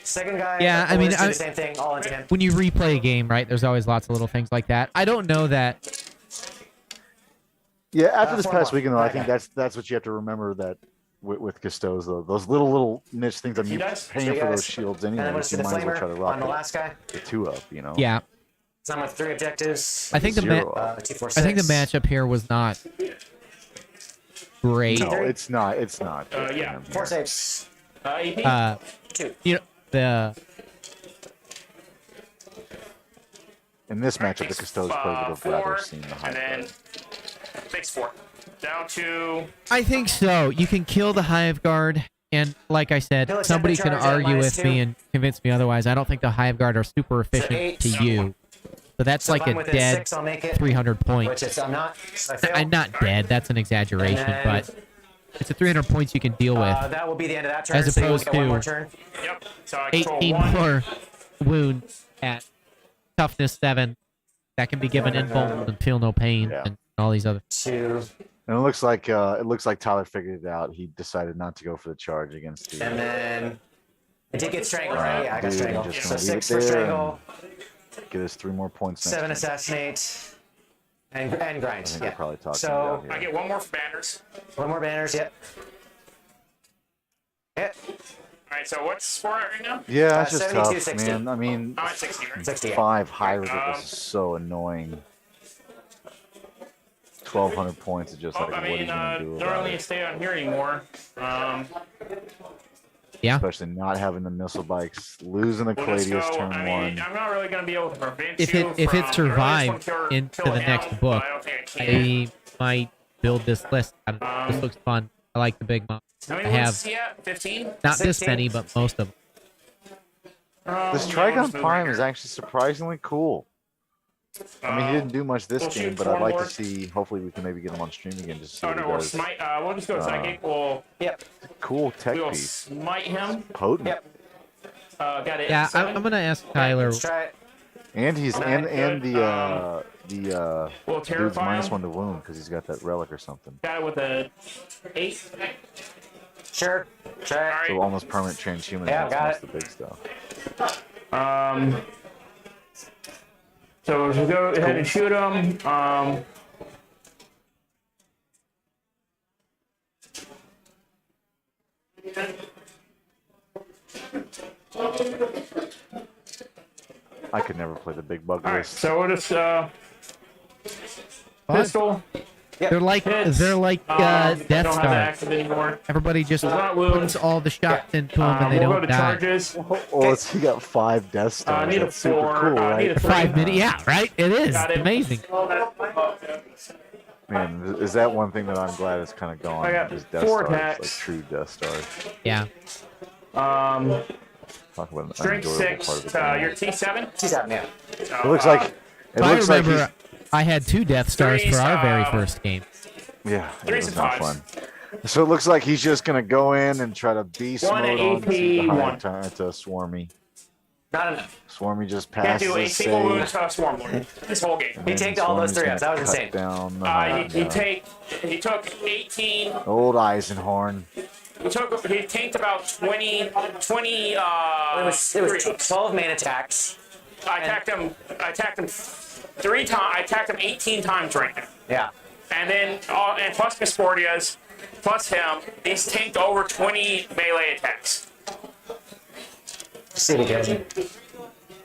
Second guy. Yeah, I mean, do the same thing. All into him. When you replay a game, right, there's always lots of little things like that. I don't know that. Yeah, after this 4 past more. weekend, though, I Okay. think that's what you have to remember that with Custodes, though, those little niche things. I mean, does? paying So for guys- those shields And then anyway, we'll so do you the might as well try to flamer rock on the last guy. the 2 up. You know. Yeah, So I'm with 3 objectives. I think the 0 ma- up. 2, 4, I think the 6. matchup here was not great. No, it's not. It's not. Yeah. 4 saves. AP. 2. You know, the In this matchup, the Custodes probably would have rather 4, seen the and high then guard. takes 4. Down to I think so. You can kill the Hive Guard, and like I said, Kill a somebody second can charge at argue with -2. me and convince me otherwise. I don't think the Hive Guard are super efficient 8. to you. So that's So like if I'm a within dead 6, I'll make it. 300 Which points. is I'm not. So I fail. I'm not dead. That's an exaggeration, And then- but it's a 300 points you can deal with. That will be the end of that turn. As so you will opposed get 1 to- more turn. yep. So I control 18 1. more wounds at toughness 7. That can be given invuln and feel no pain Yeah. and all these other. 2. And it looks like Tyler figured it out. He decided not to go for the charge against the. And then I did get strangled, Alright, right? Yeah, I got dude, strangled. just So gonna leave 6 it for there strangle, Get us 3 more points next 7 turn. assassinate, and grind. I think Yeah. we're probably talking So about here. I get 1 more for banners. 1 more banners. Yep. Yeah. All right. So what's score right now? Yeah, it's just 72, tough, 60. man. I mean, I'm at 60. Right? 60. 5 high was so annoying. 1,200 points is just Oh, like, I what are you mean, gonna do don't about really it? stay on here anymore. Yeah. Especially not having the missile bikes, losing the We'll just Cladius go. turn I mean, 1. I'm not really going to be able to prevent If you it if from- it I survived really just wanna into kill the him next out, book, but I don't think I can. I might build this list. This looks fun. I like the big mom. How I many wounds have is he at? 15? not this 16. many, but most of them. This Trigon Prime is actually surprisingly cool. I mean, he didn't do much this we'll game, shoot but I'd like to Warlord. see. Hopefully, we can maybe get him on stream again just to see Oh what no, he we'll does. smite. We'll just go psychic. We'll Yep. Cool tech we will piece, smite him. potent, Yep. Got it. Yeah, 7. I'm gonna ask Tyler. Let's try it. and he's and Good. the We'll dude's terrify him. -1 to wound because he's got that relic or something. Got it with a 8. Sure. Try it. All right. So almost permanent transhuman. Yeah, against got most of the big stuff. So we'll go ahead and shoot him. I could never play the big bug All right. list. So we'll just Fun. pistol. They're like Hits. Death don't have that Stars. active anymore. Everybody just not wound. puts all the shots into them and they We'll go don't to die. charges. Well, he got 5 Death Stars. need a That's super 4. cool, Need a right? 3. 5 minutes, yeah, right. It is Got it. amazing. Man, is that one thing that I'm glad is kind of gone? I got Just Death 4 Stars, attacks. like true Death Stars. Yeah. Talk about an Strength unenjoyable 6. part of the game. Your T7. T7, yeah. It looks like If I he's remember, I had 2 Death Stars for Threes, our very first game. yeah, it 3s was and not 5s. fun. So it looks like he's just gonna go in and try to beast 1 mode on AP, the 1. time to Swarmy. Not enough. Swarmy just Can't passes do a his single wound save. to Swarm Lord this whole game. He take all those Swarmy's 3 ups. That gonna was cut insane. Down the He took 18. old Eisenhorn. He tanked about 20. It was 12 main attacks. I attacked him 3 times. I attacked him 18 times right now. Yeah. And then, and plus Discordias, plus him, he's tanked over 20 melee attacks. See it again.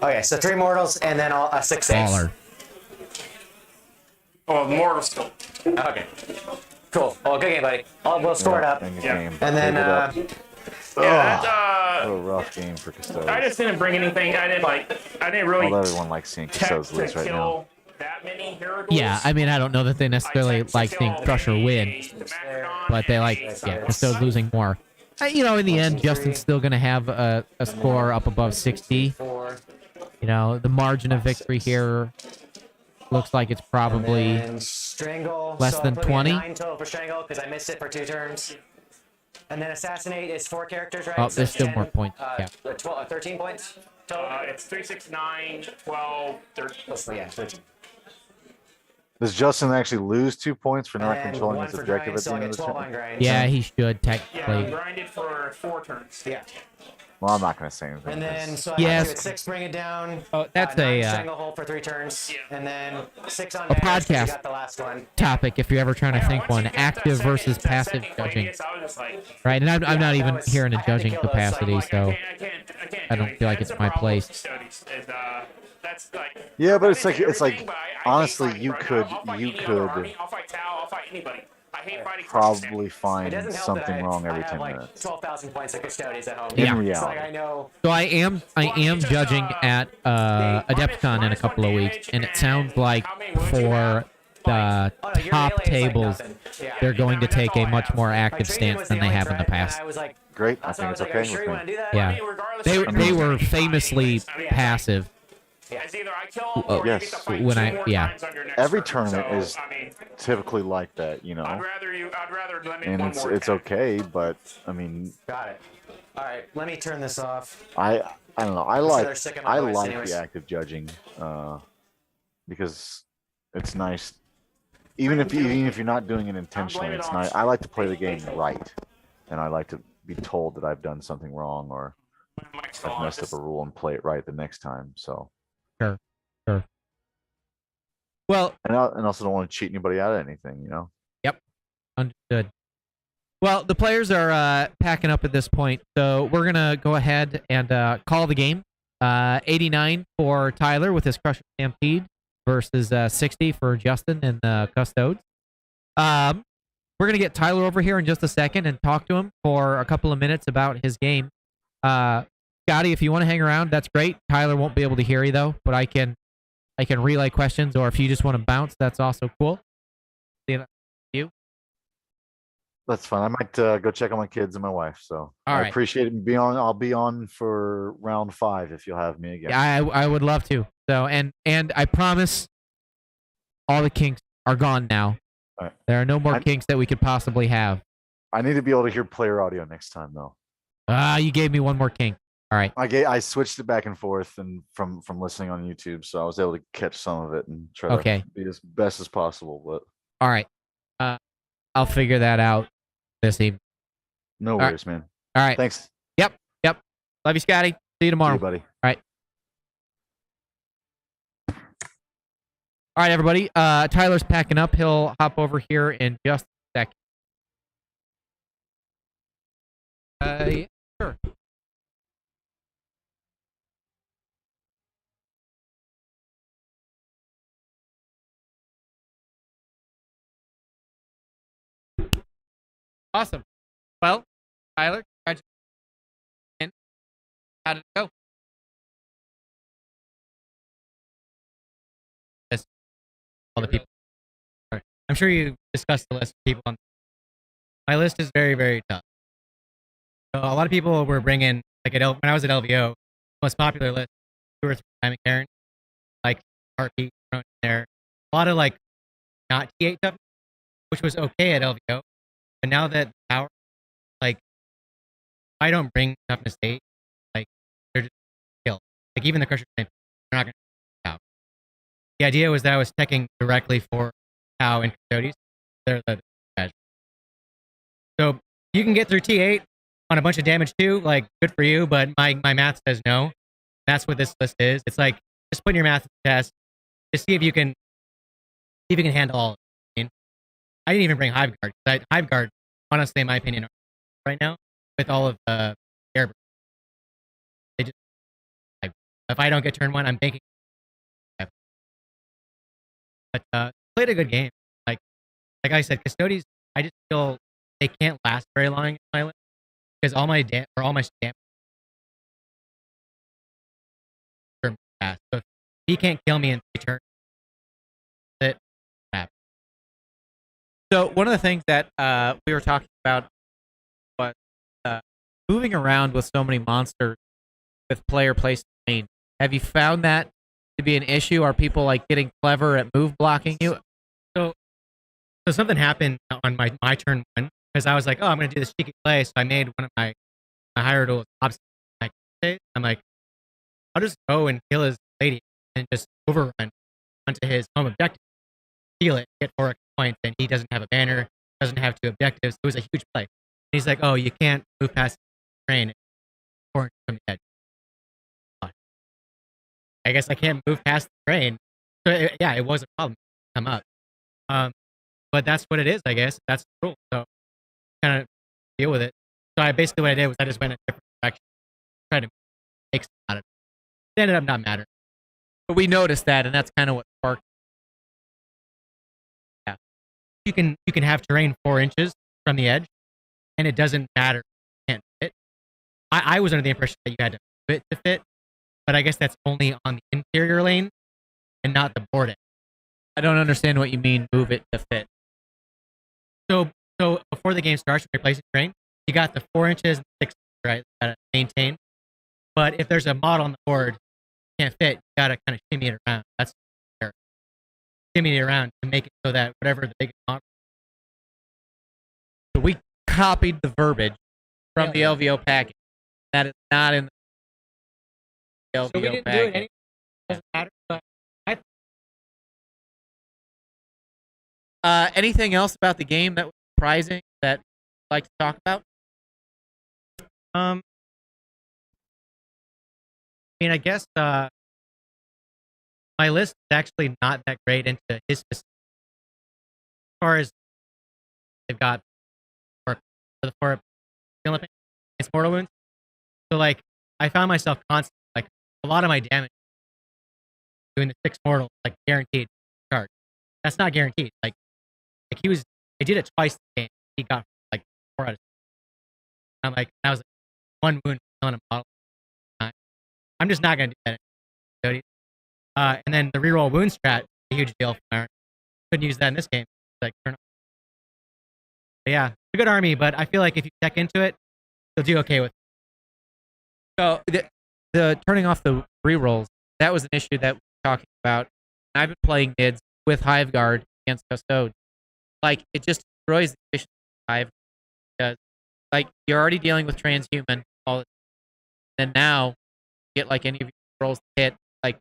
Okay, so 3 mortals and then 6 saves. Baller. Oh, mortal still. Okay. Cool. Well, good game, buddy. We'll score it up. End the Yeah. game. And then, Give it up. Yeah, What a rough game for Custodes. I just didn't bring anything. I didn't really Although everyone likes seeing tech Custodes to lose right now. kill that many hero Yeah, I mean, I don't know that they necessarily like seeing Crusher win, but they like, Custodes losing more. You know, in the end, Justin's still going to have a score up above 60. You know, the margin of victory here looks like it's probably Strangle, less than 20. 9 total for Strangle because I missed it for 2 turns. And then Assassinate is 4 characters, right? Oh, there's still more points. Yeah. 13 points total? It's 3, 6, 9, 12, 13. Oh, yeah, 13. Does Justin actually lose 2 points for not And controlling 1 his for objective grind, at so the I end get of the 12 on turn? grind. Yeah, he should Yeah, technically. grinded for 4 turns. Yeah. Well, I'm not going to say anything. And then, 'cause- so I Yes. have to 6, bring it down. Oh, that's 9 a Stranglehold for 3 turns. Yeah. And then 6 on A damage 'cause you podcast. got the last one. Topic if you're ever trying to Yeah, think once one, you get active that versus second- that passive second judging, Vegas, I was just like, right? And I'm not that even was- here in I a had to judging kill those, so I'm capacity, like, so I can't I don't do feel like anything. it's my That's the problem place. with Custodes, is, that's like, Yeah, but I it's like didn't say it's like everything, but I hate honestly, fighting, you bro. could I'll fight you any other could army, I'll fight Tau, I'll fight anybody. I hate fighting probably It find doesn't help that something wrong every I have 10 like minutes. 12,000 points of Custodes at home. In Yeah. It's like reality, I know. So I am judging at Adepticon in a couple of weeks, and it sounds like for the Oh, no, your top melee is like tables, nothing. Yeah. they're going to take a much more My active training stance was than the they only have in the threat, and past. I was like, great. I that's why think I it's was like, okay are you sure with you me. want to do that? Yeah. I mean, regardless They of they what were you do, famously anyways. I mean, passive. It's either I kill or yes, you get to fight when 2 I- more yeah. times on your next Every turn. tournament So, is I mean, typically like that, you I'd know, rather limit and one it's more it's attack. okay. But I mean, Got it. All right, let me turn this off. I don't know. I So like they're sick of my voice the anyways. active judging because it's nice. Even if you're not doing it intentionally, blame it it's on- nice. I like to play the game right, and I like to be told that I've done something wrong or Mike's still I've on. messed up Just- a rule and play it right the next time. So, Well, and I also don't want to cheat anybody out of anything, you know. understood. Well, the players are packing up at this point, so we're gonna go ahead and call the game. 89 for Tyler with his Crush Stampede versus 60 for Justin and the Custodes. We're gonna get Tyler over here in just a second and talk to him for a couple of minutes about his game. Scotty, if you want to hang around, that's great. Tyler won't be able to hear you though, but I can relay questions, or if you just want to bounce, that's also cool. That's fine. I might go check on my kids and my wife. So All I right. appreciate it. I'll be on for round 5 if you'll have me again. Yeah, I would love to. So and I promise all the kinks are gone now. All right. There are no more kinks that we could possibly have. I need to be able to hear player audio next time though. You gave me one more kink. All right. I switched it back and forth and from listening on YouTube, so I was able to catch some of it and try Okay. to be as best as possible. But All right. I'll figure that out this evening. no right. worries, man. All right. Thanks. Yep. Love you, Scotty. See you See tomorrow. you, buddy. All right, everybody. Tyler's packing up. He'll hop over here in just a second. Yeah, sure. Awesome. Well, Tyler, congratulations. How did it go? Yes. All the people. All right. I'm sure you discussed the list of people on. My list is very, very tough. So a lot of people were bringing, like when I was at LVO, most popular list, 2 or 3 Diamond Karen, like RP thrown in there. A lot of like not T8 stuff, which was okay at LVO. But now that power, like, I don't bring toughness 8, like, they're just killed. Like, even the Crusher they're not going to out. The idea was that I was teching directly for Tau and Custodes. They're the casual. So you can get through T8 on a bunch of damage too, like, good for you, but my math says no. That's what this list is. It's like, just put your math to the test. Just see if you can handle all of it. I mean, I didn't even bring Hive Guard. Hive Guard, honestly, in my opinion, right now, with all of the air, they just, if I don't get turn 1, I'm banking. But played a good game. Like I said, Custodes, I just feel they can't last very long in my list because all my damage fast. So if he can't kill me in 3 turns, So one of the things that we were talking about was moving around with so many monsters with player place lane. Have you found that to be an issue? Are people like getting clever at move blocking you? So something happened on my turn one because I was like, oh, I'm gonna do this cheeky play. So I made one of my higher duels obstacle. I'm like, I'll just go and kill his lady and just overrun onto his home objective, steal it, get 4 points, and he doesn't have a banner, doesn't have 2 objectives. It was a huge play. And he's like, oh, you can't move past the train from the edge. I guess I can't move past the train. So it was a problem to come up. But that's what it is, I guess. That's the rule. So kind of deal with it. So what I did was I just went in a different direction, tried to make something out of it. It ended up not mattering. But we noticed that, and that's kind of what sparked. Yeah, you can have terrain 4 inches from the edge, and it doesn't matter. You can't fit. I was under the impression that you had to fit to fit, but I guess that's only on the interior lane and not the board end. I don't understand what you mean. Move it to fit. So before the game starts, when you're placing terrain, you got the 4 inches and 6 inches, right? You gotta maintain. But if there's a model on the board you can't fit, you gotta kind of shimmy it around. That's fair. Shimmy it around to make it so that whatever the biggest model. So we copied the verbiage from the LVO package. That is not in the LVO So we didn't package. do it anyway. Doesn't matter. But Anything else about the game that was surprising that you'd like to talk about? I mean, I guess my list is actually not that great into his specific. As far as they've got for the 4 Olympic, it's mortal wounds. So like, I found myself constantly like a lot of my damage doing the 6 mortal like guaranteed charge. That's not guaranteed. Like I did it twice the game. He got like 4 out of 6. I was like 1 wound on a model. I'm just not gonna do that. And then the reroll wound strat, a huge deal for Iron. Couldn't use that in this game. Like, but yeah, it's a good army, but I feel like if you check into it, you'll do okay with it. So the turning off the rerolls, that was an issue that we were talking about. I've been playing mids with Hive Guard against Custode. Like, it just destroys the efficiency of Hive, because like you're already dealing with transhuman all the time. And now you get like any of your rolls to hit, like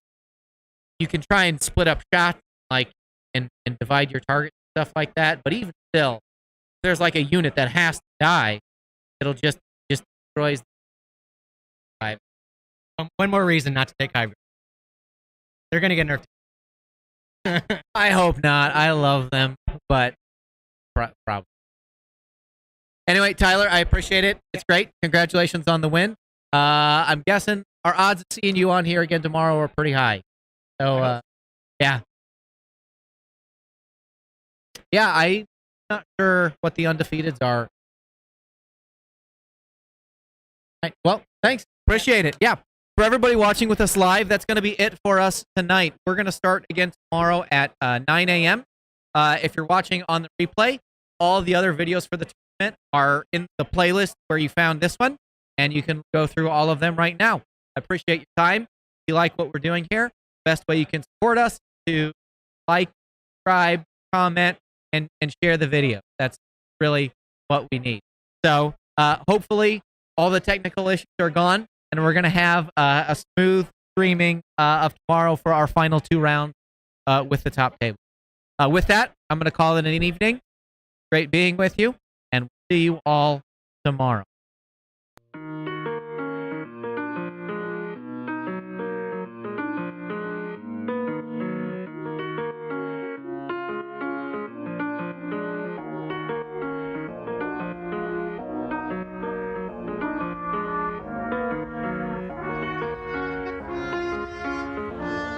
you can try and split up shots like and divide your target and stuff like that, but even still, if there's like a unit that has to die, it'll just destroys the Hive. One more reason not to take Hive. They're gonna get nerfed. I hope not. I love them, but probably. Anyway, Tyler, I appreciate it. It's great. Congratulations on the win. I'm guessing our odds of seeing you on here again tomorrow are pretty high. So, yeah. Yeah, I'm not sure what the undefeateds are. Right. Well, thanks. Appreciate it. Yeah. For everybody watching with us live, that's going to be it for us tonight. We're going to start again tomorrow at 9 a.m. If you're watching on the replay, all the other videos for the tournament are in the playlist where you found this one, and you can go through all of them right now. I appreciate your time. If you like what we're doing here, best way you can support us to like, subscribe, comment, and share the video. That's really what we need. So hopefully all the technical issues are gone, and we're going to have a smooth streaming of tomorrow for our final 2 rounds with the top table. With that, I'm going to call it an evening. Great being with you, and we'll see you all tomorrow.